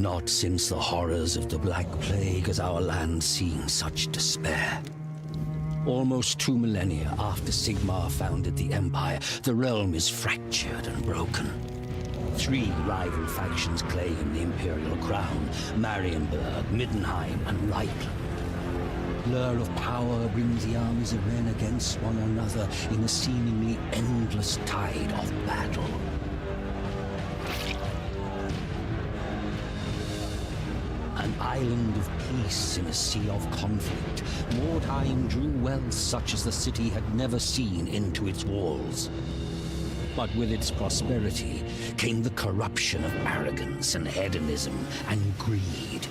Not since the horrors of the Black Plague has our land seen such despair. Almost 2 millennia after Sigmar founded the Empire, the realm is fractured and broken. 3 rival factions claim the Imperial Crown: Marienburg, Middenheim, and Reichland. Blur of power brings the armies of men against one another in a seemingly endless tide of battle. An island of peace in a sea of conflict, Mordheim drew wealth such as the city had never seen into its walls. But with its prosperity came the corruption of arrogance and hedonism and greed.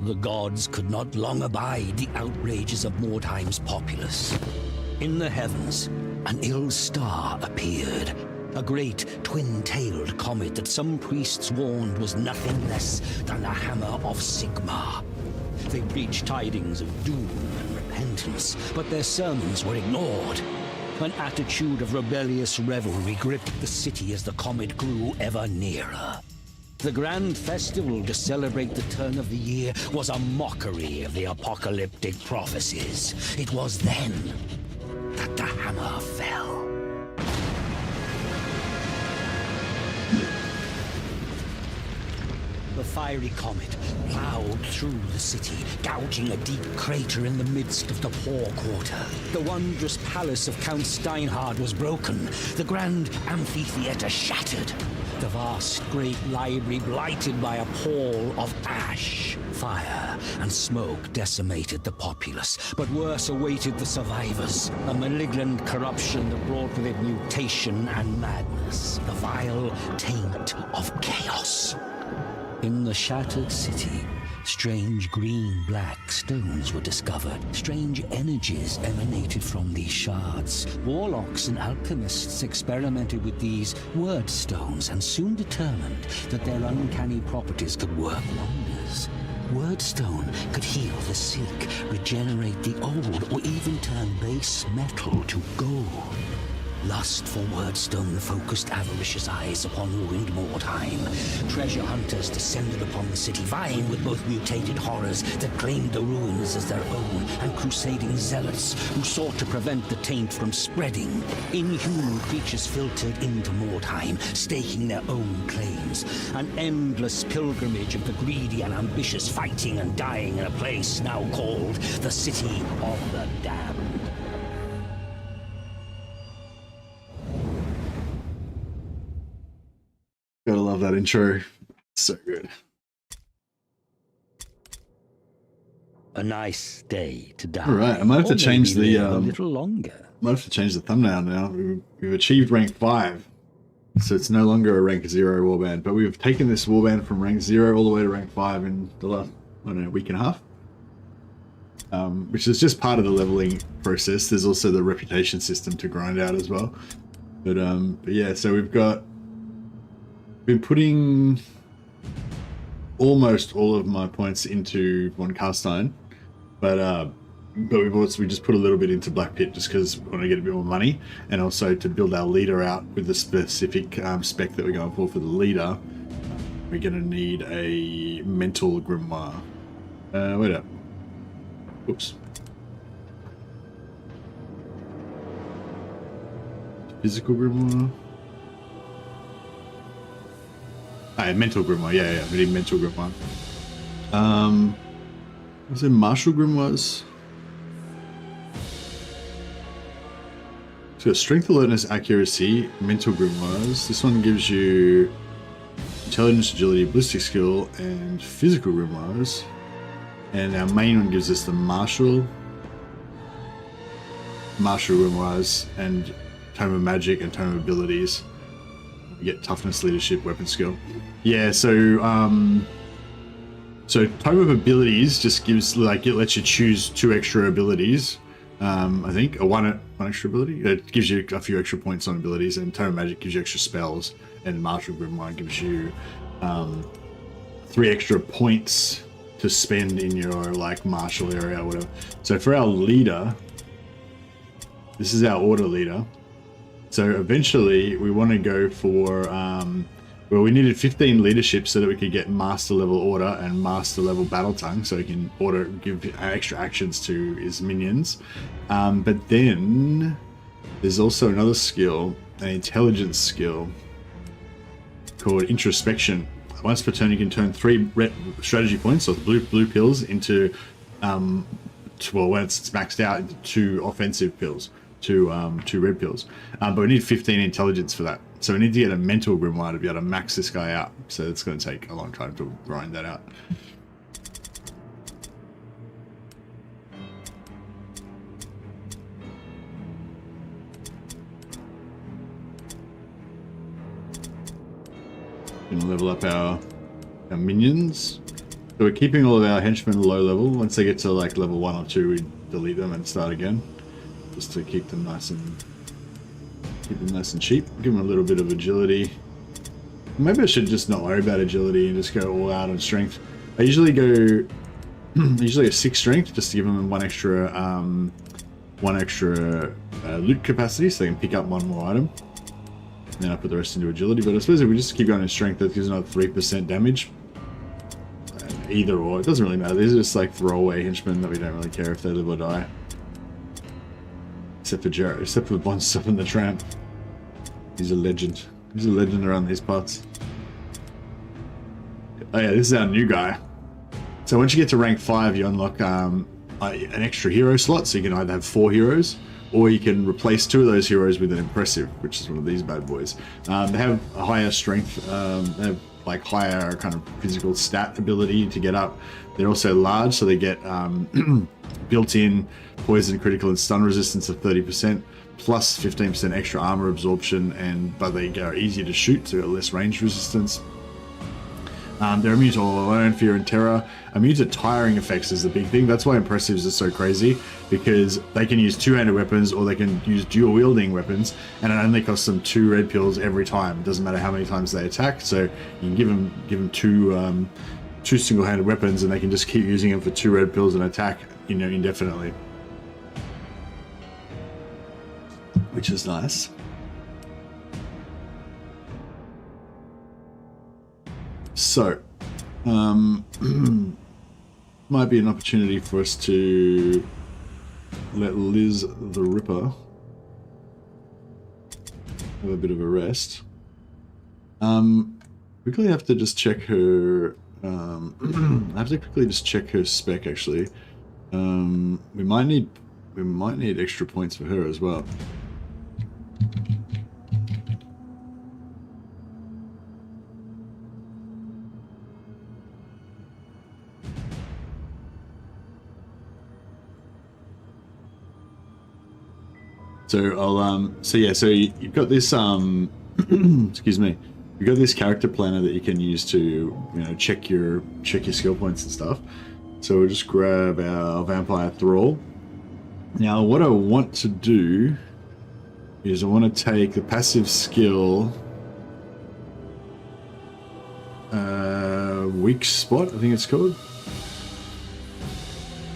The gods could not long abide the outrages of Mordheim's populace. In the heavens, an ill star appeared. A great twin-tailed comet that some priests warned was nothing less than the hammer of Sigmar. They preached tidings of doom and repentance, but their sermons were ignored. An attitude of rebellious revelry gripped the city as the comet grew ever nearer. The grand festival to celebrate the turn of the year was a mockery of the apocalyptic prophecies. It was then that the hammer fell. The fiery comet plowed through the city, gouging a deep crater in the midst of the poor quarter. The wondrous palace of Count Steinhard was broken, the grand amphitheater shattered, the vast great library blighted by a pall of ash. Fire and smoke decimated the populace, but worse awaited the survivors. A malignant corruption that brought with it mutation and madness, the vile taint of chaos. In the shattered city, strange green-black stones were discovered. Strange energies emanated from these shards. Warlocks and alchemists experimented with these word stones and soon determined that their uncanny properties could work wonders. Wordstone could heal the sick, regenerate the old, or even turn base metal to gold. Lust for Wordstone focused avaricious eyes upon ruined Mordheim. Treasure hunters descended upon the city, vying with both mutated horrors that claimed the ruins as their own, and crusading zealots who sought to prevent the taint from spreading. Inhuman creatures filtered into Mordheim, staking their own claims. An endless pilgrimage of the greedy and ambitious, fighting and dying in a place now called the City of the Damned. Gotta love that intro. So good. A nice day to die. All right, I might have to change the a little longer. Might have to change the thumbnail now. We've achieved rank 5, so it's no longer a rank 0 warband. But we've taken this warband from rank 0 all the way to rank 5 in the last, I don't know, week and a half. Which is just part of the leveling process. There's also the reputation system to grind out as well. But yeah, so we've been putting almost all of my points into Von Carstein, but we just put a little bit into Black Pit just because we want to get a bit more money, and also to build our leader out with the specific spec that we're going for the leader. We're going to need a mental grimoire. Wait up. Oops. Physical grimoire. Mental grimoire. Yeah, we need mental grimoire. Was it martial grimoires? So strength, alertness, accuracy, mental grimoires. This one gives you intelligence, agility, ballistic skill, and physical grimoires. And our main one gives us the martial grimoires and tome of magic and tome of abilities. We get toughness, leadership, weapon skill. Yeah, so tome of abilities just gives, like, it lets you choose 2 extra abilities. I think, or one extra ability. It gives you a few extra points on abilities, and tome of magic gives you extra spells, and martial grimoire gives you 3 extra points to spend in your, like, martial area or whatever. So for our leader, this is our order leader. So eventually we want to go for Well, we needed 15 leadership so that we could get master level order and master level battle tongue, so he can give extra actions to his minions. But then there's also another skill, an intelligence skill called introspection. Once per turn, you can turn 3 strategy points, or the blue pills, into well, when it's maxed out, into 2 offensive pills, 2 red pills. But we need 15 intelligence for that. So we need to get a mental grimoire to be able to max this guy out. So it's going to take a long time to grind that out. Going to level up our minions. So we're keeping all of our henchmen low level. Once they get to like level 1 or 2, we delete them and start again, just to keep them nice and cheap. Give them a little bit of agility. Maybe I should just not worry about agility and just go all out on strength. I usually go a 6 strength just to give them one extra loot capacity, so they can pick up 1 more item. And then I put the rest into agility. But I suppose if we just keep going in strength, that gives another 3% damage. Either or, it doesn't really matter. These are just like throwaway henchmen that we don't really care if they live or die. Except for Jared, except for Bonsup and the Tramp. He's a legend. He's a legend around these parts. Oh yeah, this is our new guy. So once you get to rank 5, you unlock an extra hero slot, so you can either have 4 heroes, or you can replace 2 of those heroes with an impressive, which is one of these bad boys. They have a higher strength, they have like higher kind of physical stat ability to get up. They're also large, so they get built-in poison, critical, and stun resistance of 30%, plus 15% extra armor absorption, but they are easier to shoot, so less range resistance. They're immune to all alone, fear, and terror. Immune to tiring effects is the big thing. That's why impressives are so crazy, because they can use 2-handed weapons or they can use dual wielding weapons, and it only costs them 2 red pills every time. It doesn't matter how many times they attack. So you can give them 2 single-handed weapons, and they can just keep using them for 2 red pills and attack, indefinitely, which is nice. So, might be an opportunity for us to let Liz the Ripper have a bit of a rest. Quickly have to just check her. I have to quickly just check her spec. Actually, we might need extra points for her as well. So I'll so you've got this excuse me, you've got this character planner that you can use to check your skill points and stuff. So we'll just grab our vampire thrall. Now what I want to do is I want to take the passive skill weak spot, I think it's called.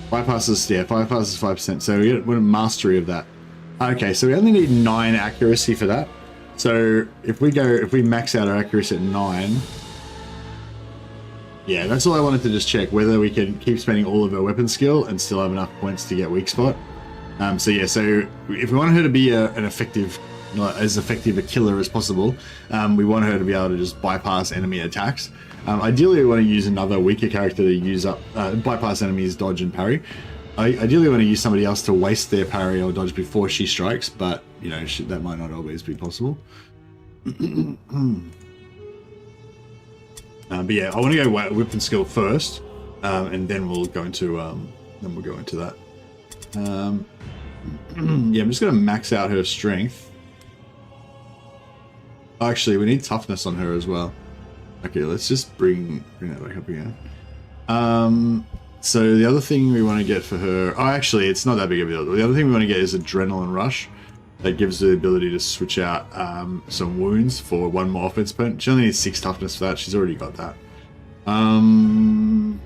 Bypasses 5%. So we get a mastery of that. Okay, so we only need 9 accuracy for that. So if we max out our accuracy at 9, yeah, that's all I wanted to just check, whether we can keep spending all of our weapon skill and still have enough points to get weak spot. So yeah, so if we want her to be as effective a killer as possible, we want her to be able to just bypass enemy attacks. Ideally, we want to use another weaker character to use up bypass enemies, dodge, and parry. I ideally want to use somebody else to waste their parry or dodge before she strikes, but that might not always be possible. But yeah, I want to go weapon skill first, and then we'll go into that. Yeah, I'm just going to max out her strength. Actually, we need toughness on her as well. Okay, let's just bring that back up again. So the other thing we want to get for her... Oh, actually, it's not that big of a deal. The other thing we want to get is Adrenaline Rush. That gives the ability to switch out some wounds for 1 more offense point. She only needs 6 toughness for that. She's already got that. I'll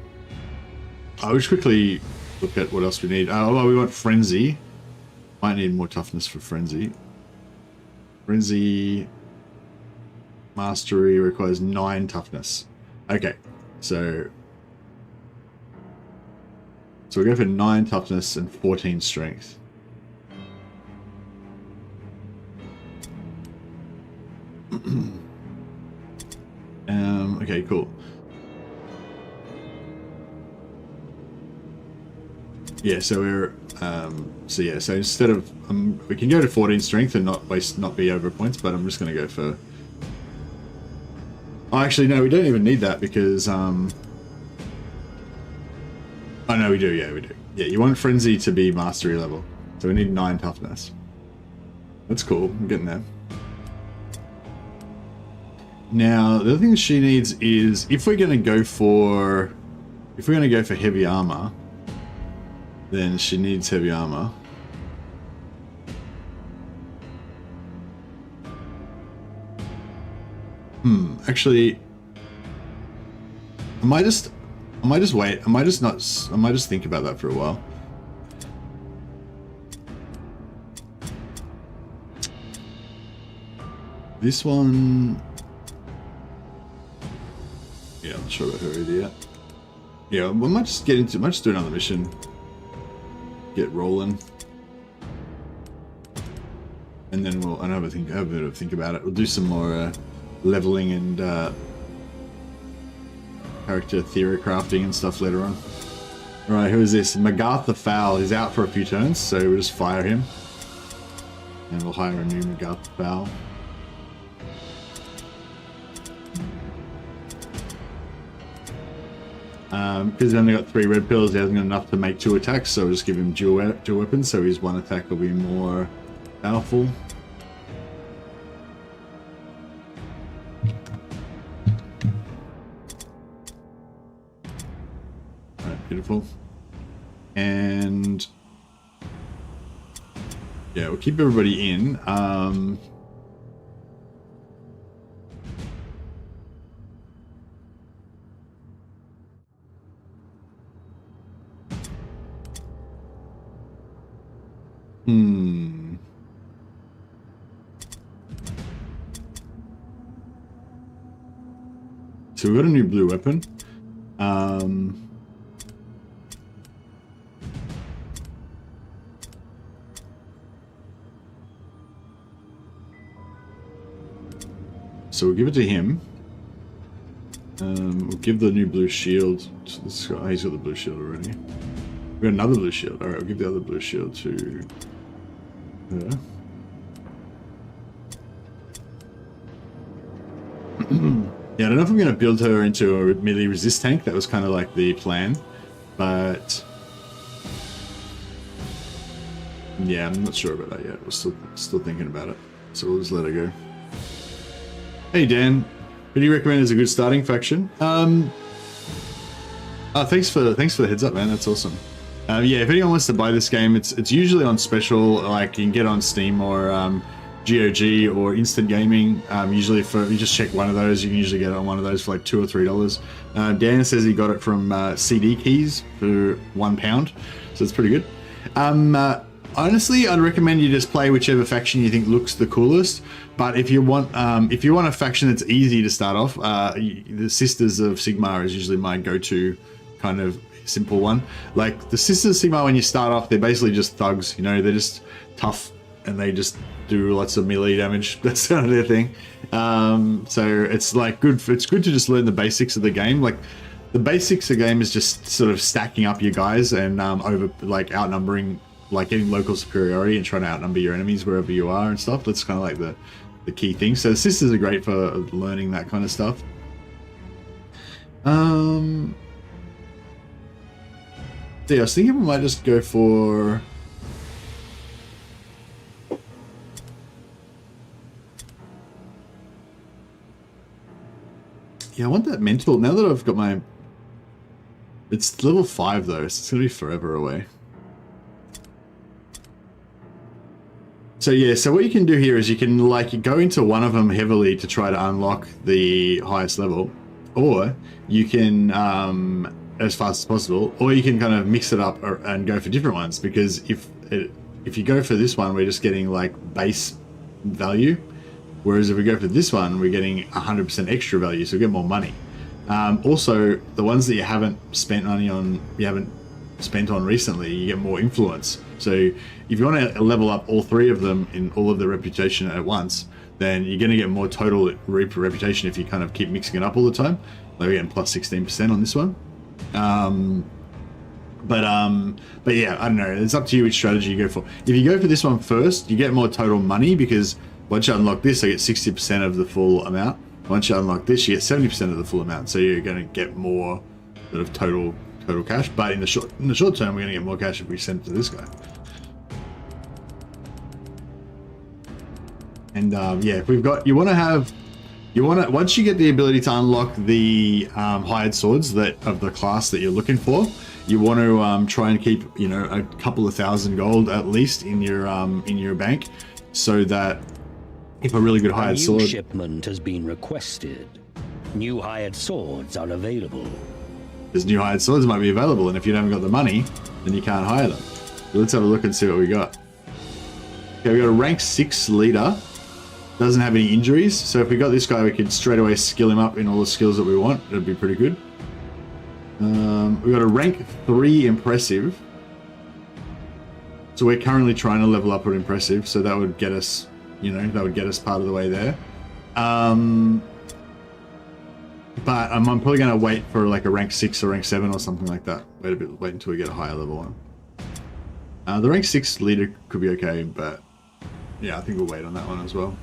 just quickly look at what else we need. Well, we want Frenzy. Might need more toughness for Frenzy. Frenzy... Mastery requires 9 toughness. Okay, so we'll go for 9 toughness and 14 strength. Okay, cool. Yeah, so we're so instead of we can go to 14 strength and not be over points, but I'm just going to go for. Oh, actually, no, we don't even need that because oh no, we do. Yeah, we do. Yeah, you want frenzy to be mastery level, so we need 9 toughness. That's cool. I'm getting there. Now, the other thing she needs is if we're going to go for heavy armor, then she needs heavy armor. Actually, I might just wait. I might just think about that for a while. This one. Yeah, I'm not sure about her either yet. Yeah, we might just do another mission. Get rolling. And then we'll have a bit of think about it. We'll do some more leveling and character theory crafting and stuff later on. Alright, who is this? Magath the Foul. He's out for a few turns, so we'll just fire him. And we'll hire a new Magath the Foul. Because he's only got 3 red pills, he hasn't got enough to make 2 attacks, so we'll just give him dual weapons, so his 1 attack will be more powerful. Alright, beautiful. And yeah, we'll keep everybody in. So we've got a new blue weapon. So we'll give it to him. We'll give the new blue shield to this guy. He's got the blue shield already. We've got another blue shield. Alright, we'll give the other blue shield to her. Yeah, I don't know if I'm going to build her into a melee resist tank. That was kind of like the plan. But yeah, I'm not sure about that yet. We're still thinking about it. So we'll just let her go. Hey Dan, who do you recommend as a good starting faction? Thanks for the heads up, man. That's awesome. Yeah, if anyone wants to buy this game, it's usually on special. Like you can get on Steam or GOG or Instant Gaming. Usually, if you just check one of those, you can usually get it on one of those for like $2 or $3. Dan says he got it from CD Keys for £1, so it's pretty good. Honestly, I'd recommend you just play whichever faction you think looks the coolest. But if you want a faction that's easy to start off, the Sisters of Sigmar is usually my go-to kind of simple one. Like the Sisters of Sigmar, when you start off, they're basically just thugs. You know, they're just tough and they just do lots of melee damage. That's kind of their thing. So it's like good. It's good to just learn the basics of the game. Like the basics of the game is just sort of stacking up your guys and outnumbering. Like getting local superiority and trying to outnumber your enemies wherever you are and stuff. That's kind of like the key thing. So the Sisters are great for learning that kind of stuff. So yeah, I was thinking we might just go for... Yeah, I want that mental. Now that I've got my... It's level 5 though, so it's going to be forever away. So yeah, so what you can do here is you can like go into one of them heavily to try to unlock the highest level, or you can as fast as possible, or you can kind of mix it up and go for different ones. Because if you go for this one, we're just getting like base value, Whereas if we go for this one, we're getting 100% extra value, so we get more money. Also, the ones that you haven't spent money on, you haven't spent on recently, you get more influence. So if you want to level up all 3 of them in all of their reputation at once, then you're going to get more total reputation if you kind of keep mixing it up all the time. Like we're getting plus 16% on this one. But yeah, I don't know. It's up to you which strategy you go for. If you go for this one first, you get more total money because once you unlock this, I get 60% of the full amount. Once you unlock this, you get 70% of the full amount. So you're going to get more sort of total cash. But in the short term, we're going to get more cash if we send it to this guy. And yeah, if we've got, once you get the ability to unlock the hired swords of the class that you're looking for, you want to try and keep, you know, a couple of thousand gold at least in your bank, so that if a really good hired sword. A new shipment has been requested. New hired swords are available. There's new hired swords might be available, and if you haven't got the money, then you can't hire them. So let's have a look and see what we got. Okay, we got a rank 6 leader. Doesn't have any injuries, so if we got this guy, we could straight away skill him up in all the skills that we want. That'd be pretty good. We got a rank 3 impressive. So we're currently trying to level up with impressive, so that would get us, you know, that would get us part of the way there. But I'm probably going to wait for like a rank 6 or rank 7 or something like that. Wait until we get a higher level one. The rank 6 leader could be okay, but yeah, I think we'll wait on that one as well.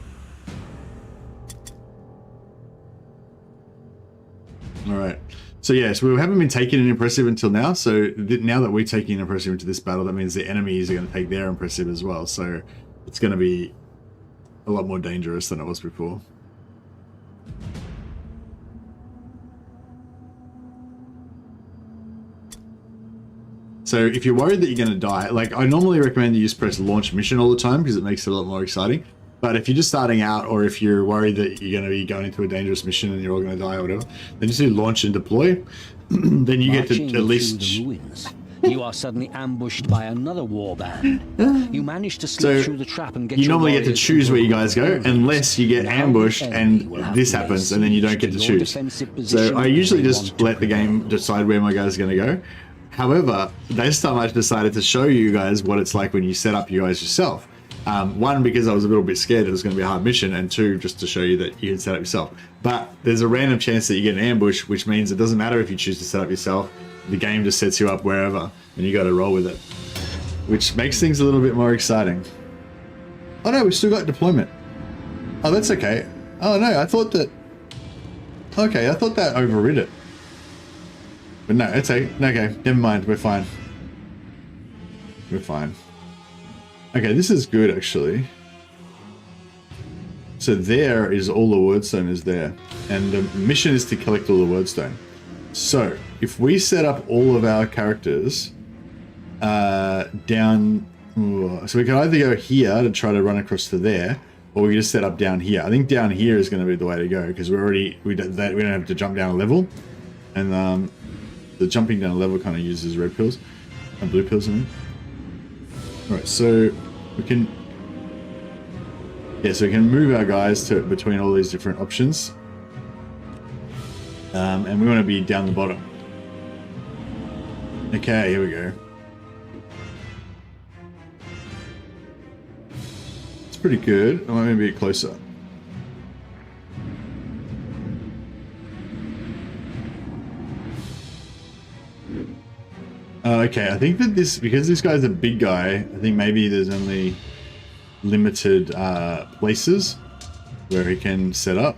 Alright, so yeah, so we haven't been taking an impressive until now, so now that we're taking an impressive into this battle, that means the enemies are going to take their impressive as well, so it's going to be a lot more dangerous than it was before. So if you're worried that you're going to die, like I normally recommend you just press launch mission all the time because it makes it a lot more exciting. But if you're just starting out, or if you're worried that you're going to be going into a dangerous mission and you're all going to die or whatever, then just do launch and deploy. Then you get to at least... The ruins, you are suddenly ambushed by another warband. You manage to slip through the trap and get. You normally get to choose where you guys go, unless you get ambushed and this happens, and then you don't get to choose. So I usually just let the game decide where my guys are going to go. However, this time I decided to show you guys what it's like when you set up you guys yourself. One, because I was a little bit scared it was going to be a hard mission, and two, just to show you that you can set up yourself. But there's a random chance that you get an ambush, which means it doesn't matter if you choose to set up yourself. The game just sets you up wherever, and you got to roll with it, which makes things a little bit more exciting. Oh no, we've still got deployment. Oh, that's okay. Oh no, I thought that... Okay, I thought that overrid it. But no, it's okay. Never mind. We're fine. We're fine. Okay, this is good actually. So there is all the wordstone is there, and the mission is to collect all the wordstone. So if we set up all of our characters down, so we can either go here to try to run across to there, or we can just set up down here. I think down here is going to be the way to go because we don't have to jump down a level, and the jumping down a level kind of uses red pills and blue pills. I mean. Alright, so we can... Yeah, so we can move our guys to between all these different options. And we want to be down the bottom. Okay, here we go. It's pretty good. I might be a bit closer. Okay, I think that because this guy's a big guy, I think maybe there's only limited places where he can set up.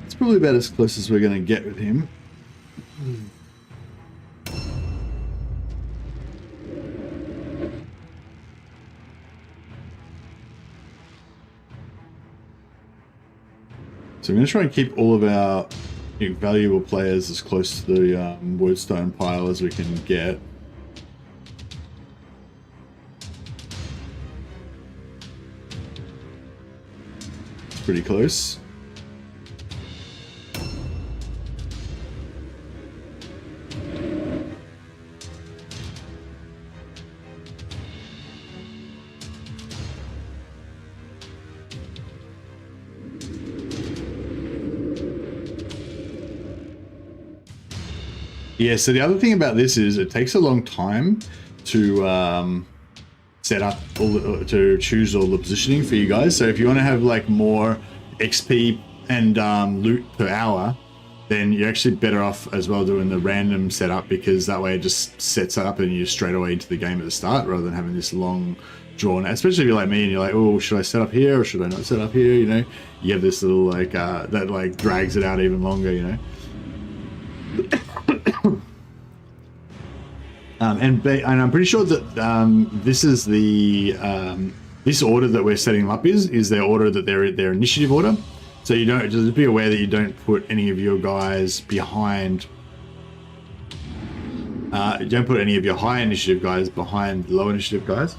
It's probably about as close as we're going to get with him. So I'm going to try and keep all of our valuable players as close to the wordstone pile as we can get. It's pretty close. Yeah, so the other thing about this is it takes a long time to set up to choose all the positioning for you guys. So if you want to have like more XP and loot per hour, then you're actually better off as well doing the random setup, because that way it just sets up and you're straight away into the game at the start, rather than having this long drawn, especially if you're like me and you're like, oh, should I set up here or should I not set up here? You know, you have this little like that like drags it out even longer, you know. And I'm pretty sure that this is the this order that we're setting them up is their order, that their initiative order. So you don't, just be aware that you don't put any of your guys behind. You don't put any of your high initiative guys behind low initiative guys.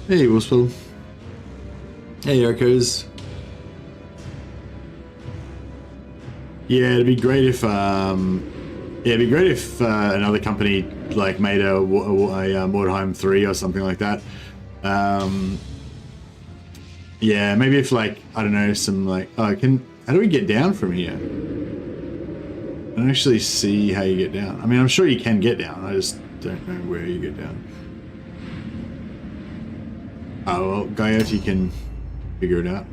Hey, Wilsville. Hey, Yokos. Yeah, it'd be great if another company like made a Mordheim 3 or something like that. Yeah, maybe if like, I don't know, some like, how do we get down from here? I don't actually see how you get down. I mean, I'm sure you can get down. I just don't know where you get down. Oh, well, Gaioti can figure it out.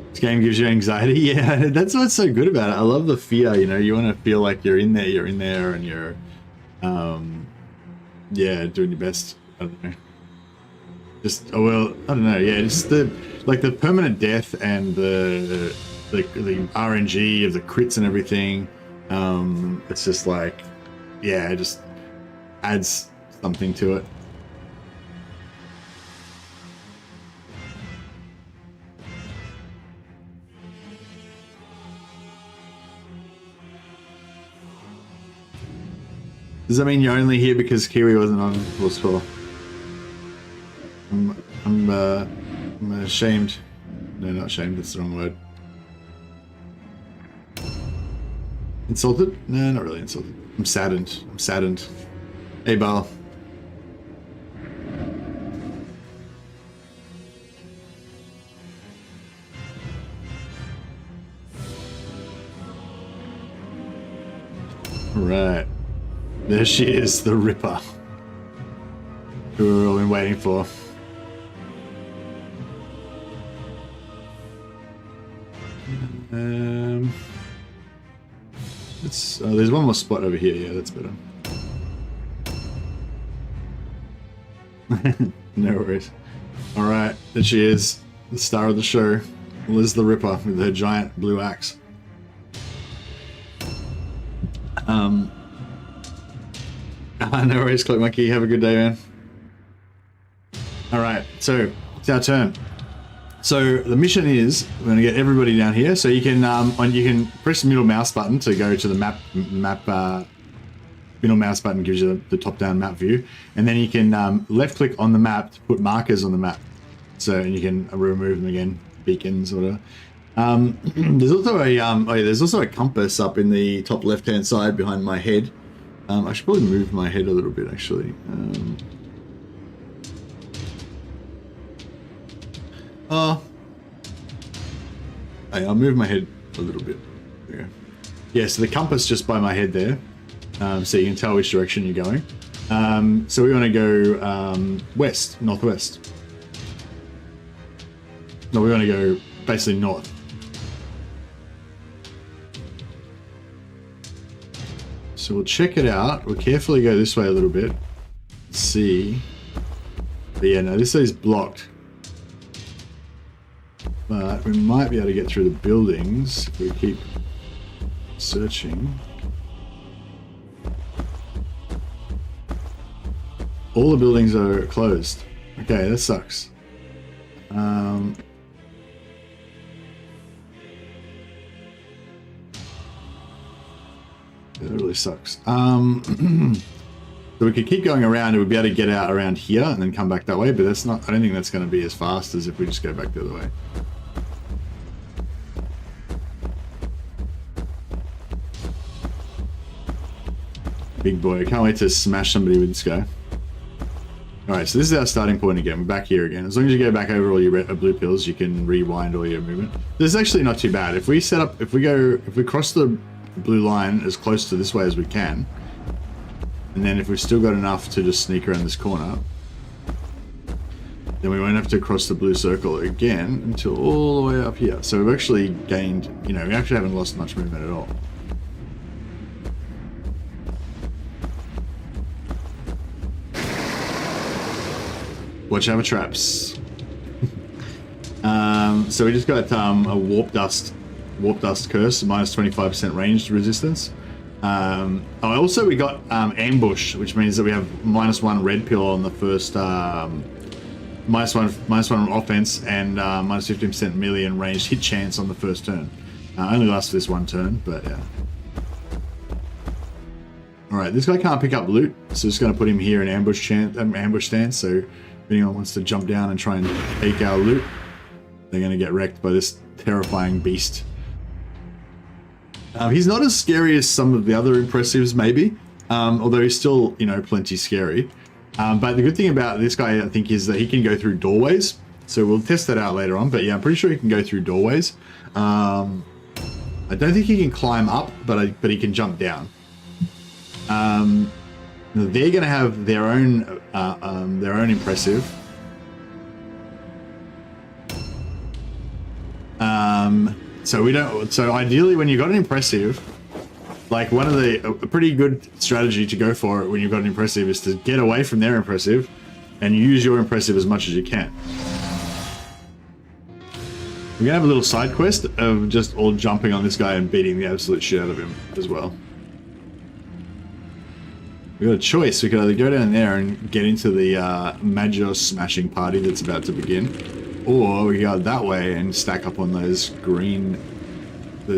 This game gives you anxiety. Yeah, that's what's so good about it. I love the fear, you know, you want to feel like you're in there, and you're, yeah, doing your best. I don't know. Just, oh, well, I don't know. Yeah, just the permanent death and the RNG of the crits and everything. It's just like, yeah, it just adds something to it. Does that mean you're only here because Kiwi wasn't on Force 4? I'm ashamed. No, not ashamed, that's the wrong word. Insulted? No, not really insulted. I'm saddened. I'm saddened. Hey, Bal. Right. There she is, the Ripper, who we've all been waiting for. There's one more spot over here. Yeah, that's better. No worries. All right, there she is, the star of the show, Liz the Ripper with her giant blue axe. No worries, Cloak Monkey. Have a good day, man. Alright, so it's our turn. So the mission is we're going to get everybody down here. So you can you can press the middle mouse button to go to the map. Middle mouse button gives you the top-down map view, and then you can left-click on the map to put markers on the map. So you can remove them again, beacons or whatever. There's also a there's also a compass up in the top left-hand side behind my head. I should probably move my head a little bit, actually. I'll move my head a little bit. There we go. Yeah, so the compass just by my head there, so you can tell which direction you're going. So we want to go west, northwest. No, we want to go basically north. So we'll check it out. We'll carefully go this way a little bit. See. But yeah, no, this is blocked. But we might be able to get through the buildings if we keep searching. All the buildings are closed. Okay, that sucks. It really sucks. So we could keep going around and we'd be able to get out around here and then come back that way, but that's not, I don't think that's going to be as fast as if we just go back the other way. Big boy, I can't wait to smash somebody with this guy. Alright, so this is our starting point again. We're back here again. As long as you go back over all your red, blue pills, you can rewind all your movement. This is actually not too bad. If we set up, if we cross the blue line as close to this way as we can, and then if we've still got enough to just sneak around this corner, then we won't have to cross the blue circle again until all the way up here. So we've actually gained, you know, we actually haven't lost much movement at all. Watch out for traps. So we just got a warp dust curse, minus 25% ranged resistance. Also we got ambush, which means that we have -1 red pill on the first, -1 on offense, and minus 15% melee and ranged hit chance on the first turn. Only lasts for this one turn, but yeah. Alright, this guy can't pick up loot, so just going to put him here in ambush stance, so if anyone wants to jump down and try and take our loot, they're going to get wrecked by this terrifying beast. He's not as scary as some of the other impressives, maybe, although he's still, you know, plenty scary. But the good thing about this guy, I think, is that he can go through doorways. So we'll test that out later on. But yeah, I'm pretty sure he can go through doorways. I don't think he can climb up, but he can jump down. They're going to have their own impressive. So we don't. So ideally, when you've got an impressive, like a pretty good strategy to go for it when you've got an impressive is to get away from their impressive, and use your impressive as much as you can. We're gonna have a little side quest of just all jumping on this guy and beating the absolute shit out of him as well. We got a choice. We could either go down there and get into the Magos smashing party that's about to begin, or we go that way and stack up on those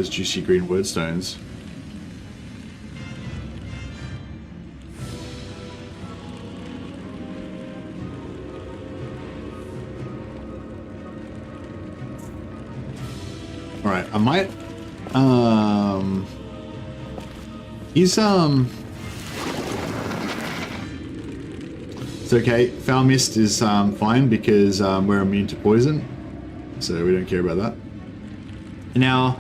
juicy green wordstones. All right, I might. It's okay. Foul Mist is fine because we're immune to poison, so we don't care about that. Now,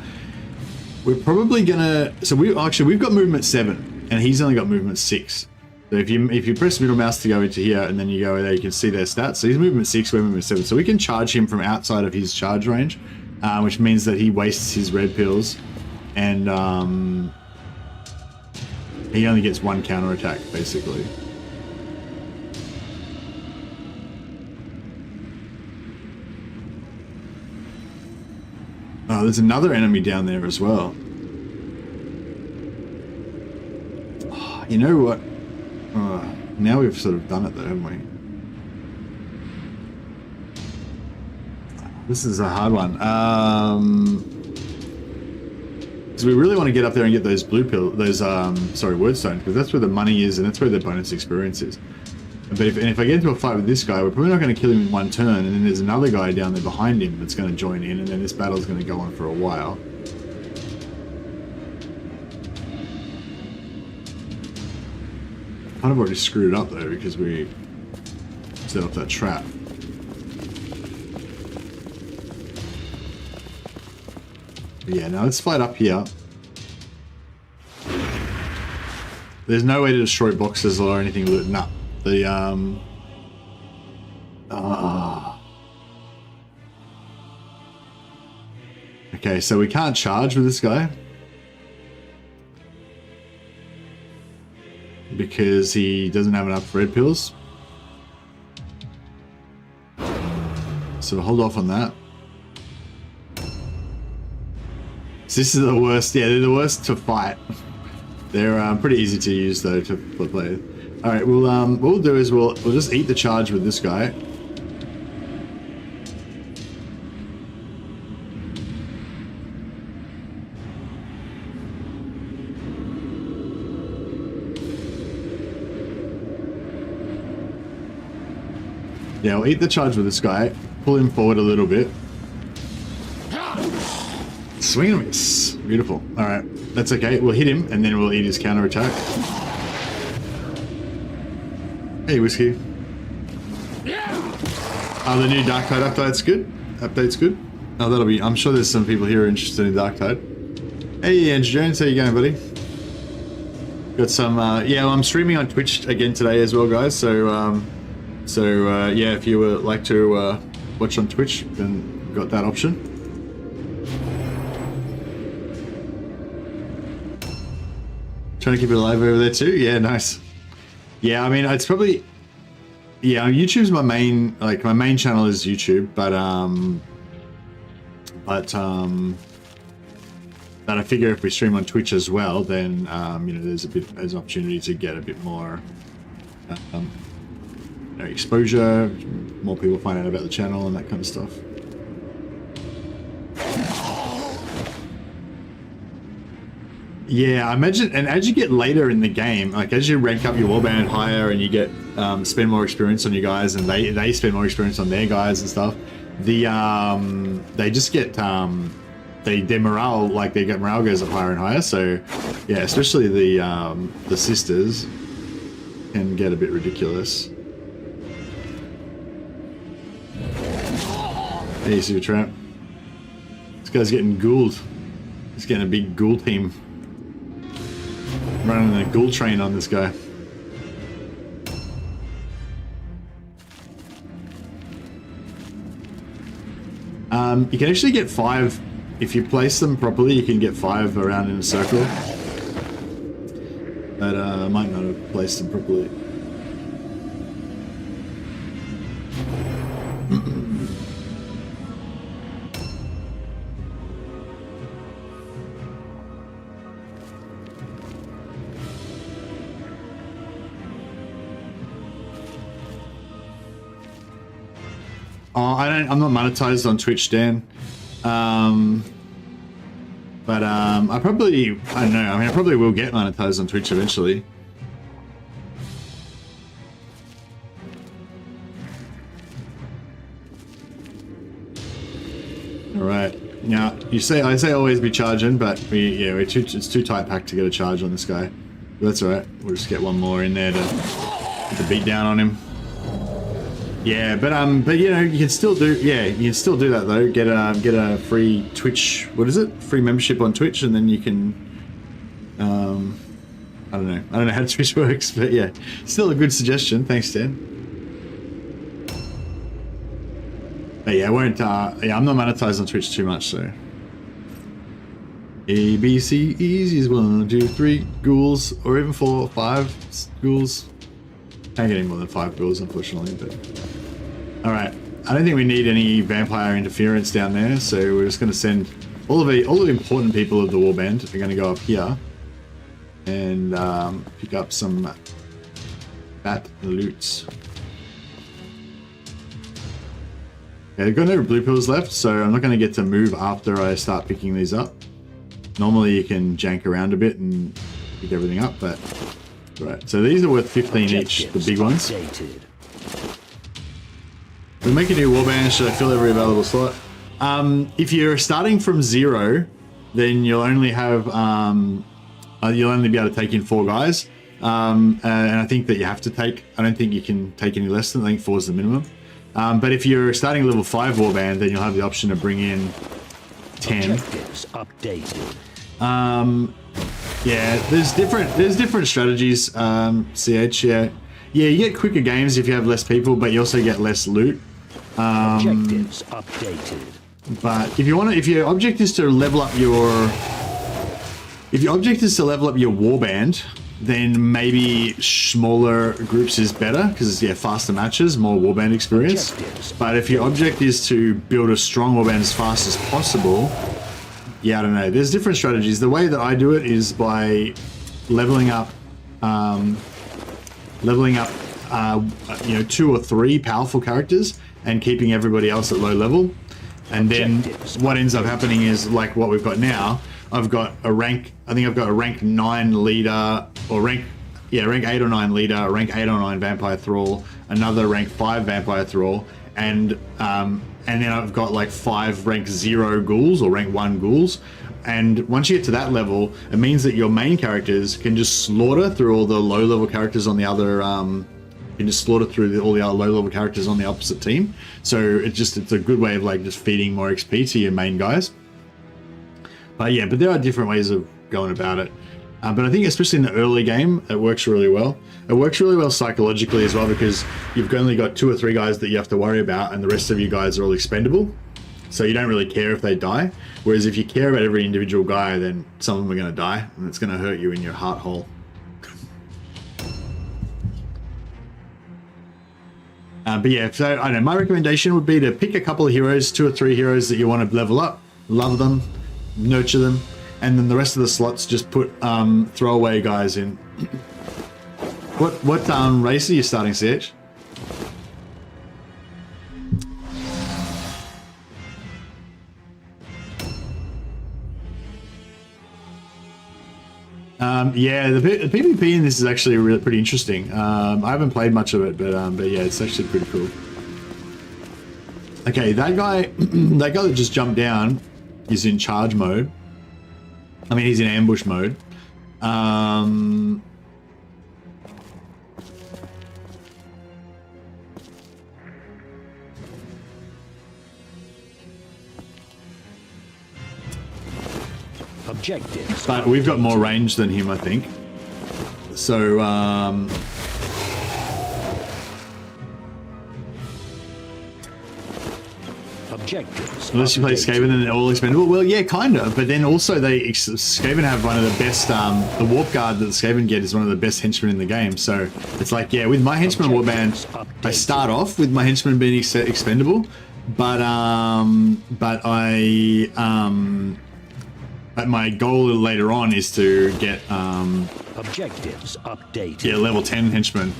we're probably gonna. So we've got movement 7, and he's only got movement 6. So if you press middle mouse to go into here, and then you go there, you can see their stats. So he's movement 6, we're movement 7. So we can charge him from outside of his charge range, which means that he wastes his red pills, and he only gets 1 counter attack basically. Oh, there's another enemy down there as well. Oh, you know what? Now we've sort of done it though, haven't we? This is a hard one. Because we really want to get up there and get those blue pill, wordstones, because that's where the money is and that's where the bonus experience is. But if I get into a fight with this guy, we're probably not going to kill him in 1 turn, and then there's another guy down there behind him that's going to join in, and then this battle's going to go on for a while. Kind of already screwed it up though, because we set up that trap. But yeah, now let's fight up here. There's no way to destroy boxes or anything. Nah. Okay, so we can't charge with this guy because he doesn't have enough red pills. So we'll hold off on that. So this is the worst. Yeah, they're the worst to fight. They're pretty easy to use though to play. All right, what we'll do is we'll just eat the charge with this guy. Yeah, we'll eat the charge with this guy. Pull him forward a little bit. Swing and miss. Beautiful. Alright, that's okay. We'll hit him and then we'll eat his counter attack. Hey, Whiskey. Oh, the new Dark Tide update's good. Update's good. Oh, that'll be... I'm sure there's some people here interested in Dark Tide. Hey, Andrew Jones. How you going, buddy? Got some... yeah, well, I'm streaming on Twitch again today as well, guys. So, yeah, if you would like to watch on Twitch, then you've got that option. Trying to keep it alive over there too. Yeah, nice. Yeah, I mean, it's probably... Yeah, YouTube's my main... Like, my main channel is YouTube, but I figure if we stream on Twitch as well, then, you know, there's an opportunity to get a bit more you know, exposure, more people find out about the channel and that kind of stuff. Yeah, I imagine, and as you get later in the game, like as you rank up your warband higher and you get spend more experience on your guys, and they spend more experience on their guys and stuff, they just get their morale, like their morale goes up higher and higher. So yeah, especially the sisters can get a bit ridiculous. Hey, Super Trap. This guy's getting ghouled. He's getting a big ghoul team. Running a ghoul train on this guy. You can actually get 5 if you place them properly. You can get 5 around in a circle, but I might not have placed them properly. Oh, I'm not monetized on Twitch, Dan. But I don't know. I mean, I probably will get monetized on Twitch eventually. All right. Now I say always be charging, but it's too tight packed to get a charge on this guy. But that's all right. We'll just get one more in there to beat down on him. Yeah, but you know, you can still do that though. Get a free Twitch, what is it? Free membership on Twitch, and then you can I don't know how Twitch works, but yeah, still a good suggestion. Thanks, Dan. But yeah, I won't I'm not monetized on Twitch too much, so A, B, C, easy 1, 2, 3 ghouls, or even 4, 5 ghouls. Can't get any more than 5 ghouls, unfortunately, but... Alright, I don't think we need any vampire interference down there, so we're just going to send... All the important people of the warband are going to go up here and pick up some bat loots. Okay, they've got no blue pills left, so I'm not going to get to move after I start picking these up. Normally you can jank around a bit and pick everything up, but... Right, so these are worth 15 each, the big ones. We'll make a new warband, should I fill every available slot? If you're starting from 0, then you'll only have, you'll only be able to take in 4 guys. And I think that you have to take, I don't think you can take any less than, I think 4 is the minimum. But if you're starting level 5 warband, then you'll have the option to bring in 10. Objectives updated. Yeah, there's different strategies, CH, yeah. Yeah, you get quicker games if you have less people, but you also get less loot. Objectives updated. But if your object is to level up your warband, then maybe smaller groups is better, because yeah, faster matches, more warband experience. But if your object is to build a strong warband as fast as possible, yeah, I don't know. There's different strategies. The way that I do it is by leveling up, you know, 2 or 3 powerful characters and keeping everybody else at low level. And then what ends up happening is like what we've got now. I've got a rank, I think I've got a rank 9 leader, or rank rank 8 or 9 leader, a rank 8 or 9 vampire thrall, another rank 5 vampire thrall, and then I've got like 5 rank 0 ghouls or rank 1 ghouls. And once you get to that level, it means that your main characters can just slaughter through all the low level characters on the other you can just slaughter through all the other low level characters on the opposite team. So it's a good way of like just feeding more XP to your main guys. But yeah, but there are different ways of going about it. But I think especially in the early game, it works really well. It works really well psychologically as well, because you've only got 2 or 3 guys that you have to worry about, and the rest of you guys are all expendable. So you don't really care if they die. Whereas if you care about every individual guy, then some of them are going to die, and it's going to hurt you in your heart hole. But yeah, so I don't know, my recommendation would be to pick a couple of heroes, 2 or 3 heroes that you want to level up, love them, nurture them, and then the rest of the slots just put throwaway guys in. What race are you starting, CH? Yeah, the PvP in this is actually really pretty interesting. I haven't played much of it, but yeah, it's actually pretty cool. Okay, that guy, that guy that just jumped down is in charge mode. I mean, he's in ambush mode. Objectives. But we've got more range than him, I think. So, Objectives. unless you play Scaven and they're all expendable, well, yeah, kind of. But then also, Scaven have one of the best. The warp guard that the Scaven get is one of the best henchmen in the game. So it's like, yeah, with my henchman warband, I start off with my henchman being expendable, but my goal later on is to get objectives updated. Yeah, level 10 henchman.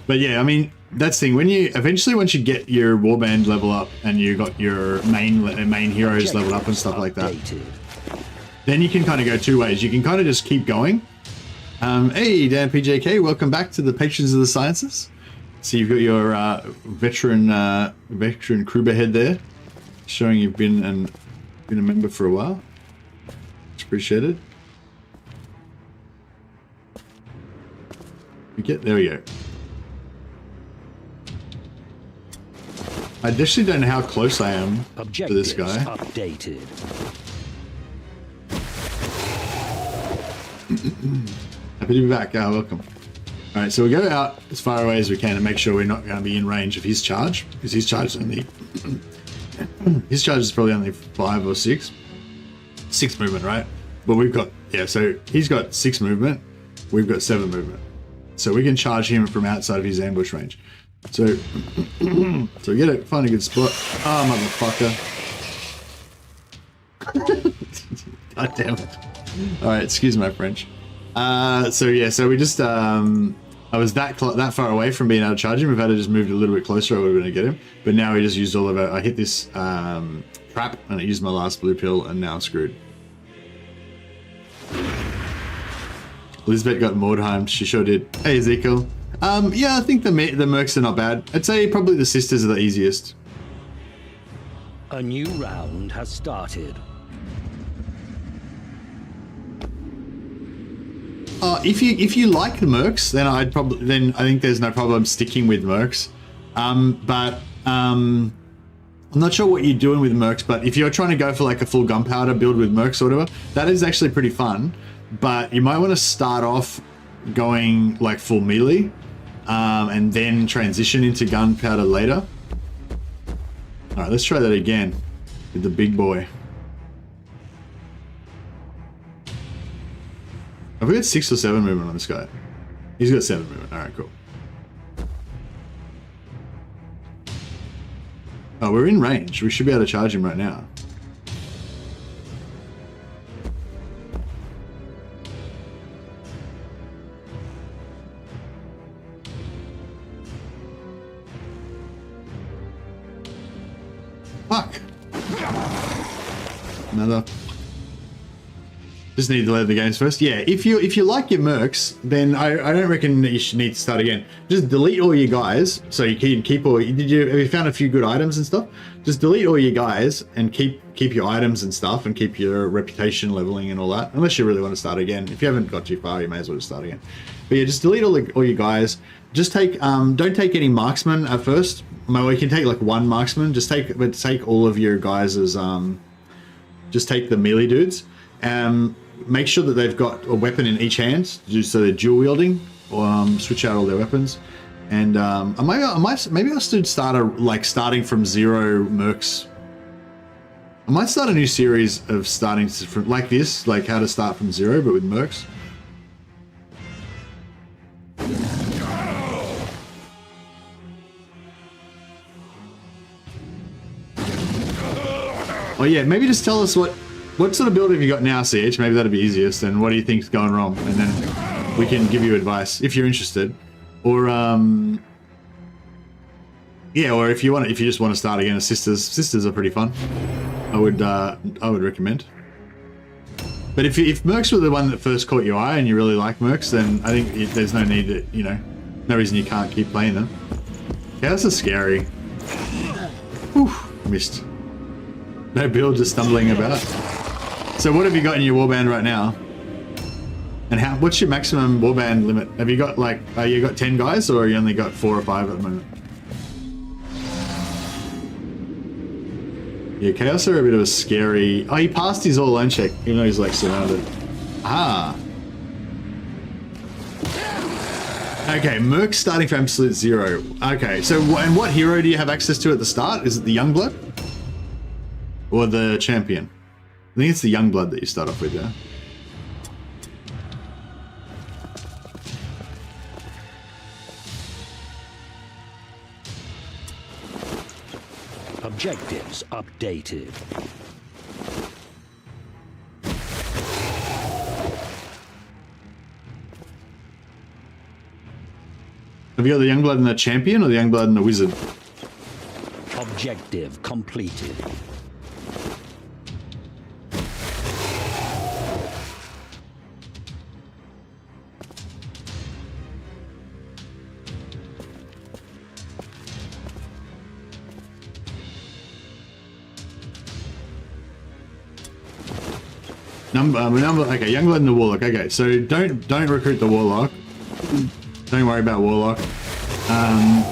But yeah, I mean, that's the thing. When you eventually, once you get your warband level up and you got your main heroes leveled up and stuff like that, then you can kind of go 2 ways. You can kind of just keep going. Hey, Dan PJK, welcome back to the Patrons of the Sciences. So you've got your veteran Kruber head there, showing you've been a member for a while. It's appreciated. There we go. I actually don't know how close I am to this guy. Updated. Happy to be back. Welcome. All right, so we go out as far away as we can and make sure we're not going to be in range of his charge, because his charge is only his charge is probably only 5 or 6 movement, right? But we've got, yeah, so he's got 6 movement, we've got 7 movement, so we can charge him from outside of his ambush range. So so we find a good spot. Oh, motherfucker. God damn it. All right, excuse my French. So yeah, so we just I was that far away from being able to charge him. If I had just moved a little bit closer, I would have been able to get him. But now we just used all of it. I hit this trap and I used my last blue pill, and now I'm screwed. Lisbeth got Mordheim. She sure did. Hey, Ezekiel. Yeah, I think the mercs are not bad. I'd say probably the sisters are the easiest. A new round has started. If you like the mercs, then I think there's no problem sticking with mercs. But I'm not sure what you're doing with mercs. But if you're trying to go for like a full gunpowder build with mercs or whatever, that is actually pretty fun. But you might want to start off going like full melee, and then transition into gunpowder later. All right, let's try that again with the big boy. Have we got 6 or 7 movement on this guy? He's got 7 movement. All right, cool. Oh, we're in range. We should be able to charge him right now. Fuck. Another. Just need to learn the games first. Yeah, if you like your mercs, then I don't reckon that you should need to start again. Just delete all your guys, so you can keep all. Have you found a few good items and stuff? Just delete all your guys and keep your items and stuff, and keep your reputation leveling and all that. Unless you really want to start again. If you haven't got too far, you may as well just start again. But yeah, just delete all your guys. Just take don't take any marksmen at first. Well, you can take like one marksman. Just take all of your guys as just take the melee dudes. Make sure that they've got a weapon in each hand, so they're dual wielding, or switch out all their weapons. And maybe I should start starting from zero mercs. I might start a new series of starting from like this, like how to start from zero, but with mercs. Oh yeah, maybe just tell us what sort of build have you got now, CH? Maybe that'd be easiest. And what do you think's going wrong? And then we can give you advice if you're interested. Or yeah, or if you just want to start again, sisters are pretty fun. I would recommend. But if mercs were the one that first caught your eye and you really like mercs, then I think there's no need to, no reason you can't keep playing them. Yeah, this is scary. Whew, missed. No build, just stumbling about. So what have you got in your warband right now? And what's your maximum warband limit? Have you got you got 10 guys, or you only got 4 or 5 at the moment? Yeah, Chaos are a bit of a scary... Oh, he passed his all alone check, even though he's like surrounded. Ah. Okay, Merc starting from absolute zero. Okay, so and what hero do you have access to at the start? Is it the Youngblood? Or the Champion? I think it's the Youngblood that you start off with, yeah? Objectives updated. Have you got the Youngblood and the Champion, or the Youngblood and the Wizard? Objective completed. Okay, Youngblood and the Warlock. Okay, so don't recruit the Warlock. Don't worry about Warlock.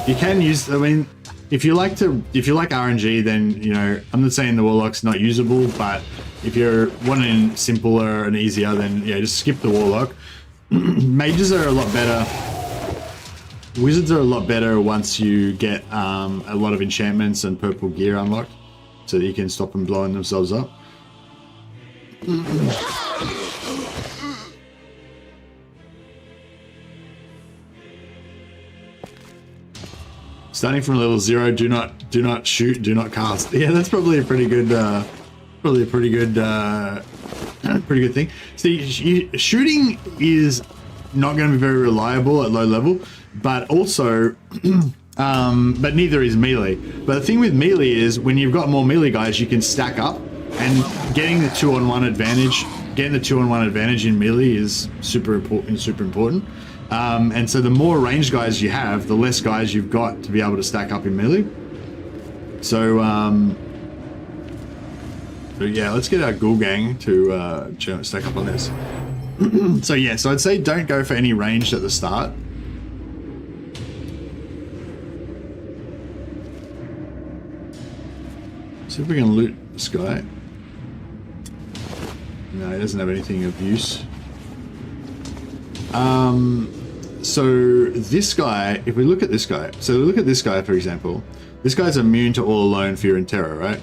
You can use. I mean, if you like RNG, then I'm not saying the Warlock's not usable, but if you're wanting simpler and easier, then yeah, just skip the Warlock. Mages are a lot better. Wizards are a lot better once you get a lot of enchantments and purple gear unlocked, so that you can stop them blowing themselves up. Starting from level 0, do not shoot, do not cast. Yeah, that's probably a pretty good, pretty good thing. See, shooting is not going to be very reliable at low level, but also, but neither is melee. But the thing with melee is when you've got more melee guys, you can stack up, and getting the 2-on-1 advantage, in melee is super important. And so the more range guys you have, the less guys you've got to be able to stack up in melee. So, yeah, let's get our ghoul gang to stack up on this. So yeah, so I'd say don't go for any ranged at the start. See if we can loot this guy. No, he doesn't have anything of use. So this guy, if we look at this guy, for example, this guy's immune to all alone, fear and terror, right?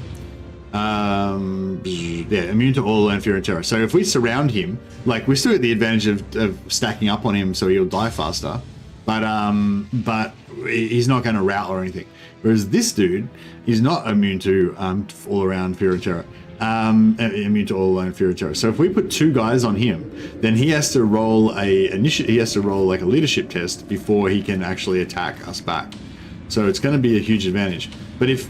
Yeah, immune to all alone, fear and terror. So if we surround him, like we still get the advantage of stacking up on him so he'll die faster, but he's not going to rout or anything. Whereas this dude is not immune to all around fear and terror. Immune to all alone fear and terror. So if we put 2 guys on him, then he has to roll like a leadership test before he can actually attack us back. So it's going to be a huge advantage. But if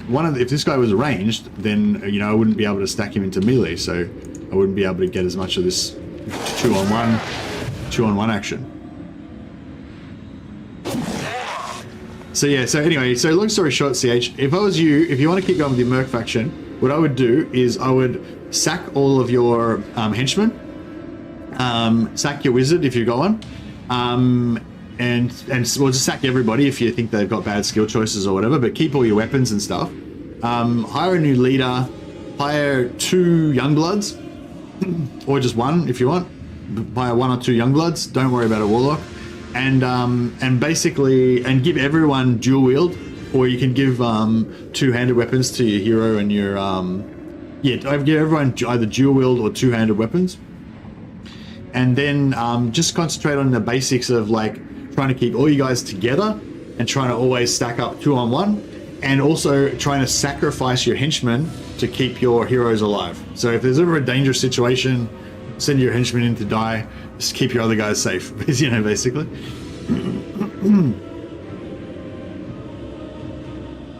this guy was ranged, then I wouldn't be able to stack him into melee, so I wouldn't be able to get as much of this 2-on-1 action. So yeah, so anyway, so long story short, CH, if I was you, if you want to keep going with your Merc faction, what I would do is I would sack all of your henchmen, sack your wizard if you got one, and we'll just sack everybody if you think they've got bad skill choices or whatever, but keep all your weapons and stuff. Hire a new leader, hire 2 youngbloods, or just 1 if you want. Hire 1 or 2 youngbloods, don't worry about a warlock. And basically, and give everyone dual wield, or you can give 2-handed weapons to your hero and your give everyone either dual wield or 2-handed weapons, and then just concentrate on the basics of like trying to keep all you guys together and trying to always stack up 2-on-1, and also trying to sacrifice your henchmen to keep your heroes alive. So if there's ever a dangerous situation, send your henchmen in to die. Just keep your other guys safe, you know, basically.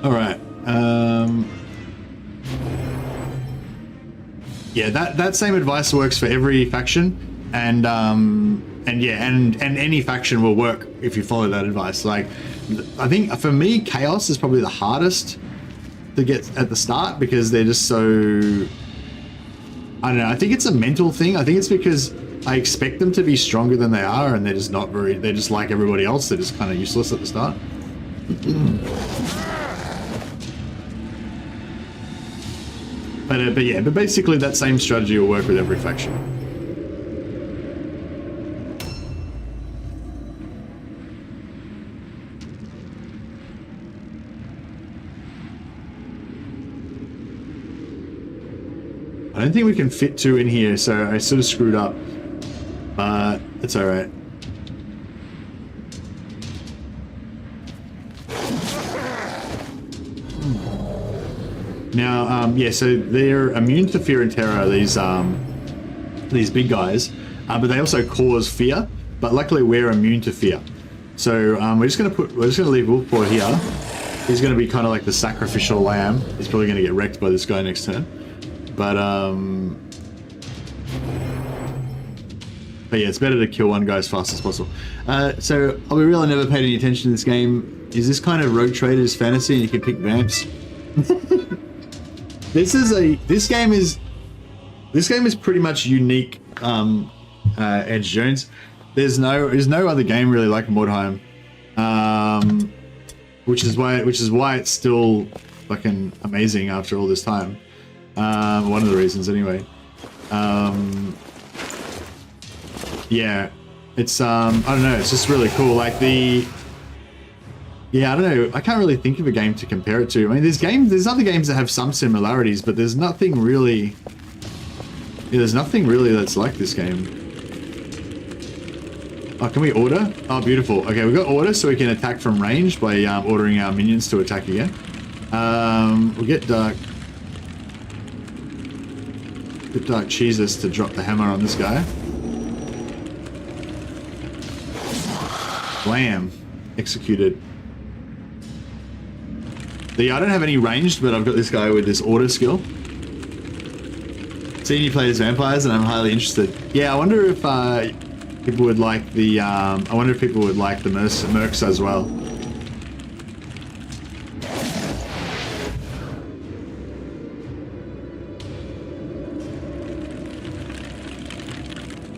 All right. Yeah, that same advice works for every faction, and any faction will work if you follow that advice. Like, I think for me, Chaos is probably the hardest to get at the start because they're just so. I don't know. I think it's a mental thing. I think it's because I expect them to be stronger than they are, and they're just not very. They're just like everybody else. They're just kind of useless at the start. But basically that same strategy will work with every faction. I don't think we can fit 2 in here, so I sort of screwed up. But it's alright. Now, yeah, so they're immune to fear and terror, these big guys, but they also cause fear. But luckily, we're immune to fear. So we're just gonna leave Wolfpaw here. He's gonna be kind of like the sacrificial lamb. He's probably gonna get wrecked by this guy next turn. But yeah, it's better to kill one guy as fast as possible. So I'll be real, I never paid any attention to this game. Is this kind of Rogue Traders fantasy and you can pick vamps? This game is pretty much unique, Edge Jones. There's no other game really like Mordheim, which is why it's still fucking amazing after all this time. One of the reasons anyway. Yeah, it's I don't know, it's just really cool. Like yeah, I don't know, I can't really think of a game to compare it to. I mean, there's other games that have some similarities, but there's nothing really that's like this game. Oh, can we order? Oh, beautiful. Okay, we've got order so we can attack from range by ordering our minions to attack again. We'll get Dark Jesus to drop the hammer on this guy. Blam. Executed. I don't have any ranged, but I've got this guy with this order skill. Seeing you play as vampires, and I'm highly interested. Yeah, I wonder if people would like the. I wonder if people would like the mercs as well.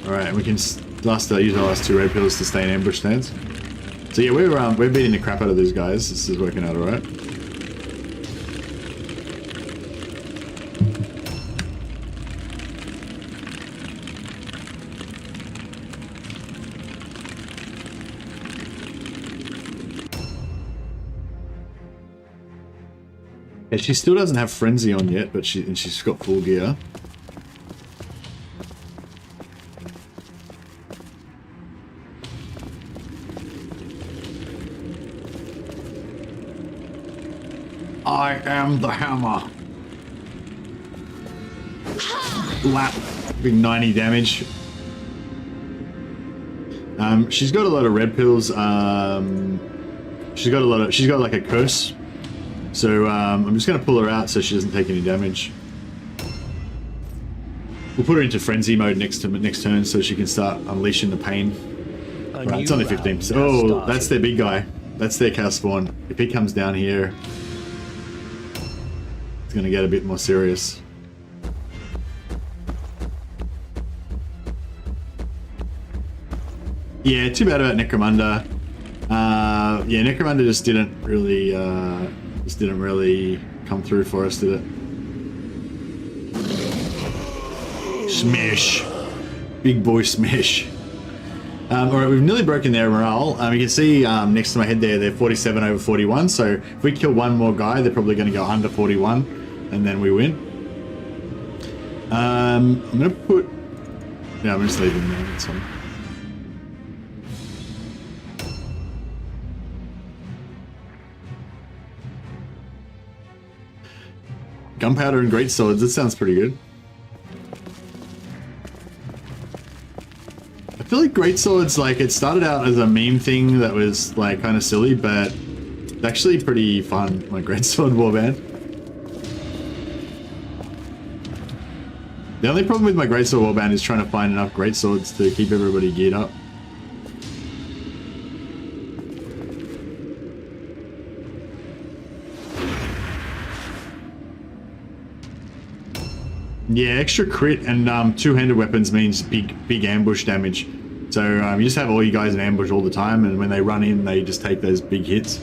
All right, we can use our last 2 red pills to stay in ambush stance. So yeah, we're beating the crap out of these guys. This is working out all right. Yeah, she still doesn't have frenzy on yet, but she's got full gear. I am the hammer. Lap, big 90 damage. She's got a lot of red pills. She's got like a curse. So I'm just gonna pull her out so she doesn't take any damage. We'll put her into frenzy mode next turn so she can start unleashing the pain. Right, it's only 15%. Oh, that's their big guy. That's their cow spawn. If he comes down here, it's going to get a bit more serious. Yeah, too bad about Necromunda. Yeah, Necromunda just didn't really come through for us, did it? Smash. Big boy smash. Alright, we've nearly broken their morale. You can see next to my head there, they're 47 over 41. So if we kill one more guy, they're probably going to go under 41, and then we win. I'm going to put... Yeah, I'm just leaving there. That's fine. Gunpowder and great swords. That sounds pretty good. I feel like great swords, like, it started out as a meme thing that was like kind of silly, but it's actually pretty fun. My great sword warband. The only problem with my great sword warband is trying to find enough great swords to keep everybody geared up. Yeah, extra crit and two-handed weapons means big ambush damage. So you just have all you guys in ambush all the time, and when they run in, they just take those big hits.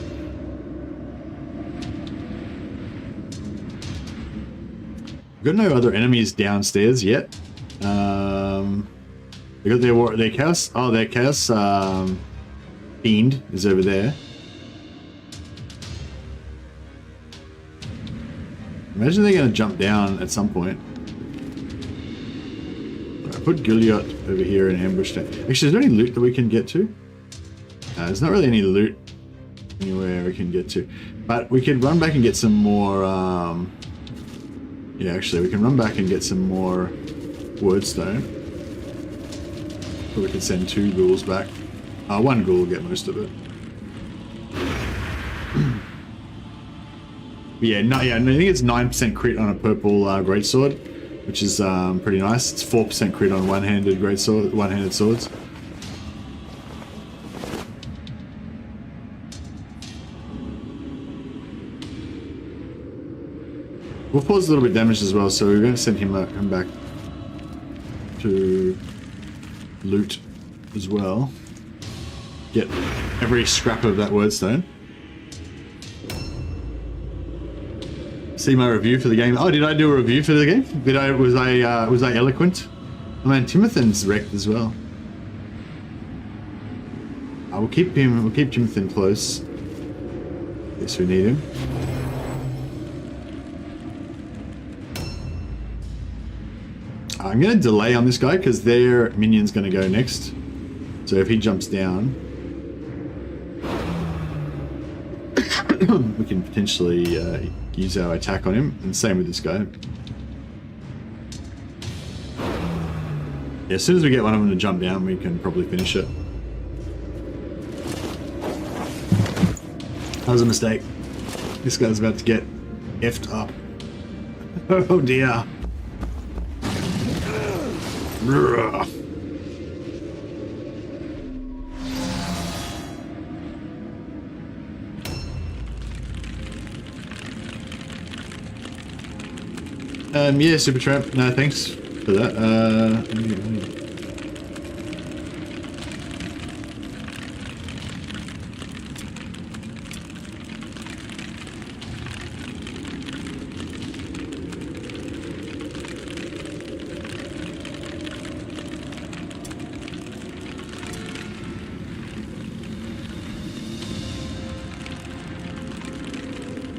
We've got no other enemies downstairs yet. They got their chaos. Oh, their chaos fiend is over there. Imagine they're going to jump down at some point. Put Gilliot over here and ambush that. Actually, is there any loot that we can get to? There's not really any loot anywhere we can get to. But we could run back and get some more... Yeah, actually, we can run back and get some more Wordstone. Or we could send 2 ghouls back. 1 ghoul will get most of it. Yeah, I think it's 9% crit on a purple greatsword, which is pretty nice. It's 4% crit on one-handed swords. Wolf Paws a little bit damaged as well, so we're going to send him back to loot as well. Get every scrap of that Wordstone. See my review for the game. Oh, did I do a review for the game? Was I eloquent? Oh man, Timothen's wrecked as well. We'll keep Timothen close. Guess we need him. I'm gonna delay on this guy because their minion's gonna go next. So if he jumps down, we can potentially use our attack on him, and same with this guy. Yeah, as soon as we get one of them to jump down, we can probably finish it. That was a mistake. This guy's about to get effed up. Oh dear. Yeah, Supertramp. No, thanks for that.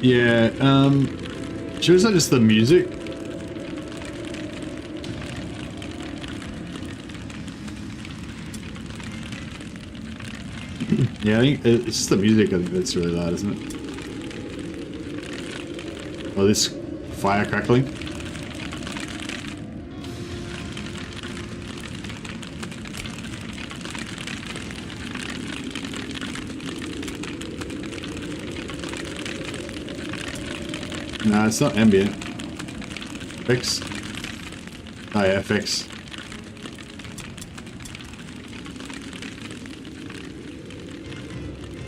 Yeah, sure, is that just the music? Yeah, I think it's just the music, I think that's really loud, isn't it? Oh, this fire crackling. No, it's not ambient. Fix. Oh yeah, FX.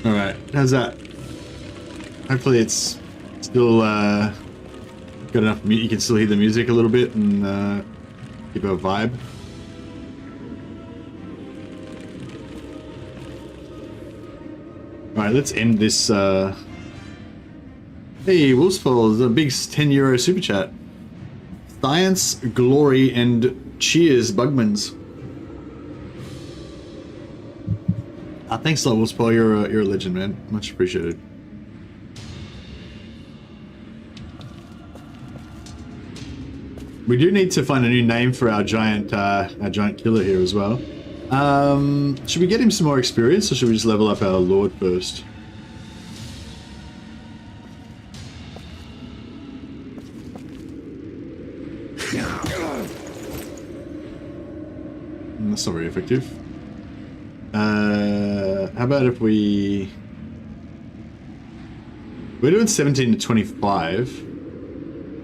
Alright, how's that? Hopefully it's still got enough you can still hear the music a little bit and give it a vibe. Alright, let's end this Hey, Wolfsfall, the big €10 super chat. Science, glory, and cheers, Bugmans. Thanks a lot, Wolfsfall. You're a legend, man. Much appreciated. We do need to find a new name for our giant killer here as well. Should we get him some more experience, or should we just level up our lord first? That's not very effective. How about if we're doing 17 to 25.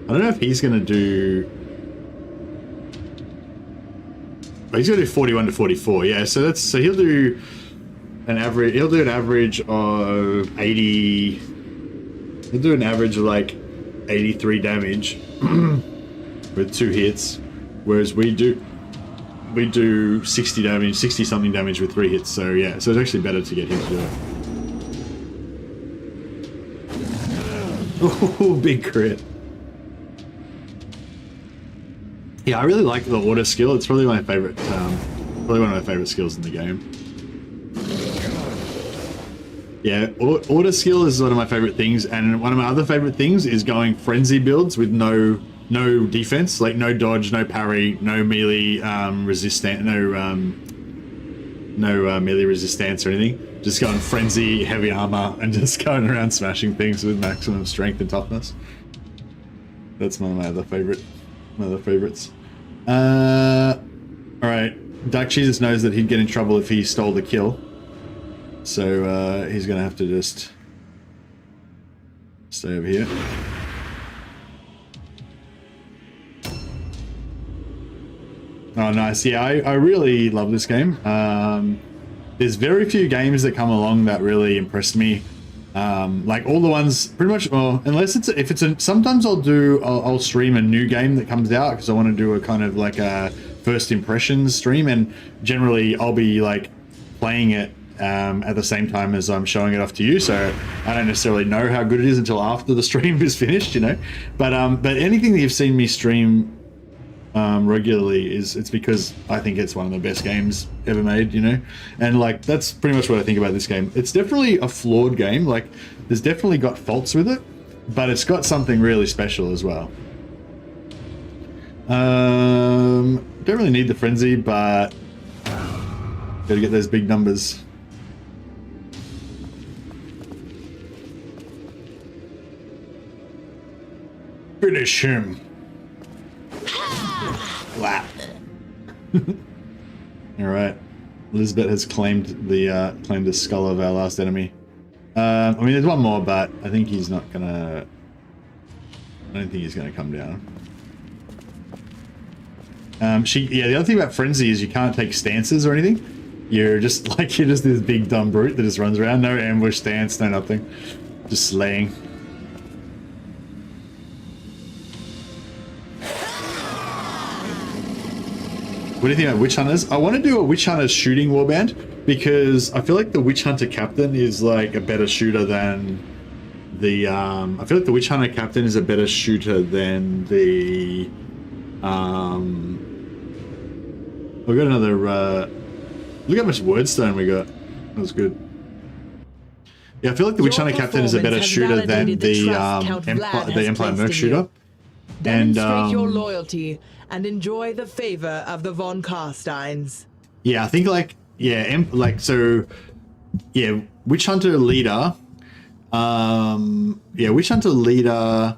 I don't know if he's gonna do. Oh, he's gonna do 41 to 44. Yeah, so he'll do an average. He'll do an average of 80. He'll do an average of like 83 damage with 2 hits, whereas we do 60 damage, 60 something damage with 3 hits. So yeah, so it's actually better to get him to do it. Oh, big crit. Yeah, I really like the order skill. It's probably my favorite, probably one of my favorite skills in the game. Yeah, order skill is one of my favorite things, and one of my other favorite things is going frenzy builds with no defense, like no dodge, no parry, no melee resistance, no melee resistance or anything. Just going frenzy, heavy armor, and just going around smashing things with maximum strength and toughness. That's one of my other favorites. All right, Dark Jesus knows that he'd get in trouble if he stole the kill, so he's gonna have to just stay over here. Oh, nice. Yeah, I really love this game. There's very few games that come along that really impressed me. Like all the ones, pretty much. Well, unless sometimes I'll stream a new game that comes out because I want to do a kind of like a first impressions stream, and generally I'll be like playing it at the same time as I'm showing it off to you. So I don't necessarily know how good it is until after the stream is finished, you know. But anything that you've seen me stream regularly it's because I think it's one of the best games ever made, you know, and like that's pretty much what I think about this game. It's definitely a flawed game, like there's definitely got faults with it, but it's got something really special as well. Don't really need the frenzy, but gotta get those big numbers. Finish him. Lap. All right, Lisbeth has claimed the skull of our last enemy. I mean, there's one more, but I think he's not gonna. I don't think he's gonna come down. The other thing about frenzy is you can't take stances or anything. You're just this big dumb brute that just runs around. No ambush stance, no nothing. Just slaying. What do you think about Witch Hunters? I want to do a Witch Hunters shooting warband because I feel like the Witch Hunter captain is like a better shooter than the. I feel like the Witch Hunter captain is a better shooter than the. We got another. Look how much wordstone we got. That was good. Yeah, I feel like the Witch Hunter captain is a better shooter than the Empire Merc shooter. Demonstrate your loyalty and enjoy the favor of the von Carsteins. Yeah, I think Witch Hunter leader. Witch Hunter leader.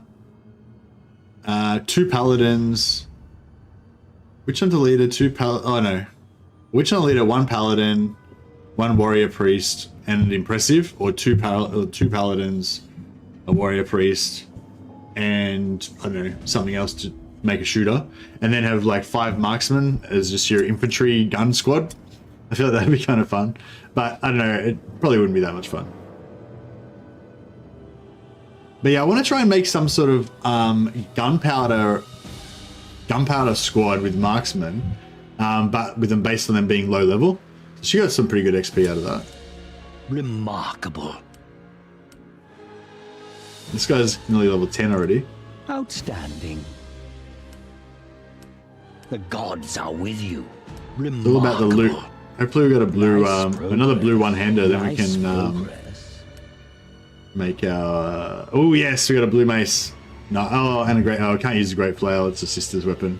2 paladins. Witch Hunter leader, 2 oh no. Witch Hunter leader, 1 paladin, 1 warrior priest, and an impressive, or 2 paladins, a warrior priest, and I don't know, something else to make a shooter, and then have like 5 marksmen as just your infantry gun squad. I feel like that'd be kind of fun, but I don't know, it probably wouldn't be that much fun. But yeah, I want to try and make some sort of gunpowder squad with marksmen, but with them based on them being low level. So she got some pretty good XP out of that. Remarkable. This guy's nearly level 10 already. Outstanding. The gods are with you. Remarkable. It's all about the loot. Hopefully we got a blue, Nice another blue one-hander, then we Nice can progress. make our... oh yes, we got a blue mace. No, oh, and a great... oh, I can't use a great flail, it's a sister's weapon.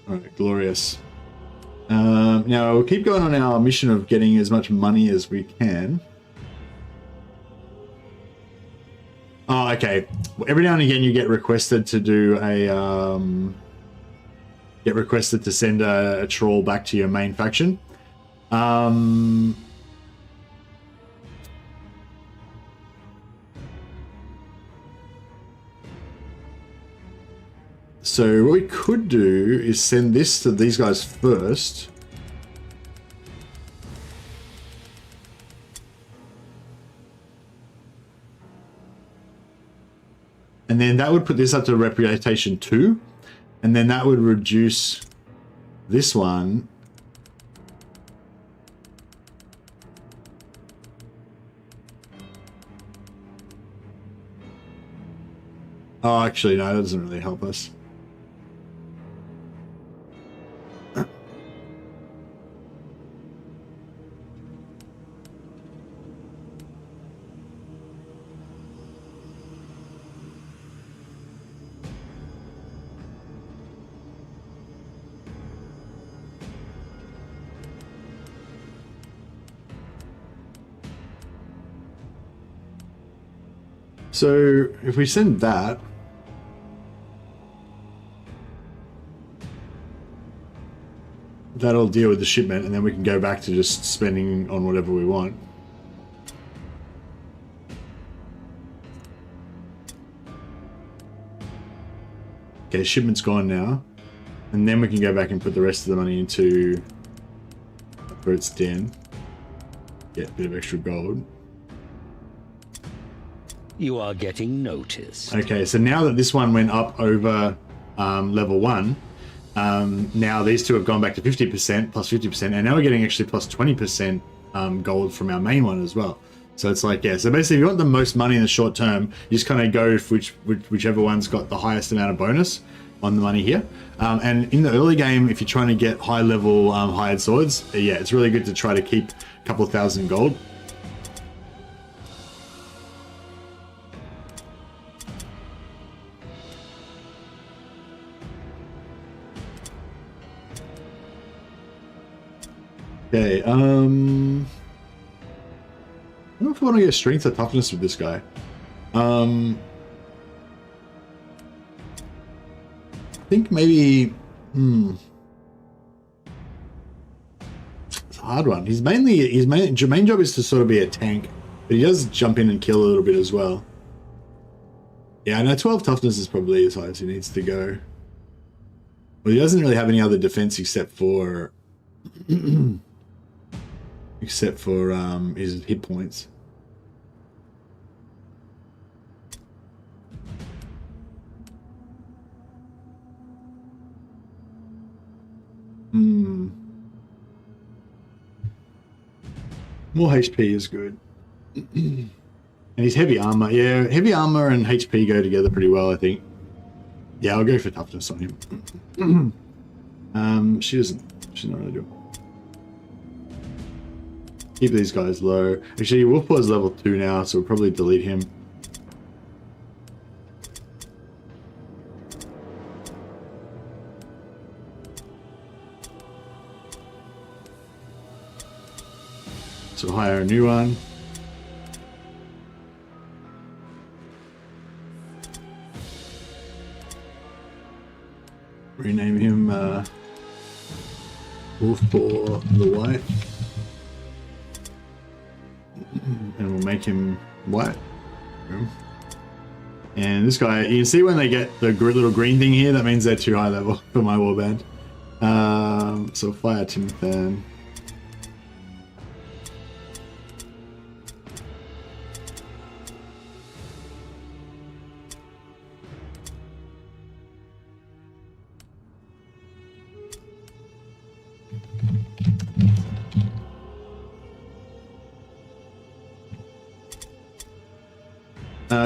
Alright, glorious. Now, we'll keep going on our mission of getting as much money as we can. Oh, okay. Every now and again you get requested to do a... get requested to send a troll back to your main faction. So what we could do is send this to these guys first. And then that would put this up to reputation 2. And then that would reduce this one. Oh, actually, no, that doesn't really help us. So if we send that, that'll deal with the shipment, and then we can go back to just spending on whatever we want. Okay, shipment's gone now, and then we can go back and put the rest of the money into where it's den. Get a bit of extra gold. You are getting noticed. Okay, so now that this one went up over level 1, now these two have gone back to 50%, plus 50%, and now we're getting actually plus 20% gold from our main one as well. So it's like, yeah, so basically if you want the most money in the short term, you just kind of go for whichever one's got the highest amount of bonus on the money here. And in the early game, if you're trying to get high level hired swords, yeah, it's really good to try to keep a couple of thousand gold. Okay, I don't know if I want to get strength or toughness with this guy. I think maybe... it's a hard one. His main job is to sort of be a tank, but he does jump in and kill a little bit as well. Yeah, no, 12 toughness is probably as high as he needs to go. Well, he doesn't really have any other defense except for... except for his hit points. More HP is good. And he's heavy armor. Yeah, heavy armor and HP go together pretty well, I think. Yeah, I'll go for toughness on him. She's not gonna do it. Keep these guys low. Actually, Wolfpaw is level 2 now, so we'll probably delete him. So hire a new one. Rename him Wolf for the white. And we'll make him white. And this guy, you can see when they get the little green thing here, that means they're too high level for my warband. So fire Timothan.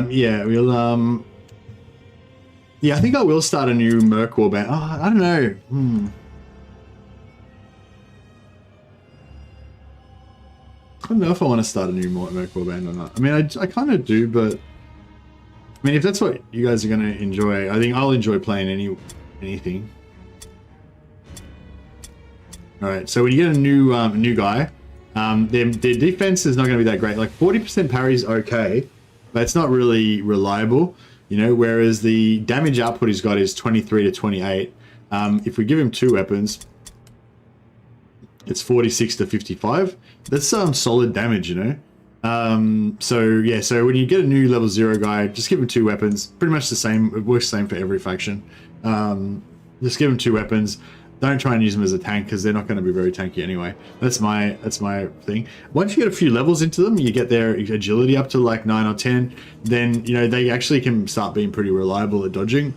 Yeah, we'll, yeah, I think I will start a new Merc Warband. Oh, I don't know. I don't know if I want to start a new Merc Warband or not. I mean, I kind of do, but... I mean, if that's what you guys are going to enjoy, I think I'll enjoy playing anything. Alright, so when you get a new guy, their defense is not going to be that great. Like, 40% parry is okay, but it's not really reliable, you know, whereas the damage output he's got is 23 to 28. If we give him 2 weapons, it's 46 to 55. That's some solid damage, you know. So yeah, so when you get a new level 0 guy, just give him 2 weapons. Pretty much the same, it works the same for every faction. Just give him 2 weapons. Don't try and use them as a tank because they're not going to be very tanky anyway. That's my thing. Once you get a few levels into them, you get their agility up to like 9 or 10, then, you know, they actually can start being pretty reliable at dodging.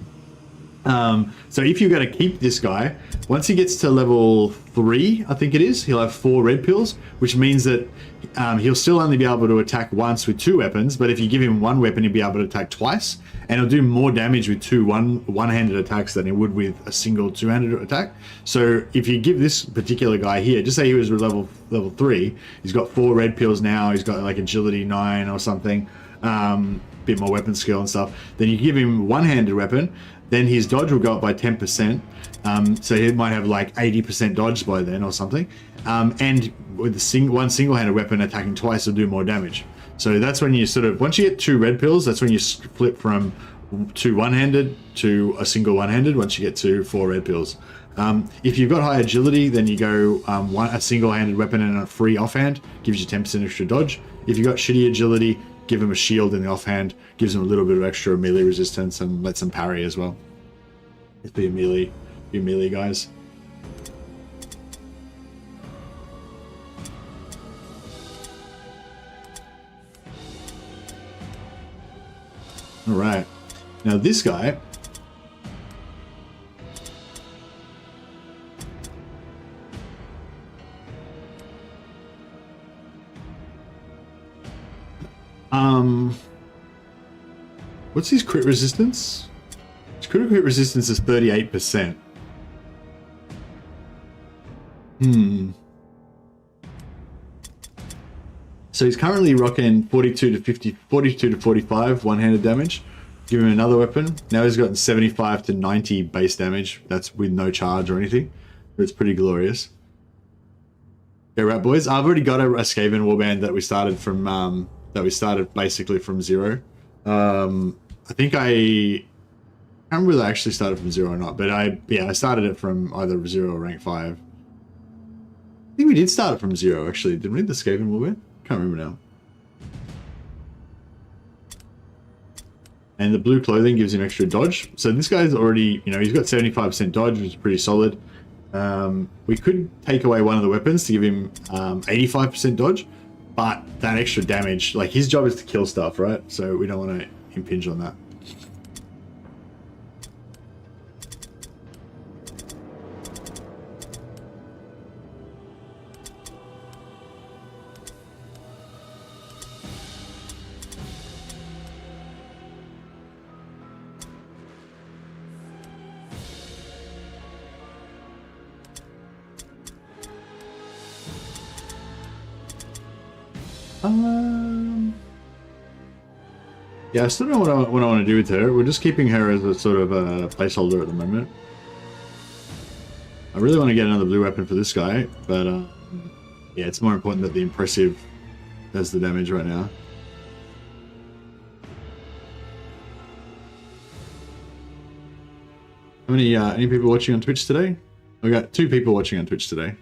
So if you're going to keep this guy, once he gets to level 3, I think it is, he'll have 4 red pills, which means that he'll still only be able to attack once with 2 weapons, but if you give him 1 weapon, he'll be able to attack twice, and he'll do more damage with 2 one-handed attacks than he would with a single 2-handed attack. So if you give this particular guy here, just say he was level 3, he's got 4 red pills now, he's got like agility 9 or something, bit more weapon skill and stuff, then you give him one-handed weapon, then his dodge will go up by 10%, so he might have like 80% dodge by then or something, and with one single-handed weapon attacking twice will do more damage. So that's when you sort of, once you get 2 red pills, that's when you flip from 2 one-handed to a single one-handed once you get to 4 red pills. If you've got high agility, then you go a single-handed weapon and a free offhand, gives you 10% extra dodge. If you've got shitty agility, give him a shield in the offhand, gives him a little bit of extra melee resistance and lets him parry as well. Let's be melee guys. All right, now this guy, what's his crit resistance? His critical hit resistance is 38%. So he's currently rocking 42 to 45 one-handed damage. Give him another weapon. Now he's gotten 75 to 90 base damage. That's with no charge or anything. It's pretty glorious. Yeah, right, boys. I've already got a Scaven warband that we started from basically from 0. I think I can't remember whether I actually started from 0 or not, but I started it from either 0 or rank 5. I think we did start it from 0 actually, didn't we? The Scaven warband? Can't remember now. And the blue clothing gives him extra dodge. So this guy's already, you know, he's got 75% dodge, which is pretty solid. We could take away one of the weapons to give him 85% dodge, but that extra damage, like his job is to kill stuff, right? So we don't want to impinge on that. Yeah, I still don't know what I want to do with her. We're just keeping her as a sort of a placeholder at the moment. I really want to get another blue weapon for this guy, but yeah, it's more important that the impressive does the damage right now. How many people watching on Twitch today? We got 2 people watching on Twitch today.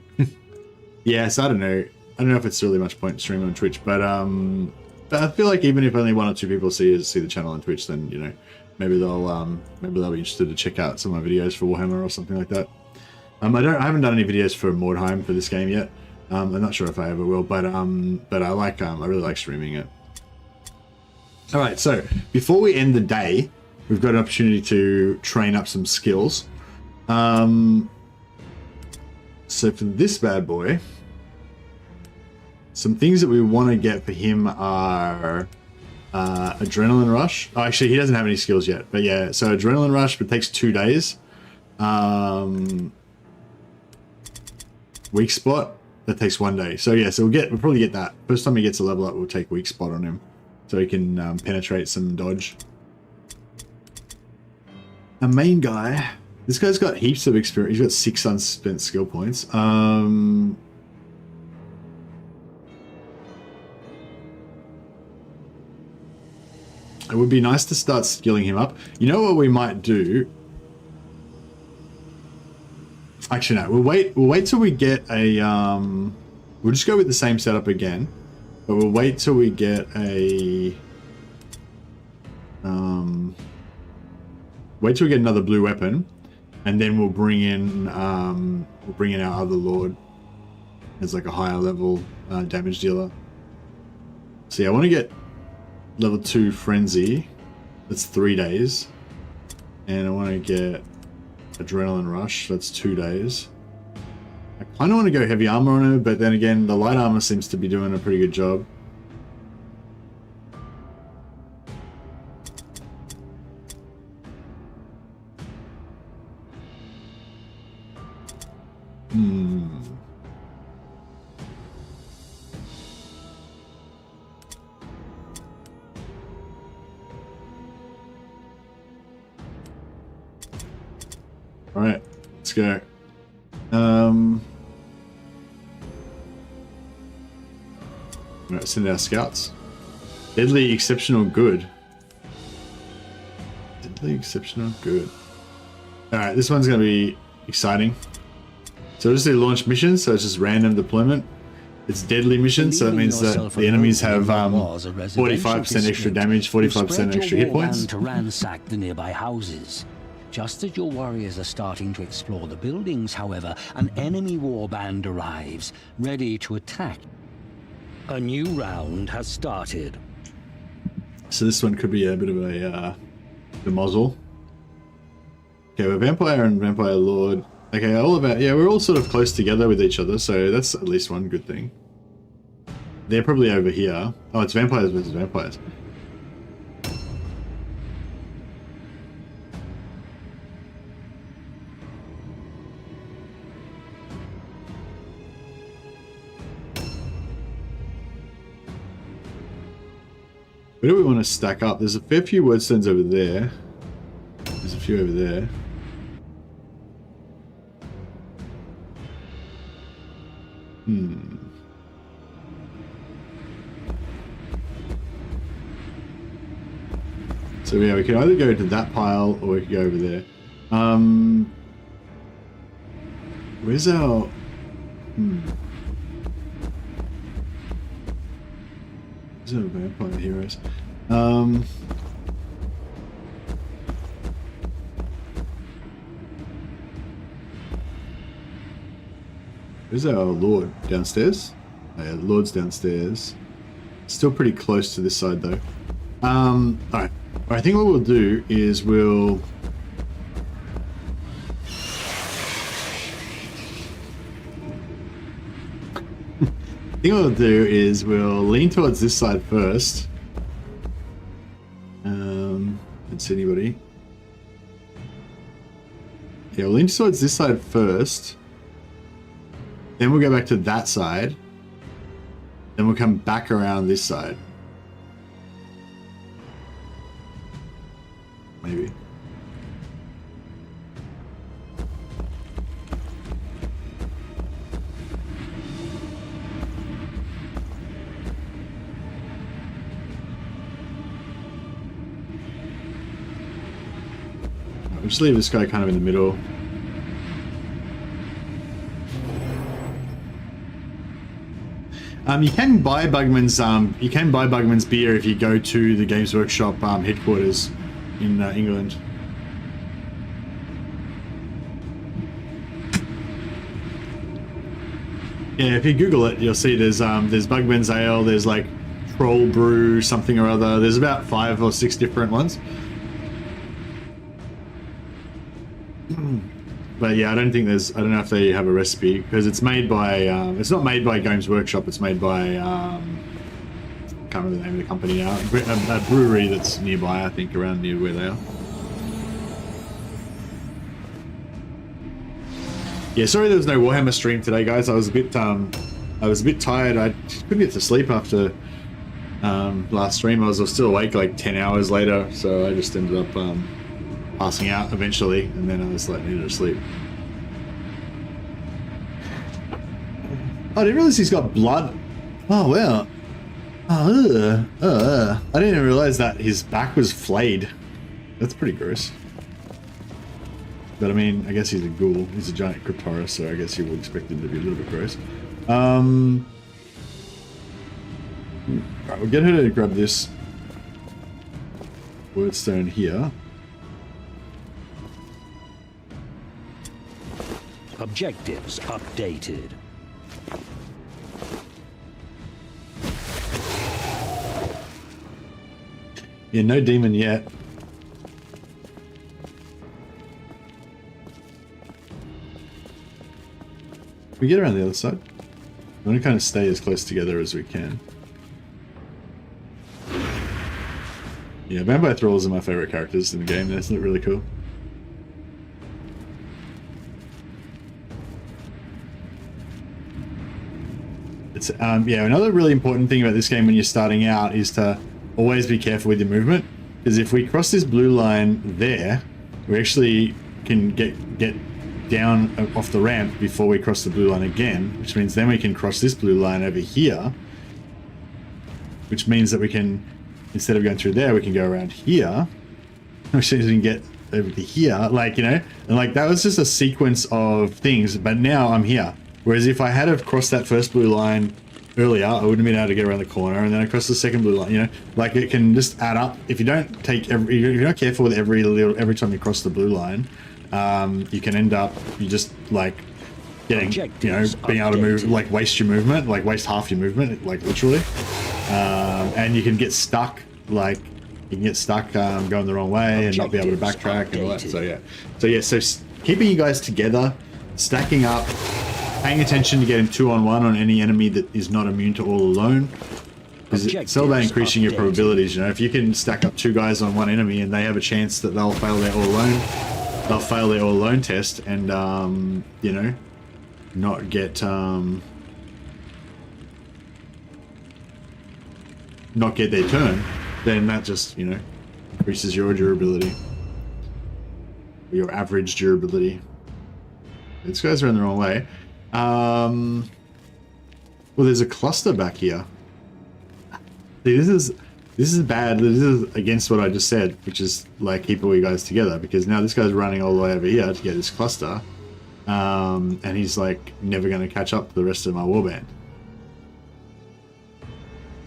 Yeah, so I don't know. I don't know if it's really much point streaming on Twitch, but I feel like even if only 1 or 2 people see the channel on Twitch, then you know, maybe they'll be interested to check out some of my videos for Warhammer or something like that. I haven't done any videos for Mordheim for this game yet. I'm not sure if I ever will, but I really like streaming it. All right, so before we end the day, we've got an opportunity to train up some skills. So for this bad boy, some things that we want to get for him are adrenaline rush. Oh, actually, he doesn't have any skills yet, but yeah. So adrenaline rush, but it takes 2 days. Weak spot, that takes 1 day. So yeah, so we'll probably get that. First time he gets a level up, we'll take weak spot on him, so he can penetrate some dodge. Our main guy, this guy's got heaps of experience. He's got 6 unspent skill points. It would be nice to start skilling him up. You know what we might do? Actually, no. We'll wait till we get a. We'll just go with the same setup again, but we'll wait till we get a. Wait till we get another blue weapon, and then we'll bring in our other lord as like a higher level damage dealer. So yeah, I want to get level 2 frenzy. That's 3 days, and I want to get adrenaline rush. That's 2 days. I kind of want to go heavy armor on him, but then again, the light armor seems to be doing a pretty good job. All right, let's go. Alright, send our scouts. Deadly, exceptional, good. Deadly, exceptional, good. Alright, this one's going to be exciting. So we'll just do launch missions, so it's just random deployment. It's deadly missions, so that means that the enemies have 45% extra damage, 45% extra hit points. To ransack the nearby houses. Just as your warriors are starting to explore the buildings, however, an enemy warband arrives, ready to attack. A new round has started. So this one could be a bit of a muzzle. Okay, we're Vampire and Vampire Lord. Okay, we're all sort of close together with each other, so that's at least one good thing. They're probably over here. Oh, it's Vampires versus Vampires. Where do we want to stack up? There's a fair few wordstones over there. There's a few over there. So yeah, we can either go to that pile or we can go over there. Where's our... These are vampire heroes. Where's our Lord? Downstairs? Oh, yeah, the Lord's downstairs. Still pretty close to this side though. Alright. I think what we'll do is we'll... I think what we'll do is we'll lean towards this side first. Didn't see anybody. Yeah, we'll lean towards this side first. Then we'll go back to that side. Then we'll come back around this side. Maybe. We'll just leave this guy kind of in the middle. You can buy Bugman's beer if you go to the Games Workshop headquarters in England. Yeah, if you Google it, you'll see there's Bugman's Ale, there's like Troll Brew something or other. There's about 5 or 6 different ones. But yeah, I don't know if they have a recipe, because it's made by it's not made by Games Workshop, it's made by can't remember the name of the company now. A brewery that's nearby, I think, around near where they are. Yeah, sorry there was no Warhammer stream today, guys. I was a bit tired. I just couldn't get to sleep after last stream. I was still awake like 10 hours later, so I just ended up passing out eventually, and then I was like, needed to sleep. Oh, I didn't realize he's got blood. Oh wow. I didn't even realize that his back was flayed. That's pretty gross. But I mean, I guess he's a ghoul. He's a giant Cryptoris, so I guess you would expect him to be a little bit gross. Alright, we'll get her to grab this Wordstone here. Objectives updated. Yeah, no demon yet. We get around the other side. We want to kind of stay as close together as we can. Yeah, Vampire Thralls are my favorite characters in the game. They look really cool. It's yeah, another really important thing about this game when you're starting out is to always be careful with your movement, because if we cross this blue line there, we actually can get down off the ramp before we cross the blue line again, which means then we can cross this blue line over here, which means that we can, instead of going through there, we can go around here, which means we can get over to here, like, you know, and like that was just a sequence of things, but now I'm here. Whereas if I had have crossed that first blue line earlier, I wouldn't have been able to get around the corner, and then I crossed the second blue line, you know, like it can just add up. If you don't take if you're not careful with every time you cross the blue line, you can end up, you just like getting, you know, being able to move, like waste your movement, like waste half your movement, like literally, and you can get stuck, like you can get stuck going the wrong way and not be able to backtrack and all that. So yeah, so keeping you guys together, stacking up, paying attention to getting 2-on-1 on any enemy that is not immune to all alone. Because it's all about increasing your probabilities, you know. If you can stack up 2 guys on one enemy and they have a chance that they'll fail their all alone, test and you know, not get their turn, then that just, you know, increases your durability. Or your average durability. These guys are in the wrong way. Well, there's a cluster back here. See, this is bad. This is against what I just said, which is like keep all you guys together, because now this guy's running all the way over here to get this cluster, and he's like never going to catch up to the rest of my warband,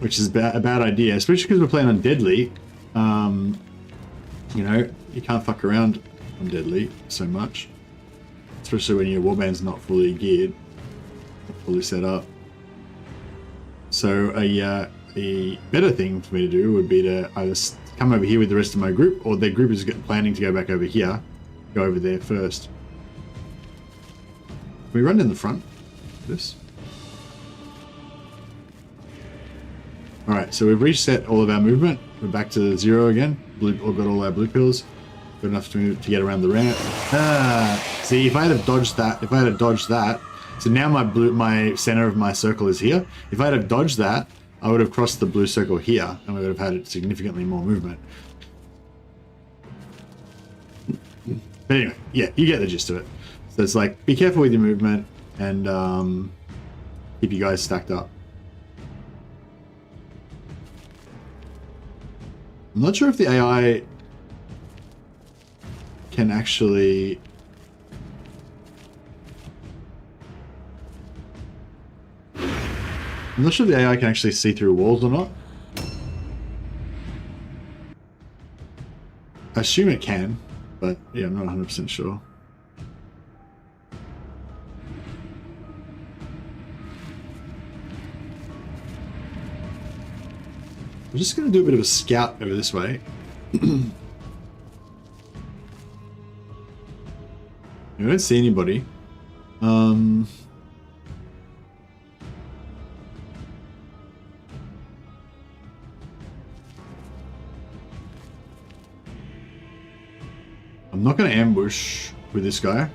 which is a bad idea, especially because we're playing on deadly. You know, you can't fuck around on deadly so much. Especially when your warband's not fully geared, not fully set up. So a better thing for me to do would be to either come over here with the rest of my group, or their group is planning to go back over here, go over there first. Can we run in the front? This. Alright, so we've reset all of our movement. We're back to 0 again. We've got all our blue pills. Good enough to get around the ramp. See, if I had dodged that, so now my center of my circle is here. If I had dodged that, I would have crossed the blue circle here, and we would have had significantly more movement. But anyway, yeah, you get the gist of it. So it's like, be careful with your movement, and keep you guys stacked up. I'm not sure if the AI can actually I'm not sure if the AI can actually see through walls or not. I assume it can, but yeah, I'm not 100% sure. I'm just going to do a bit of a scout over this way. I don't see anybody. I'm not going to ambush with this guy.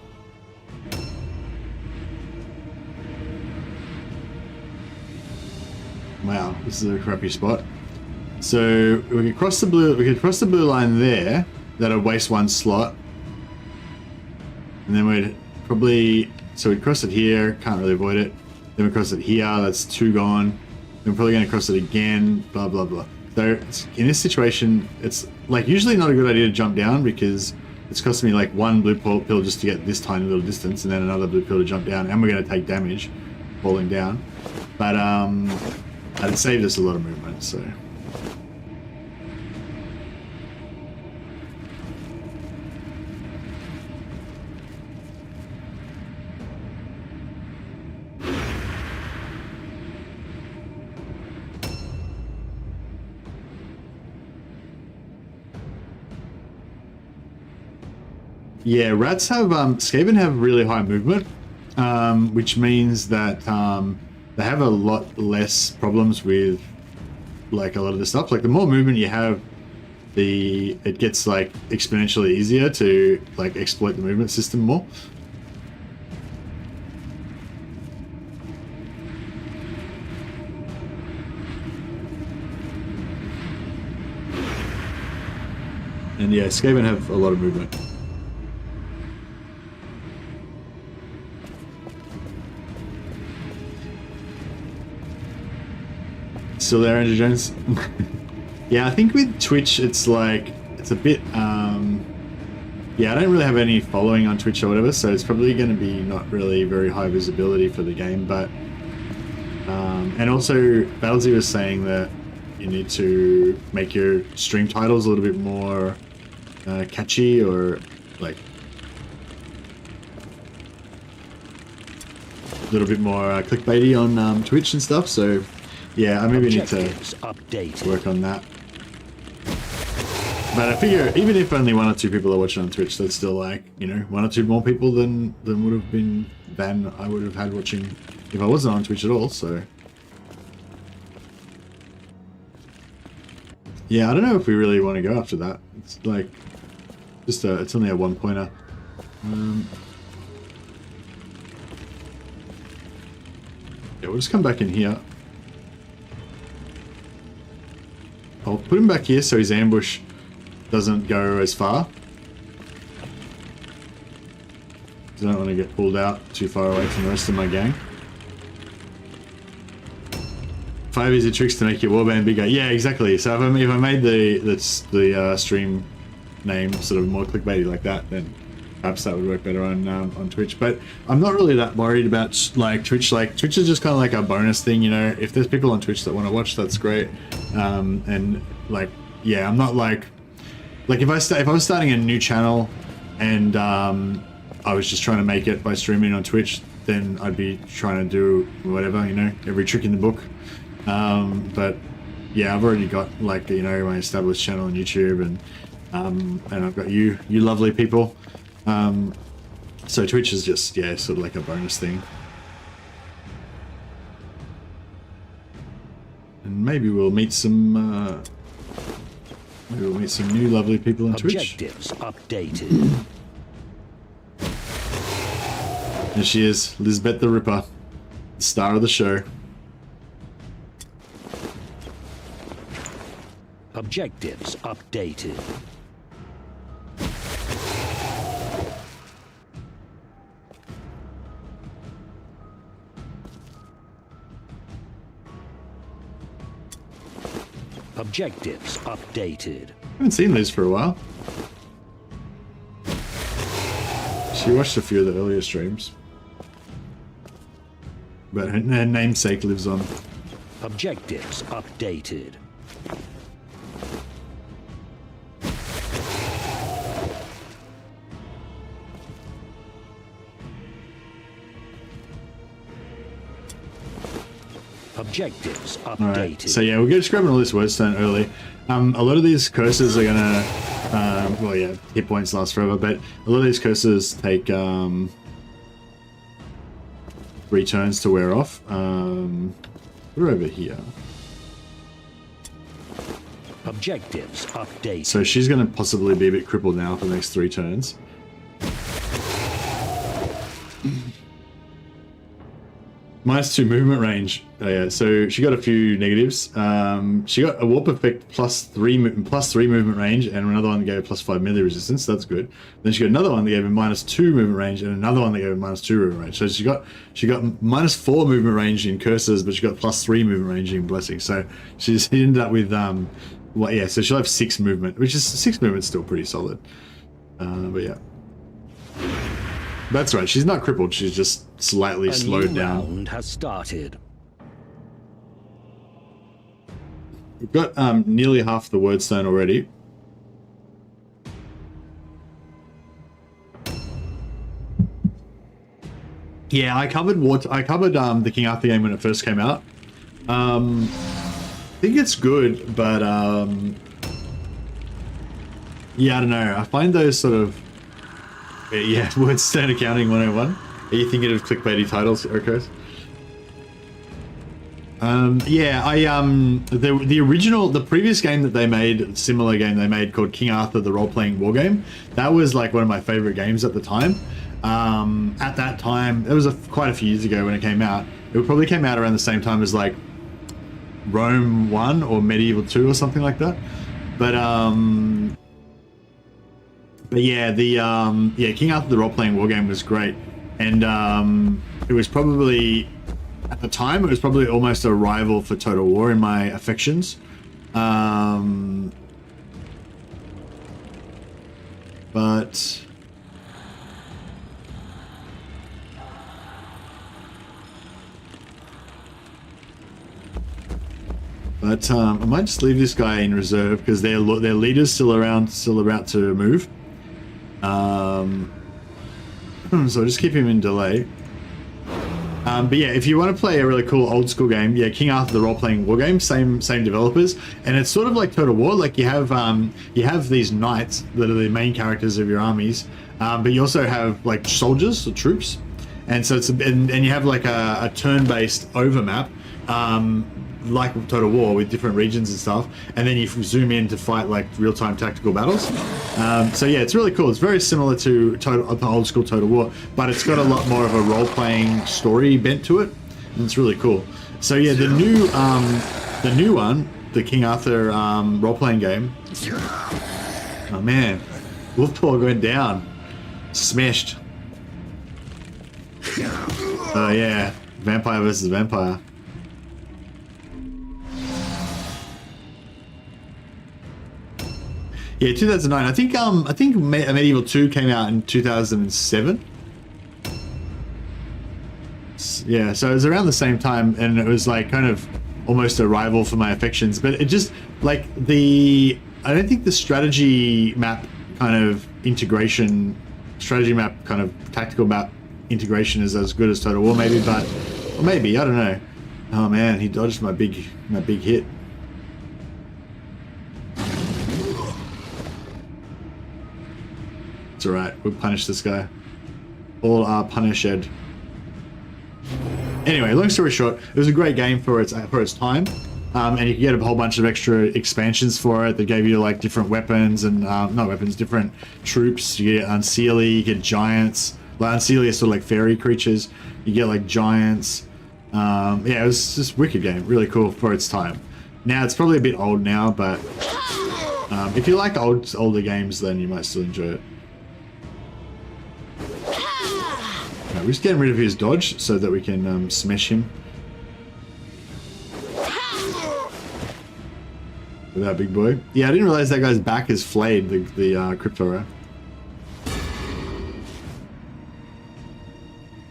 Wow, this is a crappy spot. So we could cross the blue line there. That'll waste one slot. And then we'd probably, so we'd cross it here, can't really avoid it. Then we cross it here, that's 2 gone. Then we're probably going to cross it again, blah, blah, blah. So in this situation, it's like usually not a good idea to jump down because it's costing me like 1 blue pill just to get this tiny little distance and then another blue pill to jump down, and we're going to take damage falling down. But it saved us a lot of movement, so. Yeah, rats have, Scaven have really high movement, which means that they have a lot less problems with like a lot of the stuff. Like the more movement you have, it gets like exponentially easier to like exploit the movement system more. And yeah, Scaven have a lot of movement. Still there, Andrew Jones? Yeah, I think with Twitch it's like, it's a bit, yeah, I don't really have any following on Twitch or whatever, so it's probably going to be not really very high visibility for the game, but, and also Battlesy was saying that you need to make your stream titles a little bit more catchy or like a little bit more clickbaity on Twitch and stuff, so yeah, I maybe need to work on that. But I figure even if only 1 or 2 people are watching on Twitch, that's still like, you know, 1 or 2 more people than would have been than I would have had watching if I wasn't on Twitch at all, so. Yeah, I don't know if we really want to go after that. It's like just it's only a 1-pointer. Yeah, we'll just come back in here. I'll put him back here so his ambush doesn't go as far. I don't want to get pulled out too far away from the rest of my gang. 5 easy tricks to make your warband bigger. Yeah, exactly. So if I made the stream name sort of more clickbaity like that, then perhaps that would work better on Twitch. But I'm not really that worried about like Twitch. Like Twitch is just kind of like a bonus thing, you know. If there's people on Twitch that want to watch, that's great. And like, yeah, I'm not like if I was starting a new channel and I was just trying to make it by streaming on Twitch, then I'd be trying to do whatever, you know, every trick in the book. But yeah, I've already got like, you know, my established channel on YouTube and I've got you lovely people. So Twitch is just, yeah, sort of like a bonus thing. And maybe we'll meet some new lovely people on Twitch. Objectives updated. There she is, Lisbeth the Ripper, the star of the show. Objectives updated. Objectives updated. I haven't seen Liz for a while. She watched a few of the earlier streams. But her namesake lives on. Objectives updated. Objectives updated. Alright, so yeah, we're just grabbing all this Wordstone early. A lot of these curses are gonna, well yeah, hit points last forever, but a lot of these curses take 3 turns to wear off. We're over here. Objectives updated. So she's gonna possibly be a bit crippled now for the next 3 turns. -2 movement range. Oh yeah, so she got a few negatives. She got a warp effect +3 movement range, and another one that gave her +5 melee resistance. That's good. Then she got another one that gave her -2 movement range, and another one that gave her -2 movement range. So she got -4 movement range in curses, but she got +3 movement range in blessings. So she ended up with well yeah. So she'll have 6 movement, which is 6 movement's still pretty solid. But yeah. That's right, she's not crippled, she's just slightly slowed down. Round has started. We've got nearly half the Wordstone already. Yeah, I covered the King Arthur game when it first came out. I think it's good, but yeah, I don't know. I find those sort of yeah, Wordstone accounting 101. Are you thinking of clickbaity titles, Orcos? Yeah, the previous game that they made, similar game they made called King Arthur the role-playing war game, that was like one of my favorite games at the time. At that time, it was quite a few years ago when it came out. It probably came out around the same time as like Rome 1 or Medieval 2 or something like that. But yeah, the King Arthur the role-playing war game was great, and it was probably at the time it was probably almost a rival for Total War in my affections. But I might just leave this guy in reserve because their leader's still around, still about to move. So I'll just keep him in delay. But yeah, if you want to play a really cool old school game, yeah, King Arthur the role-playing war game, same developers, and it's sort of like Total War. Like you have these knights that are the main characters of your armies, but you also have like soldiers or troops, and so and you have like a turn-based overmap, like Total War with different regions and stuff, and then you zoom in to fight like real-time tactical battles. So yeah, it's really cool. It's very similar to the old school Total War, but it's got a lot more of a role-playing story bent to it, and it's really cool. So yeah, the new one, the King Arthur role-playing game. Oh man, Wolfpaw went down, smashed. Oh yeah, vampire versus vampire. Yeah, 2009. I think Medieval 2 came out in 2007. Yeah, so it was around the same time, and it was like kind of almost a rival for my affections. But it just like I don't think the strategy map kind of integration, tactical map integration is as good as Total War, maybe, but or maybe I don't know. Oh man, he dodged my big hit. It's alright, we'll punish this guy. All are punished. Anyway, long story short, it was a great game for its time, and you could get a whole bunch of extra expansions for it that gave you like different weapons and not weapons, different troops. You get Unseelie, you get giants. Like Unseelie are sort of like fairy creatures. You get like giants. Yeah, it was just a wicked game, really cool for its time. Now it's probably a bit old now, but if you like older games, then you might still enjoy it. We're just getting rid of his dodge so that we can smash him with our big boy. Yeah, I didn't realize that guy's back is flayed, the crypto ray.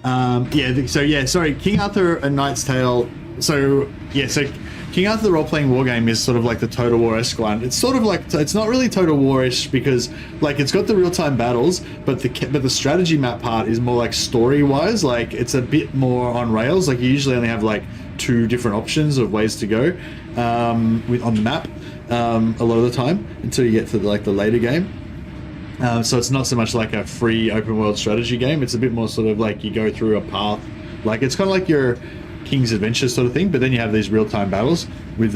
Yeah, so yeah, sorry, King Arthur: A Knight's Tale. So yeah, so King Arthur the role-playing wargame is sort of like the Total War-esque one. It's sort of like, it's not really Total War-ish because like it's got the real-time battles, but the strategy map part is more like story-wise. Like it's a bit more on rails. Like you usually only have like 2 different options of ways to go on the map a lot of the time until you get to like the later game. So it's not so much like a free open world strategy game. It's a bit more sort of like you go through a path. Like it's kind of like your King's Adventure sort of thing, but then you have these real-time battles with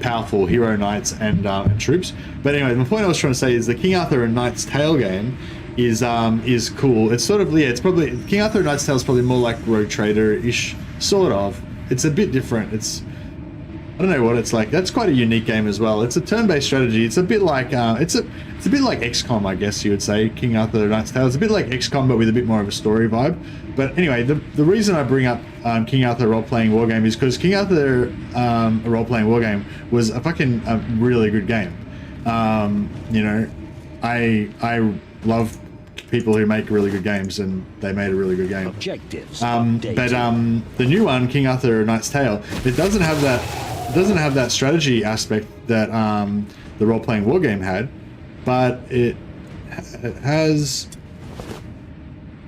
powerful hero knights and troops. But anyway, the point I was trying to say is the King Arthur and Knight's Tale game is cool. It's sort of, yeah, it's probably King Arthur and Knight's Tale is probably more like Rogue Trader-ish, sort of. It's a bit different. I don't know what it's like. That's quite a unique game as well. It's a turn-based strategy. It's a bit like it's a bit like XCOM, I guess you would say. King Arthur Knight's Tale. It's a bit like XCOM, but with a bit more of a story vibe. But anyway, the reason I bring up King Arthur role-playing wargame is because King Arthur a role-playing wargame was a really good game. You know, I love people who make really good games, and they made a really good game. Objectives. But the new one, King Arthur Knight's Tale, it doesn't have that strategy aspect that the role-playing wargame had, but it has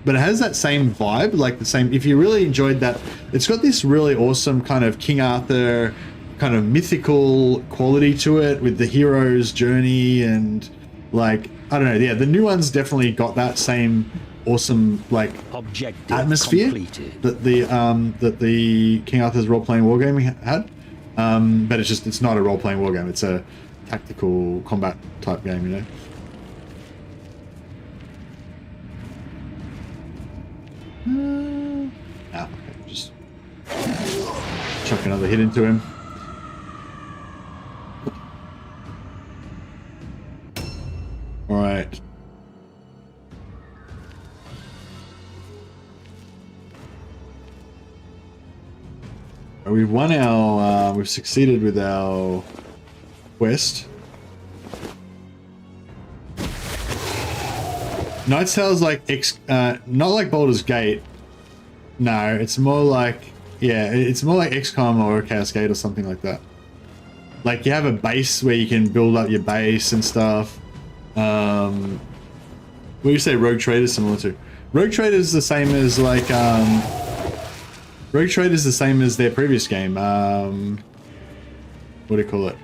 that same vibe, like the same. If you really enjoyed that, it's got this really awesome kind of King Arthur kind of mythical quality to it with the hero's journey, and like, I don't know, yeah, the new one's definitely got that same awesome like Objective atmosphere completed. that the King Arthur's role-playing wargame had. But it's not a role-playing wargame, it's a tactical combat type game, you know. Okay, just chuck another hit into him. Alright. We've won our, we've succeeded with our quest. Knight's Tale is like not like Baldur's Gate. No, it's more like, yeah, it's more like XCOM or Chaos Gate or something like that. Like you have a base where you can build up your base and stuff. What do you say Rogue Trader similar to? Rogue Trader is the same as like, Rogue Trader is the same as their previous game. What do you call it?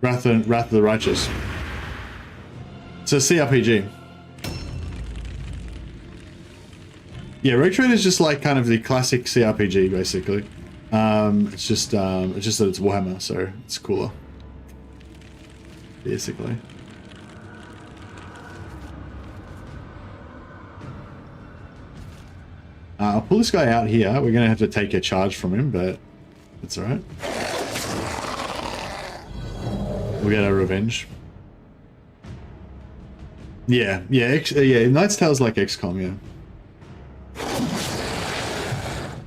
Wrath of the Righteous. It's a CRPG. Yeah, Rogue Trader is just like kind of the classic CRPG, basically. It's just that it's Warhammer, so it's cooler. Basically. I'll pull this guy out here. We're going to have to take a charge from him, but it's alright. We'll get our revenge. Yeah, Knight's Tale's like XCOM, yeah.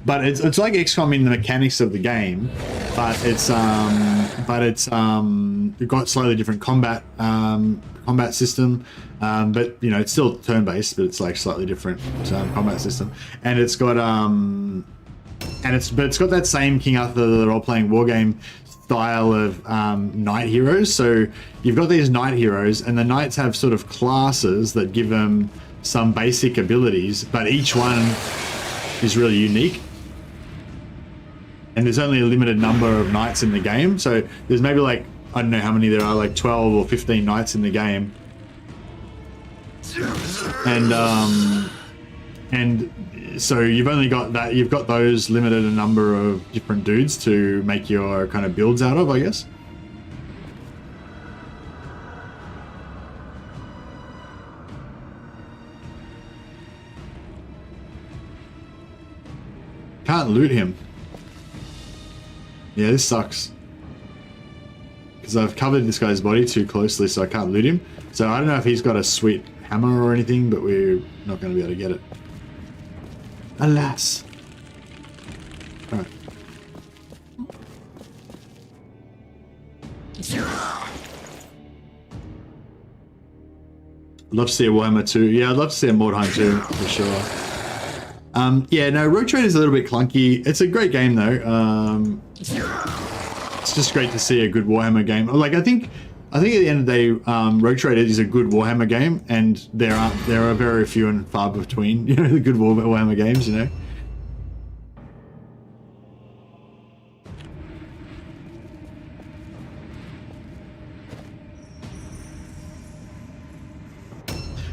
But it's like XCOM in the mechanics of the game, but it's got slightly different combat system, but you know, it's still turn-based, but it's like slightly different combat system, and it's got it's got that same King Arthur the role-playing wargame style of knight heroes. So you've got these knight heroes, and the knights have sort of classes that give them some basic abilities, but each one is really unique. And there's only a limited number of knights in the game, so there's maybe like, I don't know how many there are, like 12 or 15 knights in the game. And so you've only got that, you've got those limited a number of different dudes to make your kind of builds out of, I guess. Can't loot him. Yeah, this sucks. Because I've covered this guy's body too closely, so I can't loot him. So I don't know if he's got a sweet hammer or anything, but we're not going to be able to get it. Alas. Alright. I'd love to see a Warhammer 2. Yeah, I'd love to see a Mordheim 2, for sure. Yeah, no, Rogue Trader is a little bit clunky. It's a great game though. It's just great to see a good Warhammer game. Like I think at the end of the day, Rogue Trader is a good Warhammer game, and there are very few and far between, you know, the good Warhammer games, you know.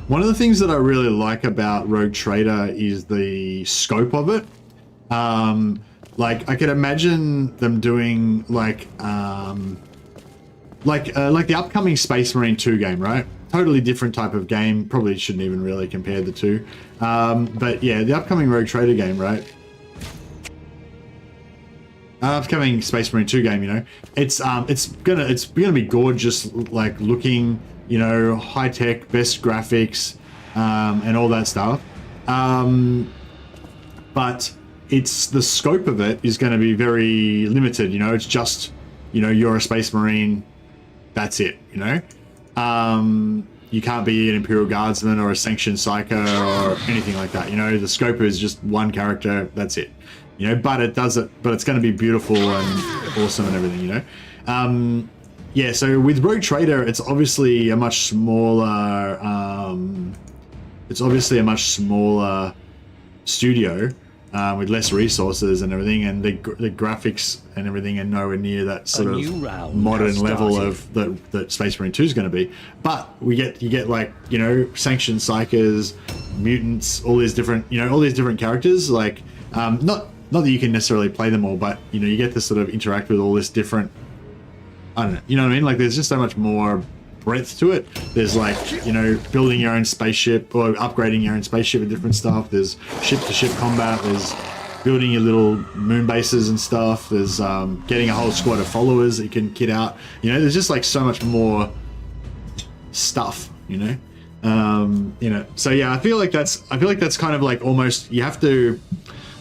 One of the things that I really like about Rogue Trader is the scope of it. Like I could imagine them doing like the upcoming Space Marine 2 game, right? Totally different type of game. Probably shouldn't even really compare the two. But yeah, the upcoming Rogue Trader game, right? Upcoming Space Marine 2 game, you know, it's gonna be gorgeous, like looking, you know, high tech, best graphics, and all that stuff. But it's the scope of it is going to be very limited. You know, it's just, you know, you're a Space Marine, that's it. You know, you can't be an Imperial Guardsman or a Sanctioned Psycho or anything like that. You know, the scope is just one character, that's it. You know, but it's going to be beautiful and awesome and everything. You know. Yeah, so with Rogue Trader, it's obviously a much smaller. Studio with less resources and everything, and the graphics and everything are nowhere near that sort of modern level of that Space Marine 2 is going to be. But you get like, you know, Sanctioned Psychers, mutants, all these different characters. Like, not that you can necessarily play them all, but you know, you get to sort of interact with all this different. I don't know, you know what I mean? Like, there's just so much more breadth to it. There's like, you know, building your own spaceship or upgrading your own spaceship with different stuff. There's ship-to-ship combat. There's building your little moon bases and stuff. There's getting a whole squad of followers that you can kit out. You know, there's just like so much more stuff. You know. So yeah, I feel like that's kind of like almost you have to.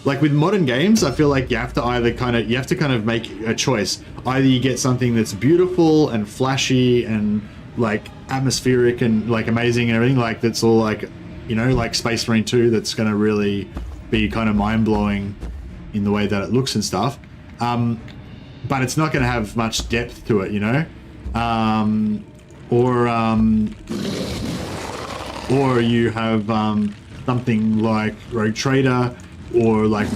Like with modern games, I feel like you have to kind of make a choice. Either you get something that's beautiful and flashy and like atmospheric and like amazing and everything, like that's all like, you know, like Space Marine 2, that's going to really be kind of mind-blowing in the way that it looks and stuff. But it's not going to have much depth to it, you know. Or you have something like Rogue Trader, or like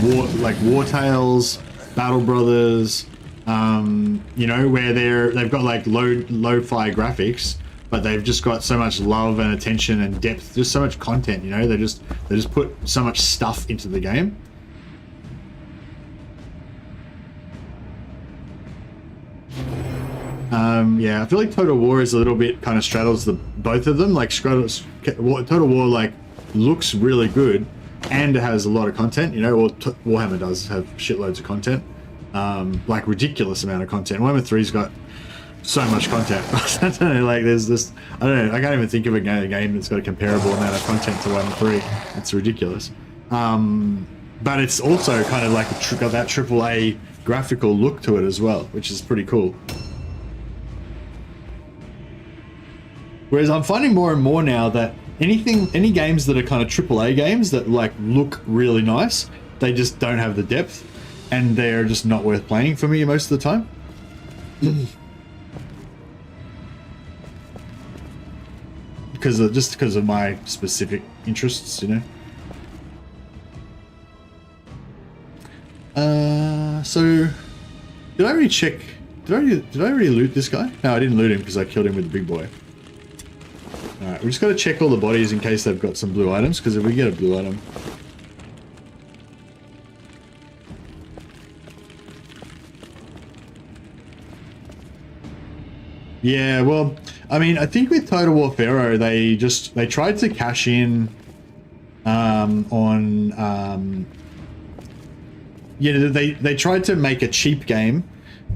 War Tales, Battle Brothers, you know, where they've got like lo-fi graphics, but they've just got so much love and attention and depth, just so much content, you know. They just put so much stuff into the game. Yeah, I feel like Total War is a little bit kind of straddles both of them. Like Total War like looks really good, and it has a lot of content, you know. Well, Warhammer does have shitloads of content, like ridiculous amount of content. Warhammer 3's got so much content. I don't know, like there's this, I don't know, I can't even think of a game that's got a comparable amount of content to Warhammer 3. It's ridiculous. But it's also kind of like got that AAA graphical look to it as well, which is pretty cool. Whereas I'm finding more and more now that any games that are kind of AAA games that like look really nice, they just don't have the depth, and they're just not worth playing for me most of the time. Because of my specific interests, you know. So did I already check? Did I already loot this guy? No, I didn't loot him because I killed him with the big boy. Alright, we just got to check all the bodies in case they've got some blue items, because if we get a blue item... Yeah, well, I mean, I think with Total War Pharaoh, they tried to cash in they tried to make a cheap game,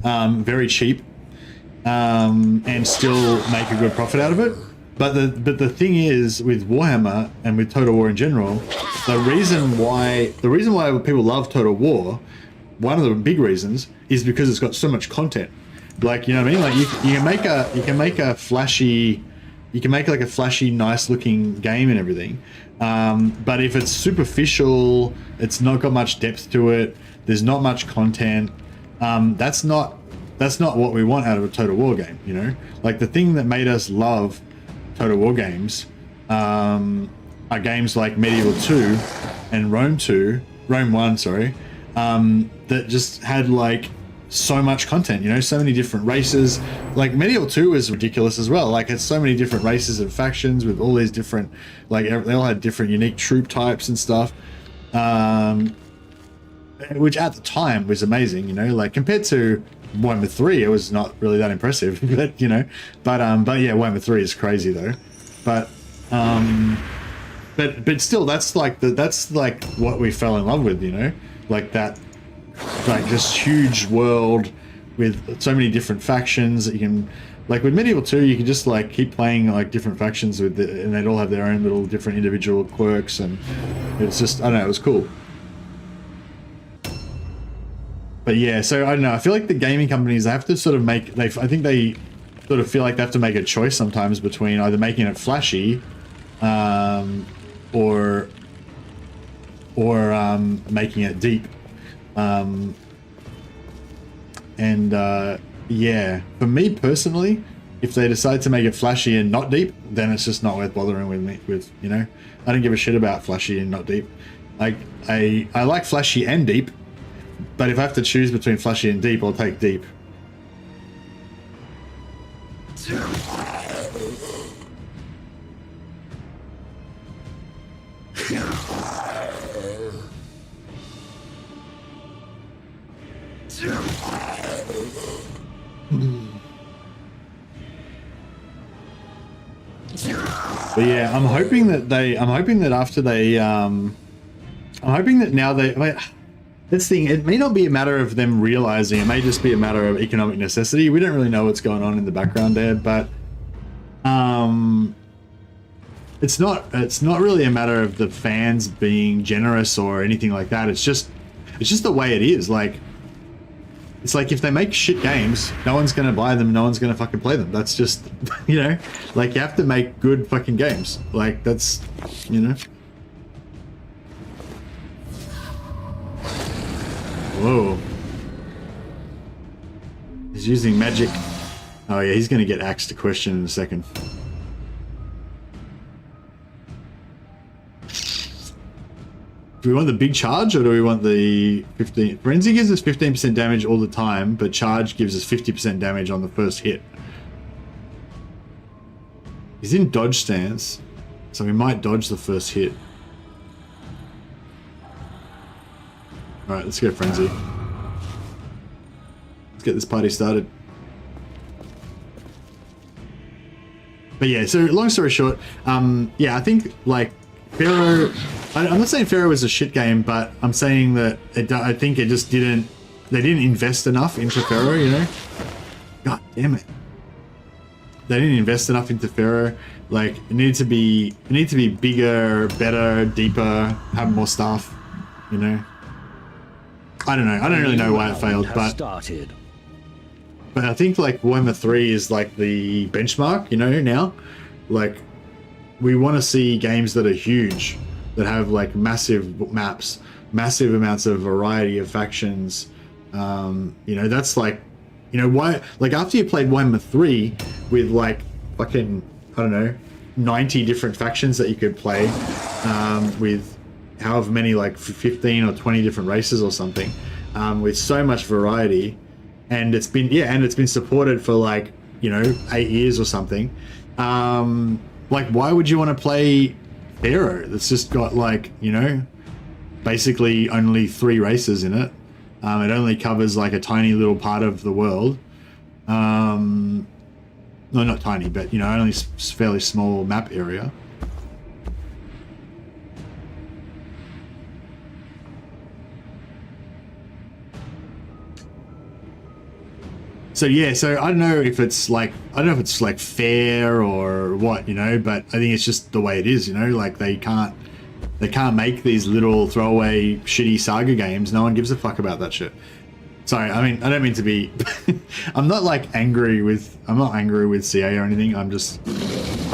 very cheap, and still make a good profit out of it. But the thing is, with Warhammer and with Total War in general, the reason why people love Total War, one of the big reasons, is because it's got so much content. Like, you know what I mean? Like you can make a flashy You can make like a flashy, nice looking game and everything. But if it's superficial, it's not got much depth to it, there's not much content, that's not what we want out of a Total War game, you know? Like, the thing that made us love Total War games are games like Medieval 2 and Rome 1, sorry, that just had like so much content, you know, so many different races. Like Medieval 2 is ridiculous as well. Like, it's so many different races and factions with all these different, like, they all had different unique troop types and stuff, which at the time was amazing, you know, like compared to Warhammer 3, it was not really that impressive, but you know, but yeah, Warhammer 3 is crazy though, but still, that's like what we fell in love with, you know, like that, like this huge world with so many different factions that you can, like with Medieval 2, you can just like keep playing like different factions with it, and they'd all have their own little different individual quirks, and it's just, I don't know, it was cool. But yeah, so I don't know, I feel like the gaming companies, they have to sort of make, I think they sort of feel like they have to make a choice sometimes between either making it flashy or making it deep. Yeah, for me personally, if they decide to make it flashy and not deep, then it's just not worth bothering with, you know. I don't give a shit about flashy and not deep. Like, I like flashy and deep, but if I have to choose between flashy and deep, I'll take deep. But yeah, I'm hoping that after they, I'm hoping that now they, this thing, it may not be a matter of them realizing, it may just be a matter of economic necessity. We don't really know what's going on in the background there, but it's not really a matter of the fans being generous or anything like that. It's just the way it is. Like, it's like if they make shit games, no one's gonna buy them, no one's gonna fucking play them. That's just, you know, like, you have to make good fucking games. Like, that's, you know. Whoa. He's using magic. Oh yeah, he's gonna get axed a question in a second. Do we want the big charge, or do we want the 15? Frenzy gives us 15% damage all the time, but charge gives us 50% damage on the first hit. He's in dodge stance, so we might dodge the first hit. Alright, let's go Frenzy. Let's get this party started. But yeah, so long story short, yeah, I think, like, Pharaoh, I'm not saying Pharaoh was a shit game, but I'm saying that I think it just didn't, they didn't invest enough into Pharaoh, you know? God damn it. They didn't invest enough into Pharaoh. Like, it needed to be bigger, better, deeper, have more stuff, you know? I don't know. I don't really know why it failed, but I think, like, Warhammer 3 is like the benchmark, you know, now. Like, we want to see games that are huge, that have like massive maps, massive amounts of variety of factions. You know, that's like, you know, why, like, after you played Warhammer 3 with like fucking, I don't know, 90 different factions that you could play, with however many, like 15 or 20 different races or something, with so much variety, and it's been, yeah, and it's been supported for like, you know, 8 years or something. Like, why would you want to play Pharaoh that's just got, like, you know, basically only 3 races in it? It only covers like a tiny little part of the world. No, not tiny, but, you know, only fairly small map area. So yeah, so I don't know if it's like, I don't know if it's like fair or what, you know, but I think it's just the way it is, you know, like they can't make these little throwaway shitty saga games. No one gives a fuck about that shit. Sorry, I mean, I don't mean to be, I'm not angry with CA or anything. I'm just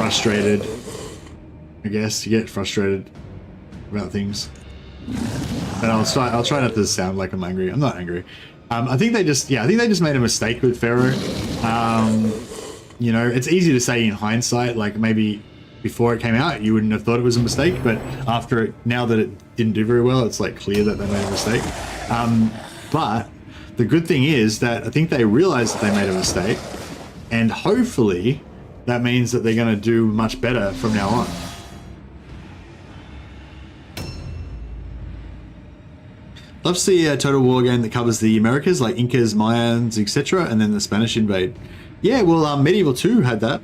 frustrated. I guess you get frustrated about things. But I'll try not to sound like I'm angry. I'm not angry. I think they just made a mistake with Pharaoh. You know, it's easy to say in hindsight, like maybe before it came out, you wouldn't have thought it was a mistake, but after it, now that it didn't do very well, it's like clear that they made a mistake. But the good thing is that I think they realized that they made a mistake, and hopefully that means that they're going to do much better from now on. Love to see a Total War game that covers the Americas, like Incas, Mayans, etc., and then the Spanish invade. Yeah, well, Medieval 2 had that.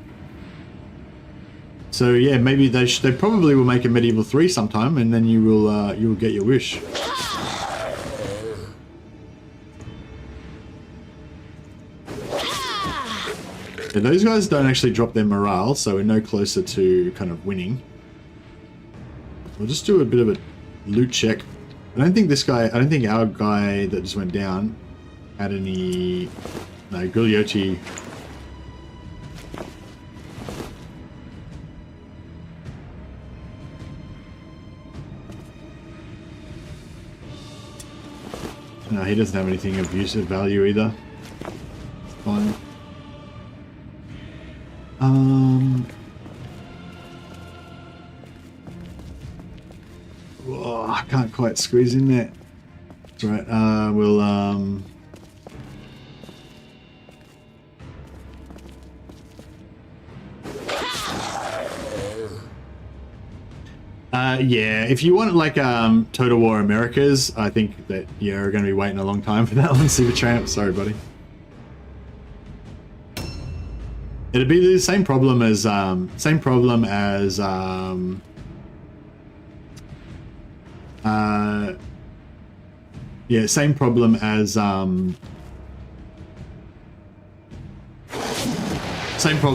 So yeah, maybe they probably will make a Medieval 3 sometime, and then you will get your wish. Yeah, those guys don't actually drop their morale, so we're no closer to kind of winning. We'll just do a bit of a loot check. I don't think our guy that just went down had any... No, Gugliotti. No, he doesn't have anything of use of value either. It's fine. Oh, I can't quite squeeze in there. That's right. We'll yeah, if you want like Total War Americas, I think that you're going to be waiting a long time for that one, Supertramp. Sorry, buddy. It'd be the same problem as yeah, same problem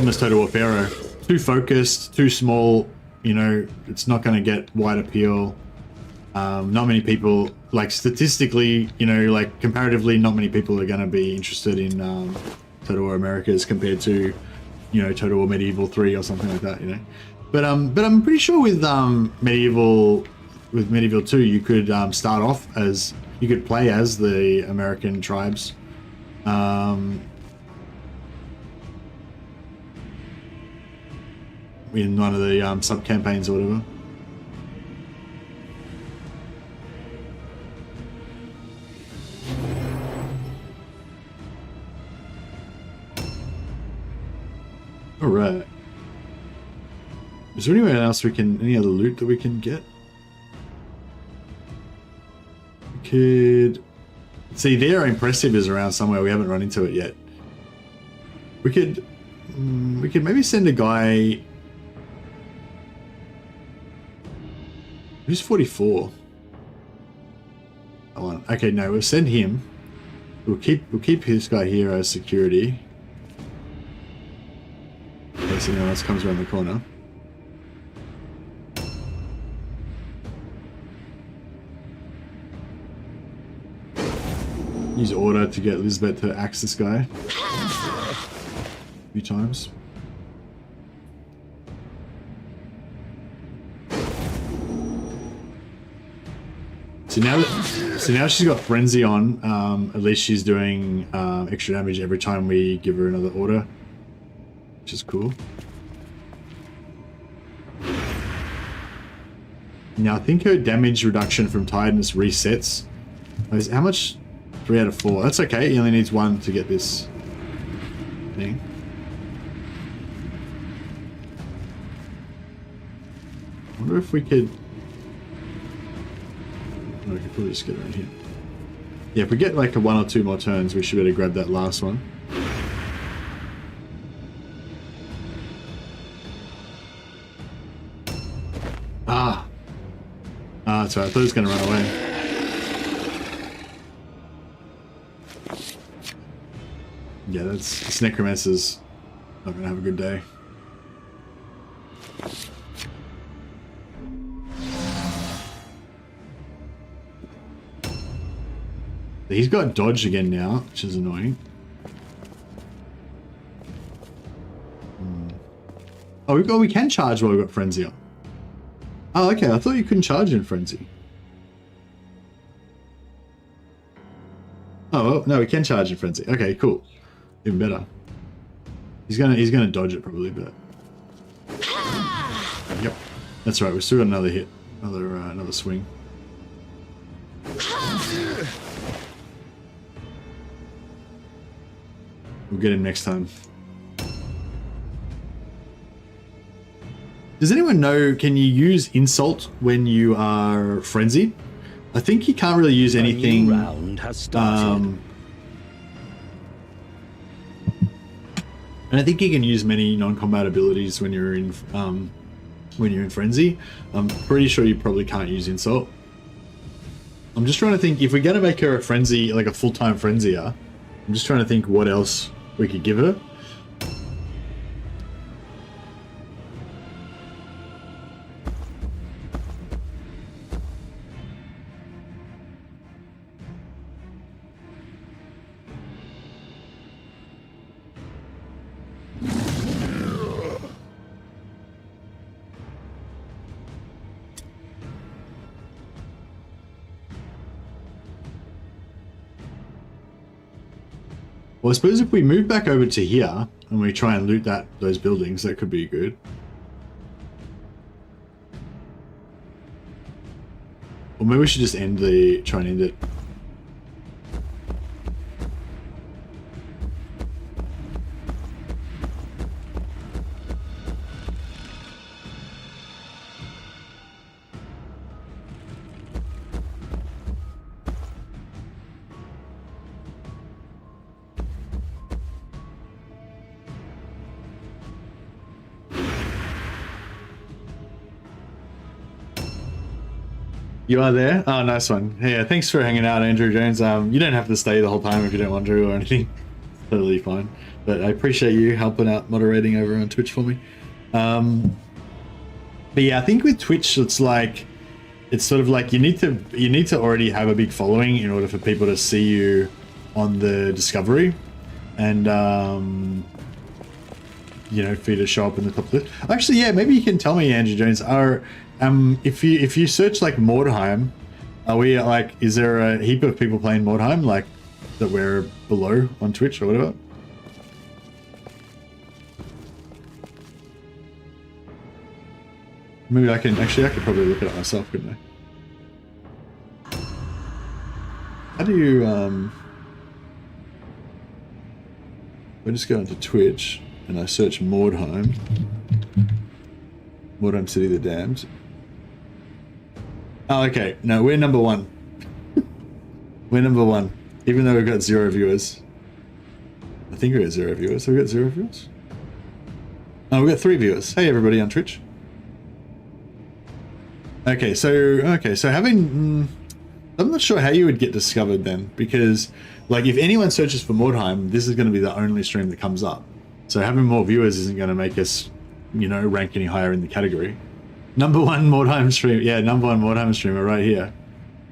as Total War Pharaoh. Too focused, too small. You know, it's not going to get wide appeal. Not many people, like statistically, you know, like comparatively, not many people are going to be interested in Total War Americas compared to, you know, Total War Medieval 3 or something like that, you know. But I'm pretty sure with Medieval 2, you could start off as, you could play as the American tribes. In one of the sub-campaigns or whatever. Alright. Is there anywhere else we can, any other loot that we can get? We could... See, their impressive is around somewhere, we haven't run into it yet. We could maybe send a guy... Who's 44? Oh, okay, no, we'll send him. We'll keep this guy here as security. In case anyone else comes around the corner. Use order to get Elizabeth to axe this guy. A few times. So now she's got Frenzy on, at least she's doing extra damage every time we give her another order, which is cool. Now I think her damage reduction from tiredness resets. How much? 3 out of 4. That's okay, he only needs 1 to get this thing. I wonder if we could... I could probably just get around here. Yeah, if we get like 1 or 2 more turns, we should be able to grab that last one. That's right. I thought it was going to run away. Yeah, this necromancer's not going to have a good day. He's got dodge again now, which is annoying. Oh, we can charge while we've got Frenzy on. Oh, okay. I thought you couldn't charge in Frenzy. Oh, well, no, we can charge in Frenzy. Okay, cool. Even better. He's gonna dodge it probably, but... Yep. That's right, we've still got another hit. Another swing. We'll get him next time. Does anyone know, can you use insult when you are frenzied? I think you can't really use anything. A new round has started. And I think you can use many non-combat abilities when you're in frenzy. I'm pretty sure you probably can't use insult. I'm just trying to think, if we're gonna make her a frenzy, like a full-time frenzier, I'm just trying to think what else we could give her. Well, I suppose if we move back over to here and we try and loot those buildings, that could be good. Or maybe we should just try and end it. You are there? Oh, nice one. Hey, thanks for hanging out, Andrew Jones. You don't have to stay the whole time if you don't want to or anything. Totally fine. But I appreciate you helping out moderating over on Twitch for me. But yeah, I think with Twitch, it's sort of like you need to already have a big following in order for people to see you on the discovery, and you know, for you to show up in the top list. Actually, yeah, maybe you can tell me, Andrew Jones. If you search like Mordheim, is there a heap of people playing Mordheim like that we're below on Twitch or whatever? Maybe I could probably look it up myself, couldn't I? How do you I just go into Twitch and I search Mordheim City of the Damned. Oh, okay. No, we're number one. We're number one, even though we've got 0 viewers. I think we got 0 viewers. Have we got 0 viewers? Oh, we got 3 viewers. Hey, everybody on Twitch. Okay, so having... I'm not sure how you would get discovered then, because, like, if anyone searches for Mordheim, this is going to be the only stream that comes up. So having more viewers isn't going to make us, you know, rank any higher in the category. Number one Mordheim stream. Yeah, number one Mordheim streamer right here.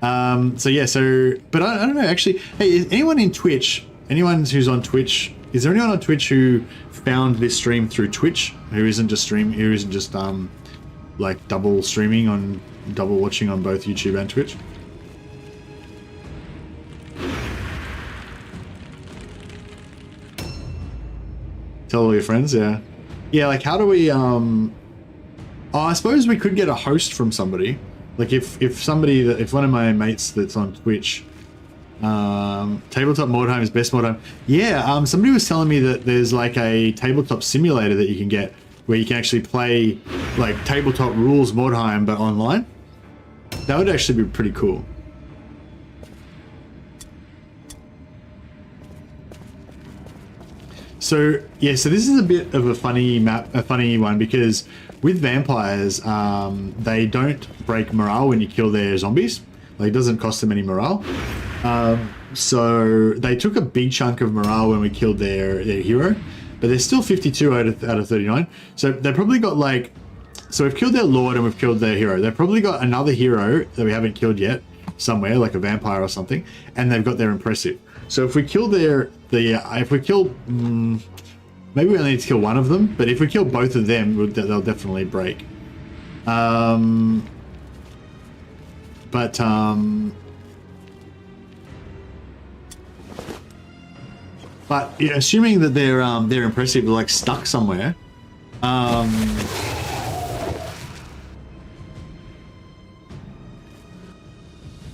But I don't know, actually. Hey, is anyone in Twitch, anyone who's on Twitch, is there anyone on Twitch who found this stream through Twitch, who isn't just like double watching on both YouTube and Twitch? Tell all your friends, yeah. Yeah, like how do we, I suppose we could get a host from somebody. Like if one of my mates that's on Twitch, tabletop Mordheim is best Mordheim. Yeah, somebody was telling me that there's like a tabletop simulator that you can get where you can actually play like tabletop rules Mordheim but online. That would actually be pretty cool. So yeah, so this is a bit of a funny one, because with vampires, they don't break morale when you kill their zombies. Like, it doesn't cost them any morale. So they took a big chunk of morale when we killed their hero, but they're still 52 out of 39. So they probably got like, so we've killed their lord and we've killed their hero. They've probably got another hero that we haven't killed yet somewhere, like a vampire or something, and they've got their impressive. So if we kill Maybe we only need to kill one of them, but if we kill both of them, they'll definitely break. But yeah, assuming that they're impressive, like stuck somewhere.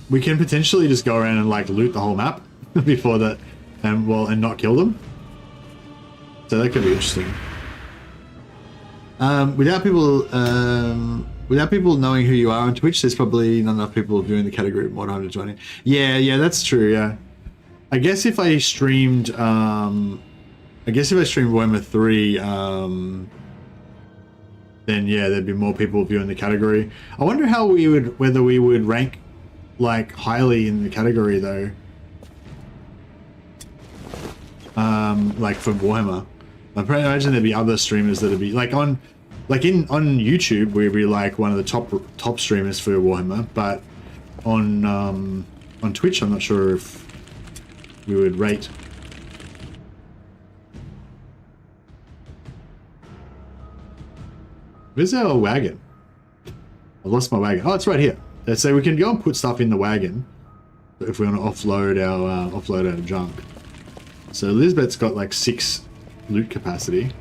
We can potentially just go around and like loot the whole map before that, and not kill them. So that could be interesting. Without people knowing who you are on Twitch, there's probably not enough people viewing the category of Mordheim to join in. Yeah, that's true. Yeah, I guess if I streamed, Warhammer 3, then yeah, there'd be more people viewing the category. I wonder how whether we would rank like highly in the category though. Like for Warhammer, I imagine there'd be other streamers that'd be like on YouTube we'd be like one of the top streamers for Warhammer, but on Twitch I'm not sure if we would rate. Where's our wagon? I've lost my wagon. Oh, it's right here. So we can go and put stuff in the wagon if we want to offload our junk. So Lisbeth's got like 6 loot capacity.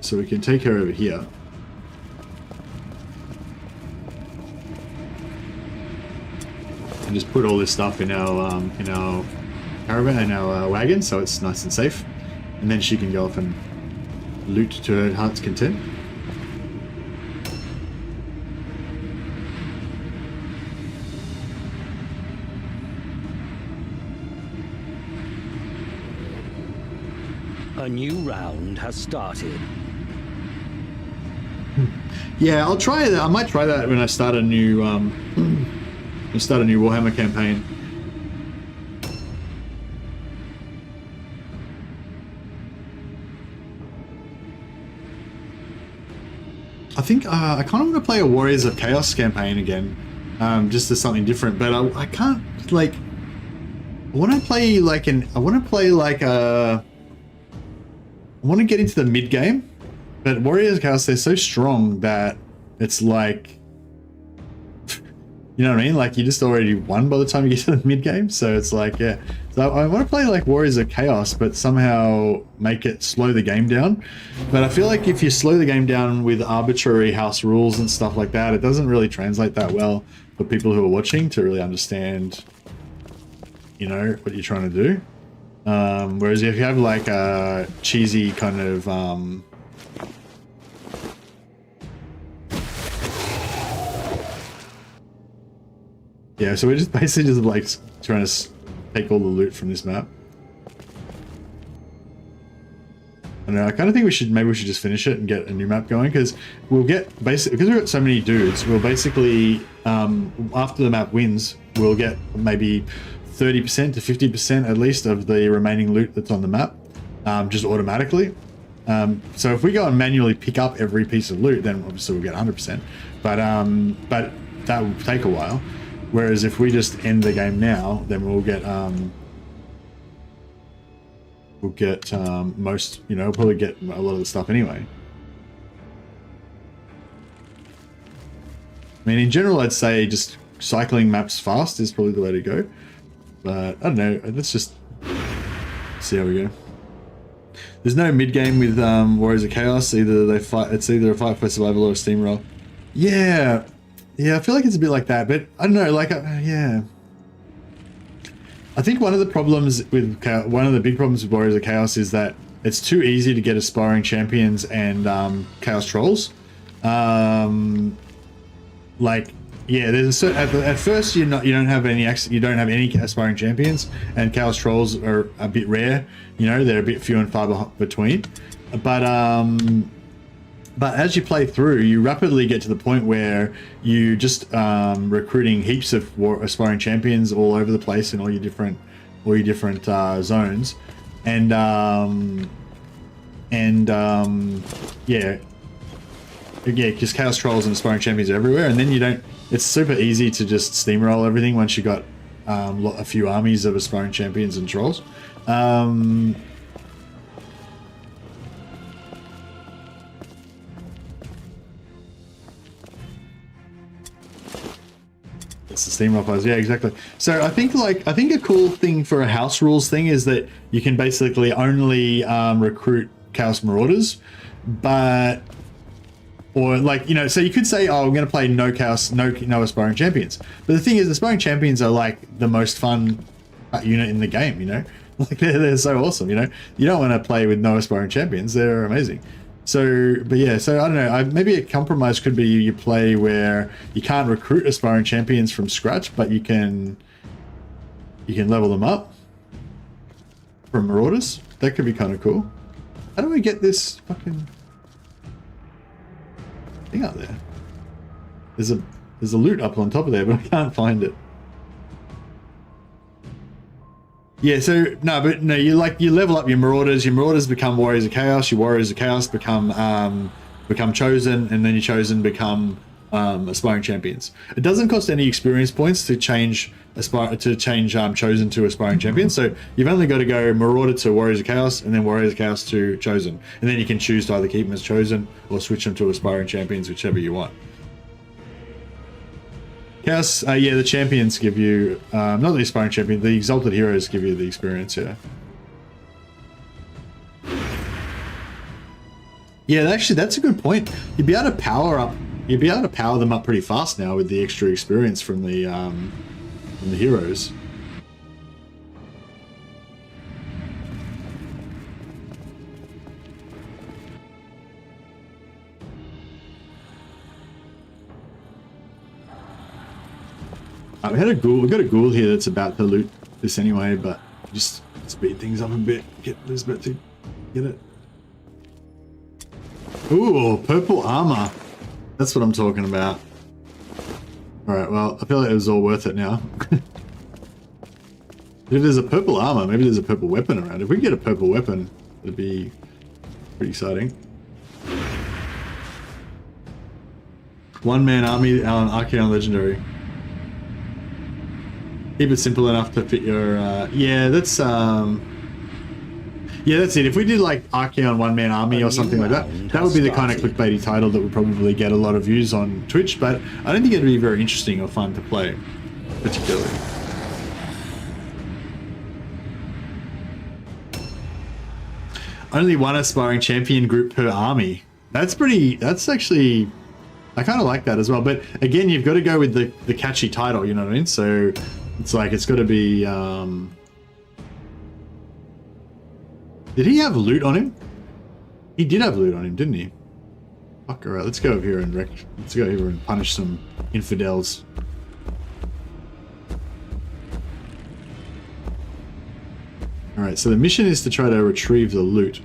So we can take her over here. And just put all this stuff in our caravan, in our wagon, so it's nice and safe. And then she can go off and loot to her heart's content. A new round has started. Yeah, I'll try that. I might try that when I start a new Warhammer campaign. I think I kind of want to play a Warriors of Chaos campaign again, just as something different. But I can't like. I want to get into the mid game, but Warriors of Chaos, they're so strong that it's like, you know what I mean? Like you just already won by the time you get to the mid game. So it's like, yeah. So I want to play like Warriors of Chaos, but somehow make it slow the game down. But I feel like if you slow the game down with arbitrary house rules and stuff like that, it doesn't really translate that well for people who are watching to really understand, you know, what you're trying to do. Whereas if you have like a cheesy kind of yeah, so we're just basically just like trying to take all the loot from this map. I don't know, I kind of think maybe we should just finish it and get a new map going, because we'll get because we've got so many dudes, we'll basically after the map wins, we'll get maybe 30% to 50% at least of the remaining loot that's on the map, just automatically. So if we go and manually pick up every piece of loot, then obviously we'll get 100%. But that will take a while. Whereas if we just end the game now, then we'll get most, you know, we'll probably get a lot of the stuff anyway. I mean, in general, I'd say just cycling maps fast is probably the way to go. But I don't know. Let's just see how we go. There's no mid game with Warriors of Chaos. Either they fight. It's either a fight for survival or a steamroll. Yeah, I feel like it's a bit like that. But I don't know. Like, yeah. I think one of the big problems with Warriors of Chaos is that it's too easy to get aspiring champions and Chaos Trolls. Like. Yeah, there's at first you don't have any aspiring champions, and Chaos Trolls are a bit rare. You know, they're a bit few and far between. But as you play through, you rapidly get to the point where you just recruiting heaps of aspiring champions all over the place in all your different zones, yeah, because Chaos Trolls and aspiring champions are everywhere, and then you don't. It's super easy to just steamroll everything once you got a few armies of aspiring champions and trolls. It's the steam rock, yeah, exactly. So I think a cool thing for a house rules thing is that you can basically only recruit Chaos Marauders, but or like, you know, so you could say, oh, I'm going to play no Chaos, no Aspiring Champions. But the thing is, Aspiring Champions are like the most fun unit in the game, you know? Like they're so awesome, you know? You don't want to play with no Aspiring Champions. They're amazing. So, but yeah, so I don't know. Maybe a compromise could be you play where you can't recruit Aspiring Champions from scratch, but you can level them up from Marauders. That could be kind of cool. How do we get this fucking thing up there? There's a loot up on top of there, but I can't find it. Yeah, so no, you level up your Marauders become Warriors of Chaos, your Warriors of Chaos become Chosen, and then your Chosen become Aspiring Champions. It doesn't cost any experience points to change Chosen to Aspiring Champions, so you've only got to go Marauder to Warriors of Chaos, and then Warriors of Chaos to Chosen, and then you can choose to either keep them as Chosen or switch them to Aspiring Champions, whichever you want. Chaos, yeah, the champions give you, not the Aspiring Champion, the Exalted Heroes give you the experience, yeah. Yeah, actually, that's a good point. You'd be able to power them up pretty fast now with the extra experience from the heroes. We've got a ghoul here that's about to loot this anyway, but just speed things up a bit, get Elizabeth to get it. Ooh, purple armor. That's what I'm talking about. Alright, well, I feel like it was all worth it now. If there's a purple armor, maybe there's a purple weapon around. If we get a purple weapon, it'd be pretty exciting. One-man army on Archaeon Legendary. Keep it simple enough to fit your, yeah, that's it. If we did like Archaeon one-man army or something like that, that would be the kind of clickbaity title that would probably get a lot of views on Twitch, but I don't think it'd be very interesting or fun to play, particularly. Only one Aspiring Champion group per army. That's actually, I kind of like that as well, but again, you've got to go with the catchy title, you know what I mean? So it's like, it's got to be, did he have loot on him? He did have loot on him, didn't he? Fuck, alright, let's go over here and punish some infidels. Alright, so the mission is to try to retrieve the loot.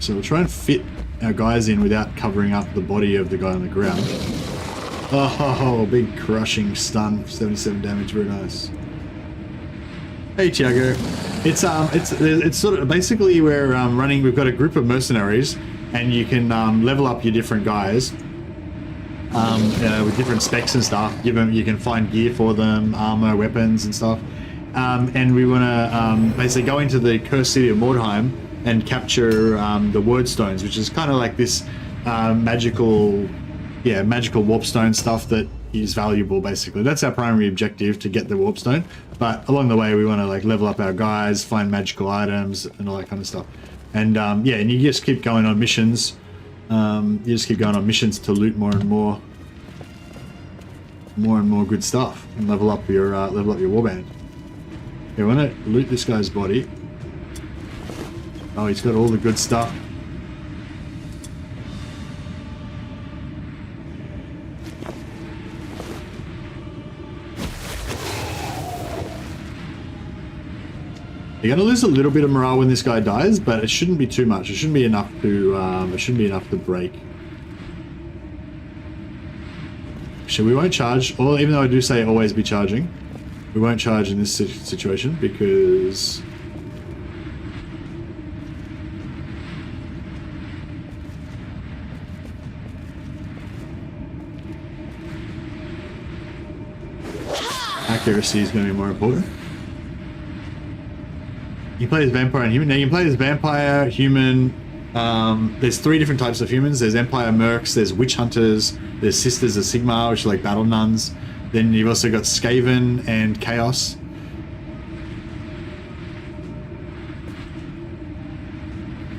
So we'll try and fit our guys in without covering up the body of the guy on the ground. Oh, big crushing stun, 77 damage, very nice. Hey Tiago, it's sort of basically we're running. We've got a group of mercenaries, and you can level up your different guys with different specs and stuff. You can find gear for them, armor, weapons, and stuff. And we want to basically go into the cursed city of Mordheim and capture the Wordstones, which is kind of like this magical Warpstone stuff that is valuable. Basically, that's our primary objective, to get the Warpstone. But along the way, we want to like level up our guys, find magical items, and all that kind of stuff. And yeah, and you just keep going on missions. You just keep going on missions to loot more and more good stuff, and level up your warband. Okay, I want to loot this guy's body. Oh, he's got all the good stuff. You're gonna lose a little bit of morale when this guy dies, but it shouldn't be too much. It shouldn't be enough to break. So we won't charge, or even though I do say always be charging, we won't charge in this situation because accuracy is going to be more important. You play as vampire and human. Now you can play as vampire, human. There's 3 different types of humans. There's Empire Mercs, there's Witch Hunters, there's Sisters of Sigmar, which are like battle nuns. Then you've also got Scaven and Chaos.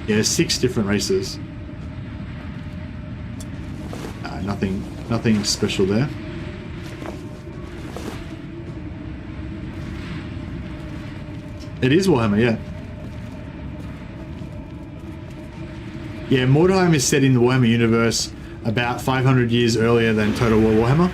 Yeah, there's 6 different races. Nothing special there. It is Warhammer, yeah. Yeah, Mordheim is set in the Warhammer universe about 500 years earlier than Total War Warhammer.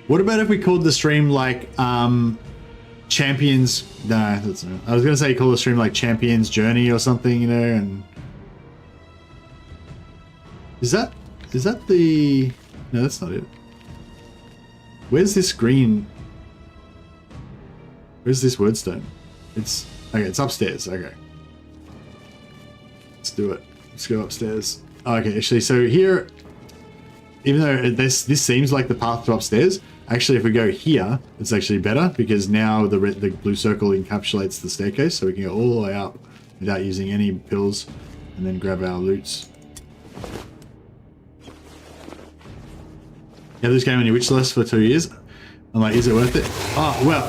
What about if we called the stream like Champions? No, that's not. I was gonna say call the stream like Champions Journey or something, you know. And is that the? No, that's not it. Where's this green? Where's this wordstone? It's okay. It's upstairs. Okay, let's do it. Let's go upstairs. Oh, okay, actually, so here, even though this seems like the path to upstairs, actually, if we go here, it's actually better because now the blue circle encapsulates the staircase, so we can go all the way up without using any pills, and then grab our loots. You have this game on your wish list for 2 years. I'm like, is it worth it? Oh, well,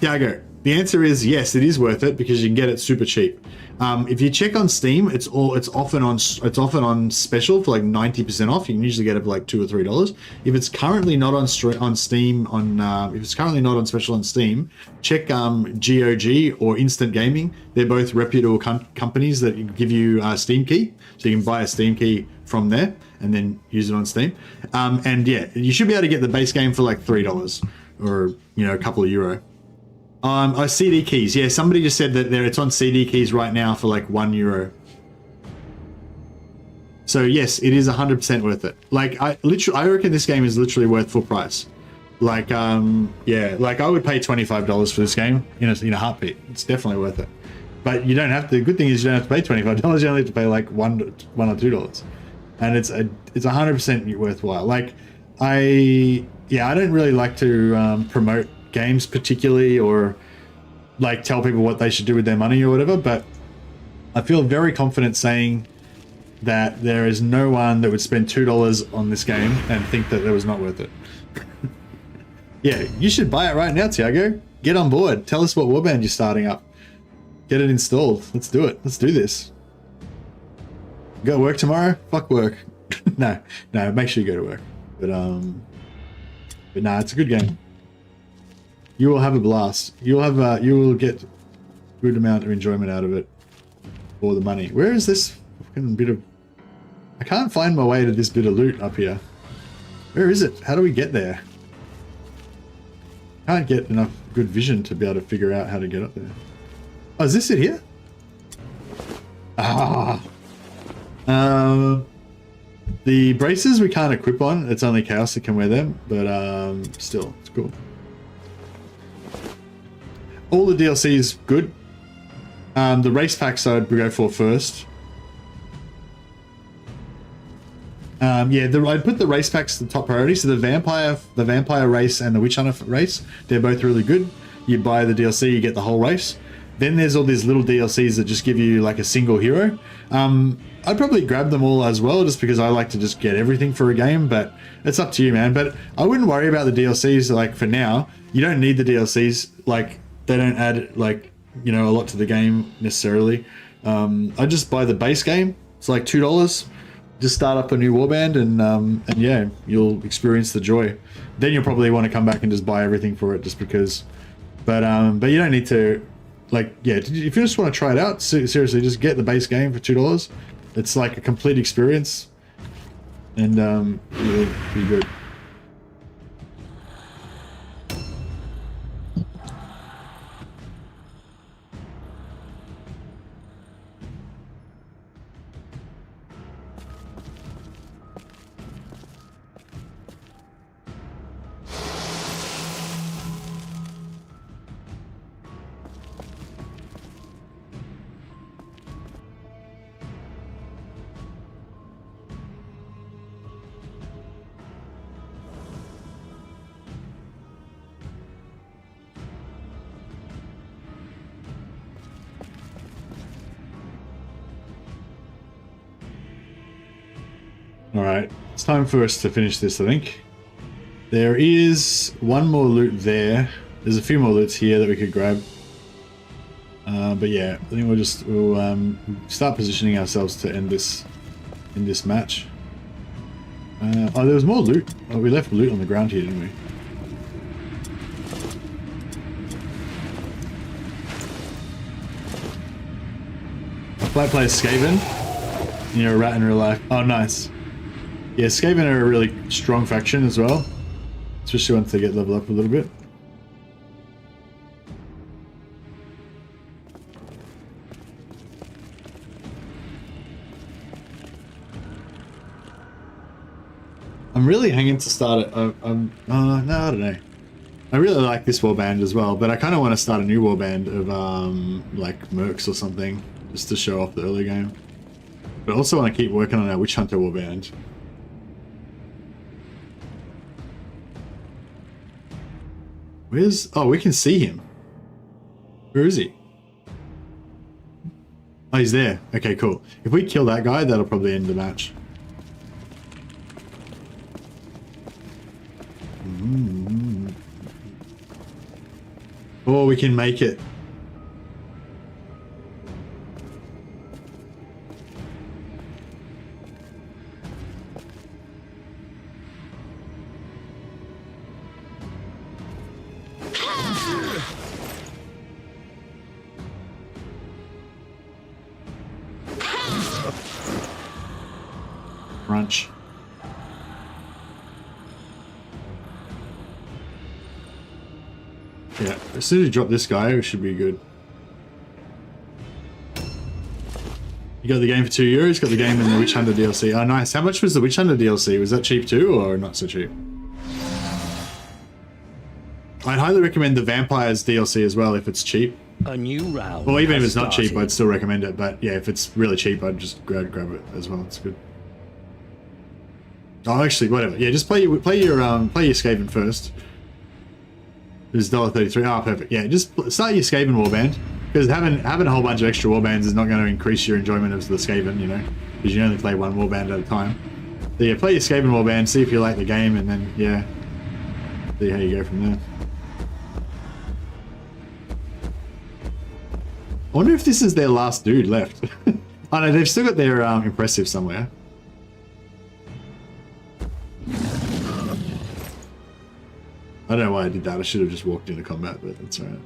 Thiago, the answer is yes, it is worth it because you can get it super cheap. If you check on Steam, it's often on special for like 90% off. You can usually get it for like $2 or $3. If it's currently not on Steam if it's currently not on special on Steam, check GOG or Instant Gaming. They're both reputable companies that give you a Steam key, so you can buy a Steam key from there and then use it on Steam. And yeah, you should be able to get the base game for like $3 or a couple of euro. CD keys. Yeah, somebody just said that it's on CD keys right now for like €1. So yes, it is 100% worth it. Like I reckon this game is literally worth full price. Like yeah, like I would pay $25 for this game in a heartbeat. It's definitely worth it. But you don't have to. The good thing is you don't have to pay $25. You only have to pay like $1 or $2, and it's 100% worthwhile. Like I don't really like to promote games particularly or like tell people what they should do with their money or whatever, but I feel very confident saying that there is no one that would spend $2 on this game and think that it was not worth it. Yeah, you should buy it right now, Tiago. Get on board. Tell us what Warband you're starting up. Get it installed. Let's do it. Let's do this. Go to work tomorrow? Fuck work. No, make sure you go to work. But nah, it's a good game. You will have a blast. You will get good amount of enjoyment out of it for the money. Where is this fucking bit of? I can't find my way to this bit of loot up here. Where is it? How do we get there? Can't get enough good vision to be able to figure out how to get up there. Oh, is this it here? Ah. The braces we can't equip on. It's only Chaos that can wear them, but still, it's cool. All the DLC is good. The race packs I'd go for first. Yeah, I'd put the race packs the top priority. So the vampire race and the witch hunter race, they're both really good. You buy the DLC, you get the whole race. Then there's all these little DLCs that just give you like a single hero. I'd probably grab them all as well, just because I like to just get everything for a game. But it's up to you, man. But I wouldn't worry about the DLCs. Like for now, you don't need the DLCs. Like they don't add like a lot to the game necessarily. I just buy the base game. It's like $2. Just start up a new Warband and yeah, you'll experience the joy. Then you'll probably want to come back and just buy everything for it just because. But you don't need to. Like, yeah, if you just want to try it out, seriously, just get the base game for $2. It's like a complete experience, and it'll be good. Alright, it's time for us to finish this, I think. There is one more loot there. There's a few more loots here that we could grab. But yeah, I think we'll start positioning ourselves to end this in this match. Oh, there was more loot. Oh, we left loot on the ground here, didn't we? Flat player Scaven. You're a rat in real life. Oh, nice. Yeah, Scaven are a really strong faction as well. Especially once they get leveled up a little bit. I'm really hanging to start it. No, I don't know. I really like this warband as well, but I kind of want to start a new warband of like mercs or something, just to show off the early game. But I also want to keep working on our Witch Hunter warband. Where's... Oh, we can see him. Where is he? Oh, he's there. Okay, cool. If we kill that guy, that'll probably end the match. Or we can make it. Crunch. Yeah, as soon as you drop this guy, we should be good. You got the game for €2, got the game in the Witch Hunter DLC. Oh, nice. How much was the Witch Hunter DLC? Was that cheap too, or not so cheap? I'd highly recommend the Vampires DLC as well if it's cheap. A new round. Well, even if it's not cheap, I'd still recommend it. But yeah, if it's really cheap, I'd just grab it as well. It's good. Oh, actually, whatever. Yeah, just play your Scaven first. It's $1.33. Oh, perfect. Yeah, just start your Scaven warband, because having a whole bunch of extra warbands is not going to increase your enjoyment of the Scaven, you know, because you only play one warband at a time. So yeah, play your Scaven warband, see if you like the game, and then yeah, see how you go from there. I wonder if this is their last dude left. Oh no, they've still got their impressive somewhere. I don't know why I did that. I should have just walked into combat, but that's alright.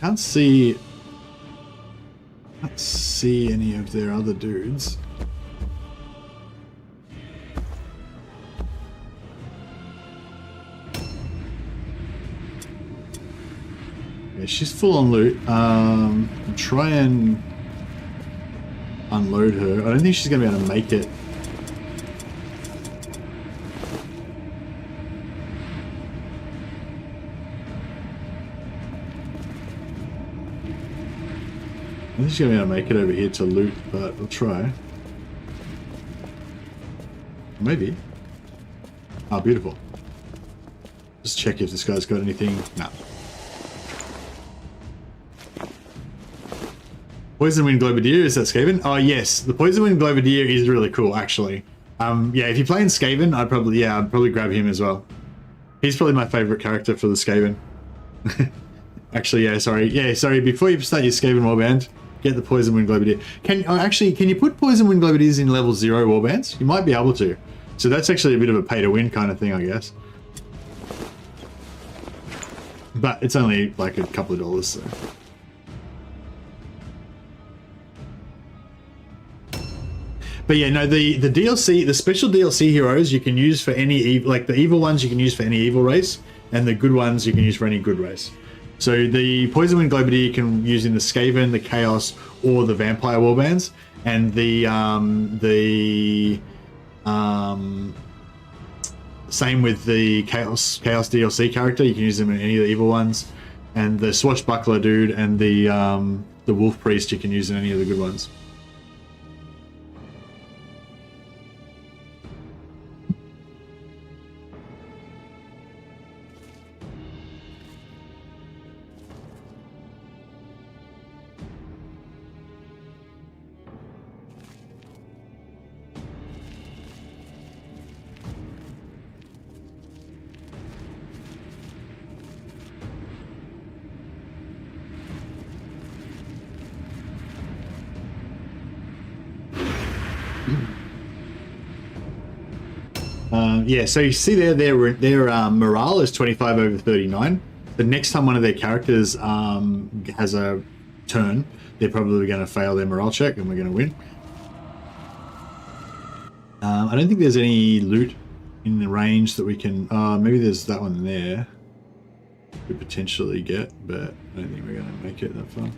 Can't see any of their other dudes. Yeah, she's full on loot. I'll try and unload her. I don't think she's gonna be able to make it. I think she's gonna be able to make it over here to loot, but we'll try. Maybe. Oh, beautiful. Just check if this guy's got anything. Nah. Poison Wind Globadier, is that Scaven? Oh yes, the Poison Wind Globadier is really cool actually. Yeah, if you're playing Scaven, I'd probably grab him as well. He's probably my favorite character for the Scaven. Actually, yeah, sorry. Yeah, sorry, before you start your Scaven warband, get the Poison Wind Globadier. Can you put Poison Wind Globadiers in level 0 warbands? You might be able to. So that's actually a bit of a pay to win kind of thing, I guess. But it's only like a couple of dollars, so. But yeah, no, the DLC, the special DLC heroes you can use for any like the evil ones you can use for any evil race, and the good ones you can use for any good race. So the Poison Wind Globadier you can use in the Scaven, the Chaos, or the Vampire warbands, and same with the Chaos DLC character. You can use them in any of the evil ones, and the Swashbuckler dude and the Wolf Priest you can use in any of the good ones. Yeah, so you see there, their morale is 25 over 39. The next time one of their characters has a turn, they're probably going to fail their morale check and we're going to win. I don't think there's any loot in the range that we can... maybe there's that one there we could potentially get, but I don't think we're going to make it that far.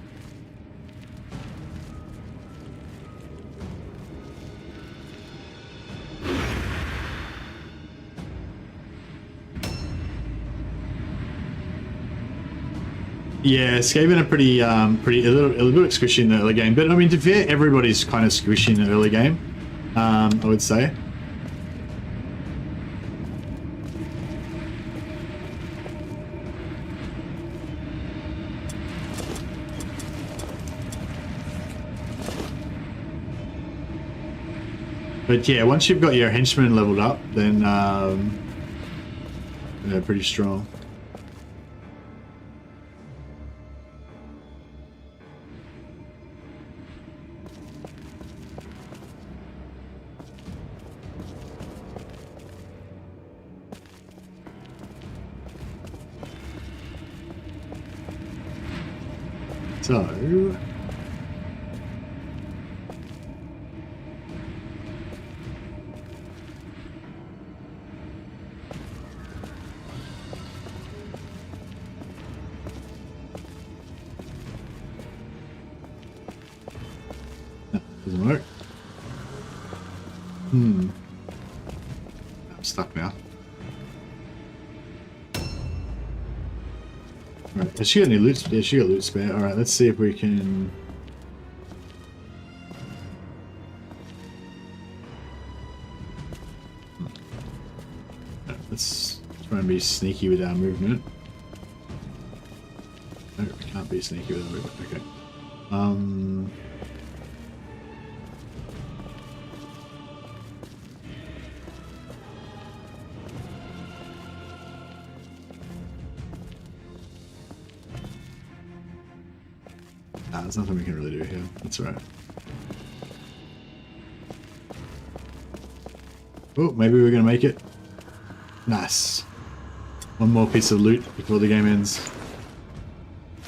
Yeah, Scaven are pretty a little bit squishy in the early game, but I mean, to be fair, everybody's kind of squishy in the early game. I would say. But yeah, once you've got your henchmen leveled up, then they're pretty strong. So, doesn't work. I'm stuck now. Alright, has she got any loot? Yeah, she got loot spare. Alright, let's see if we can... Let's try and be sneaky with our movement. No, we can't be sneaky with our movement. Okay. There's nothing we can really do here. That's alright. Oh, maybe we're gonna make it. Nice. One more piece of loot before the game ends.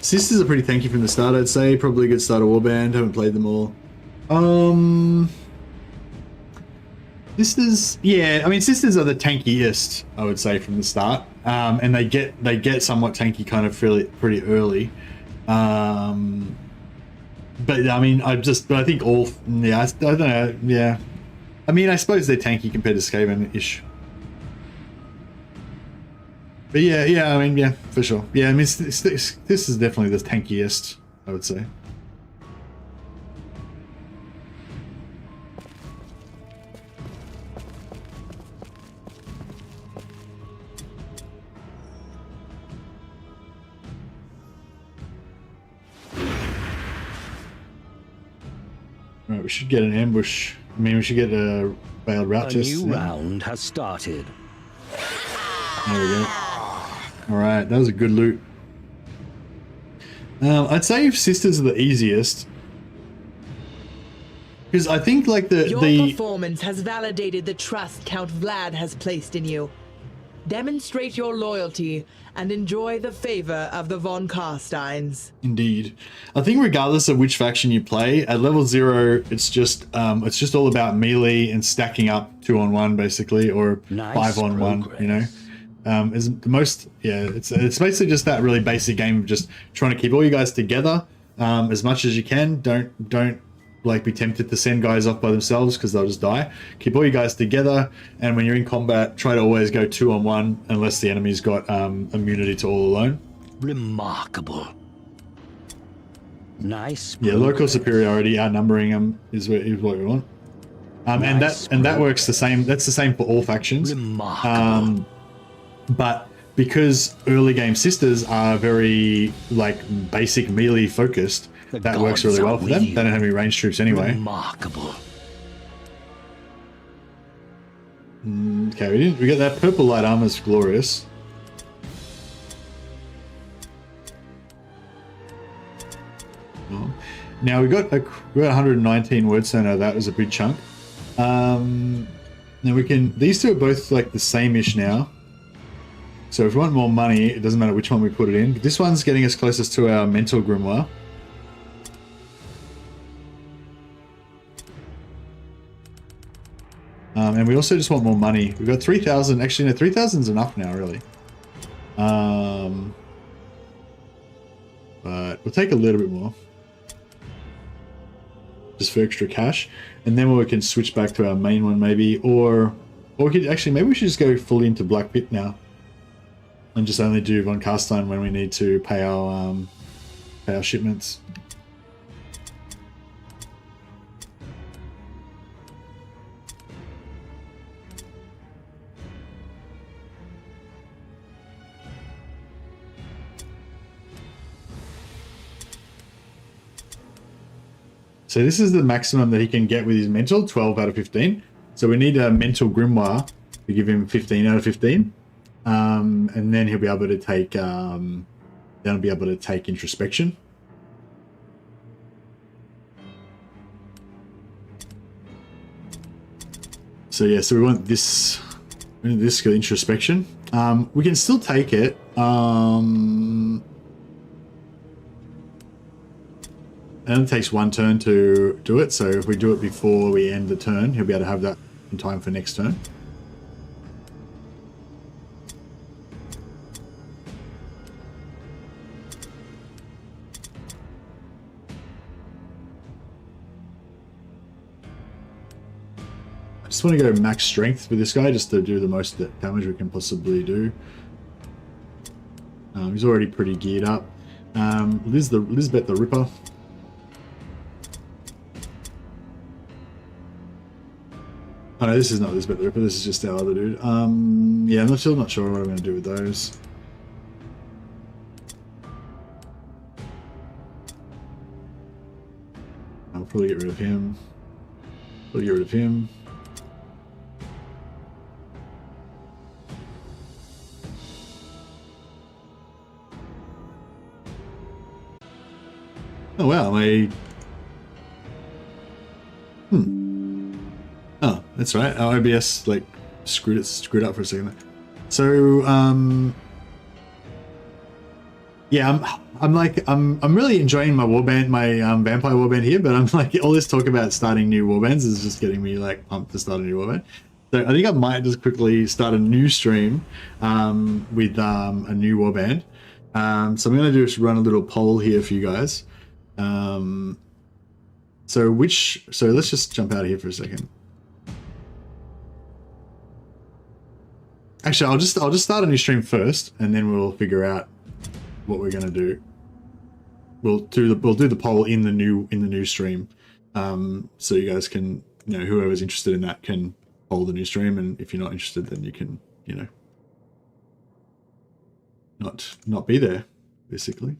Sisters are pretty tanky from the start, I'd say. Probably a good start of Warband. Haven't played them all. Sisters, yeah. I mean, sisters are the tankiest, I would say, from the start. And they get somewhat tanky kind of pretty early. But I mean, I think all, yeah, I don't know, yeah. I mean, I suppose they're tanky compared to Skaven-ish. But yeah, I mean, yeah, for sure. Yeah, I mean, this is definitely the tankiest, I would say. Right, we should get an ambush. I mean, we should get a failed route test. A new round has started. There we go. All right, that was a good loot. I'd say if sisters are the easiest, because I think like your performance has validated the trust Count Vlad has placed in you. Demonstrate your loyalty and enjoy the favor of the von Carsteins. Indeed. I think regardless of which faction you play, at level 0, it's just all about melee and stacking up 2-on-1 basically, or 5-on-1, you know. Is the most, yeah, it's basically just that really basic game of just trying to keep all you guys together as much as you can. Don't like be tempted to send guys off by themselves because they'll just die. Keep all you guys together, and when you're in combat, try to always go 2-on-1 unless the enemy's got immunity to all alone. Remarkable. Nice. Yeah, local superiority, outnumbering them is what we want. And that works the same. That's the same for all factions. Remarkable. But because early game sisters are very like basic melee focused, that works really well for them. They don't have any ranged troops anyway. Remarkable. Okay, we got that purple light armor's glorious. Oh. Now we got 119 wordstone out of that. Was a big chunk. Now we can, these two are both like the same-ish now. So if we want more money, it doesn't matter which one we put it in. But this one's getting us closest to our mental grimoire. And we also just want more money. We've got 3,000. Actually, no, 3,000 is enough now, really. But we'll take a little bit more. Just for extra cash. And then we can switch back to our main one, maybe. Or we could, actually, maybe we should just go fully into Black Pit now. And just only do Von Carstein when we need to pay our shipments. So this is the maximum that he can get with his mental, 12 out of 15. So we need a mental grimoire to give him 15 out of 15. And then he'll be able to take introspection. So yeah, so we want this skill, introspection. We can still take it. It only takes one turn to do it, so if we do it before we end the turn, he'll be able to have that in time for next turn. I just want to go max strength with this guy just to do the most damage we can possibly do. He's already pretty geared up. Lisbeth the Ripper. Oh no, this is not Lisbeth the Ripper, this is just our other dude. Yeah, I'm still not sure what I'm going to do with those. I'll probably get rid of him. Probably get rid of him. Oh wow, Oh, that's right. Our OBS like screwed up for a second. So yeah, I'm really enjoying my warband, my vampire warband here, but I'm like, all this talk about starting new warbands is just getting me like pumped to start a new warband. So I think I might just quickly start a new stream with a new warband. So I'm gonna just run a little poll here for you guys. So let's just jump out of here for a second. Actually, I'll just start a new stream first, and then we'll figure out what we're gonna do. We'll do the poll in the new stream, so you guys can, you know, whoever's interested in that can poll the new stream, and if you're not interested, then you can, you know, not be there, basically.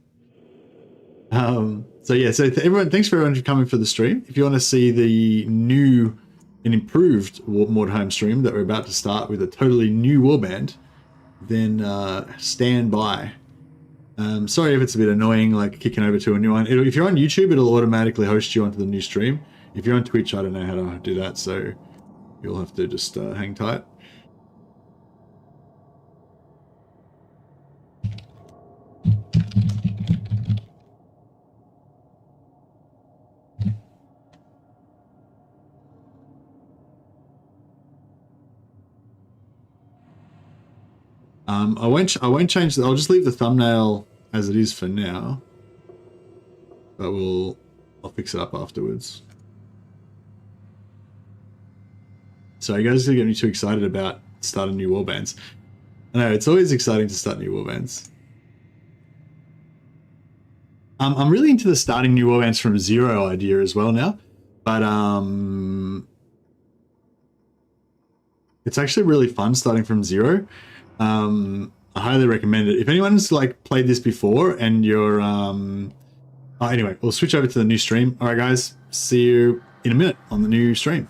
So yeah, so everyone, thanks for everyone for coming for the stream. If you want to see the new and improved Mordheim stream that we're about to start with a totally new warband, then stand by. Sorry if it's a bit annoying, like kicking over to a new one. If you're on YouTube, it'll automatically host you onto the new stream. If you're on Twitch, I don't know how to do that, so you'll have to just hang tight. I won't change that. I'll just leave the thumbnail as it is for now, but I'll fix it up afterwards. So you guys are getting me too excited about starting new warbands. I know, it's always exciting to start new warbands. I'm really into the starting new warbands from zero idea as well now, but it's actually really fun starting from zero. I highly recommend it. If anyone's like played this before and you're anyway, we'll switch over to the new stream. All right guys, see you in a minute on the new stream.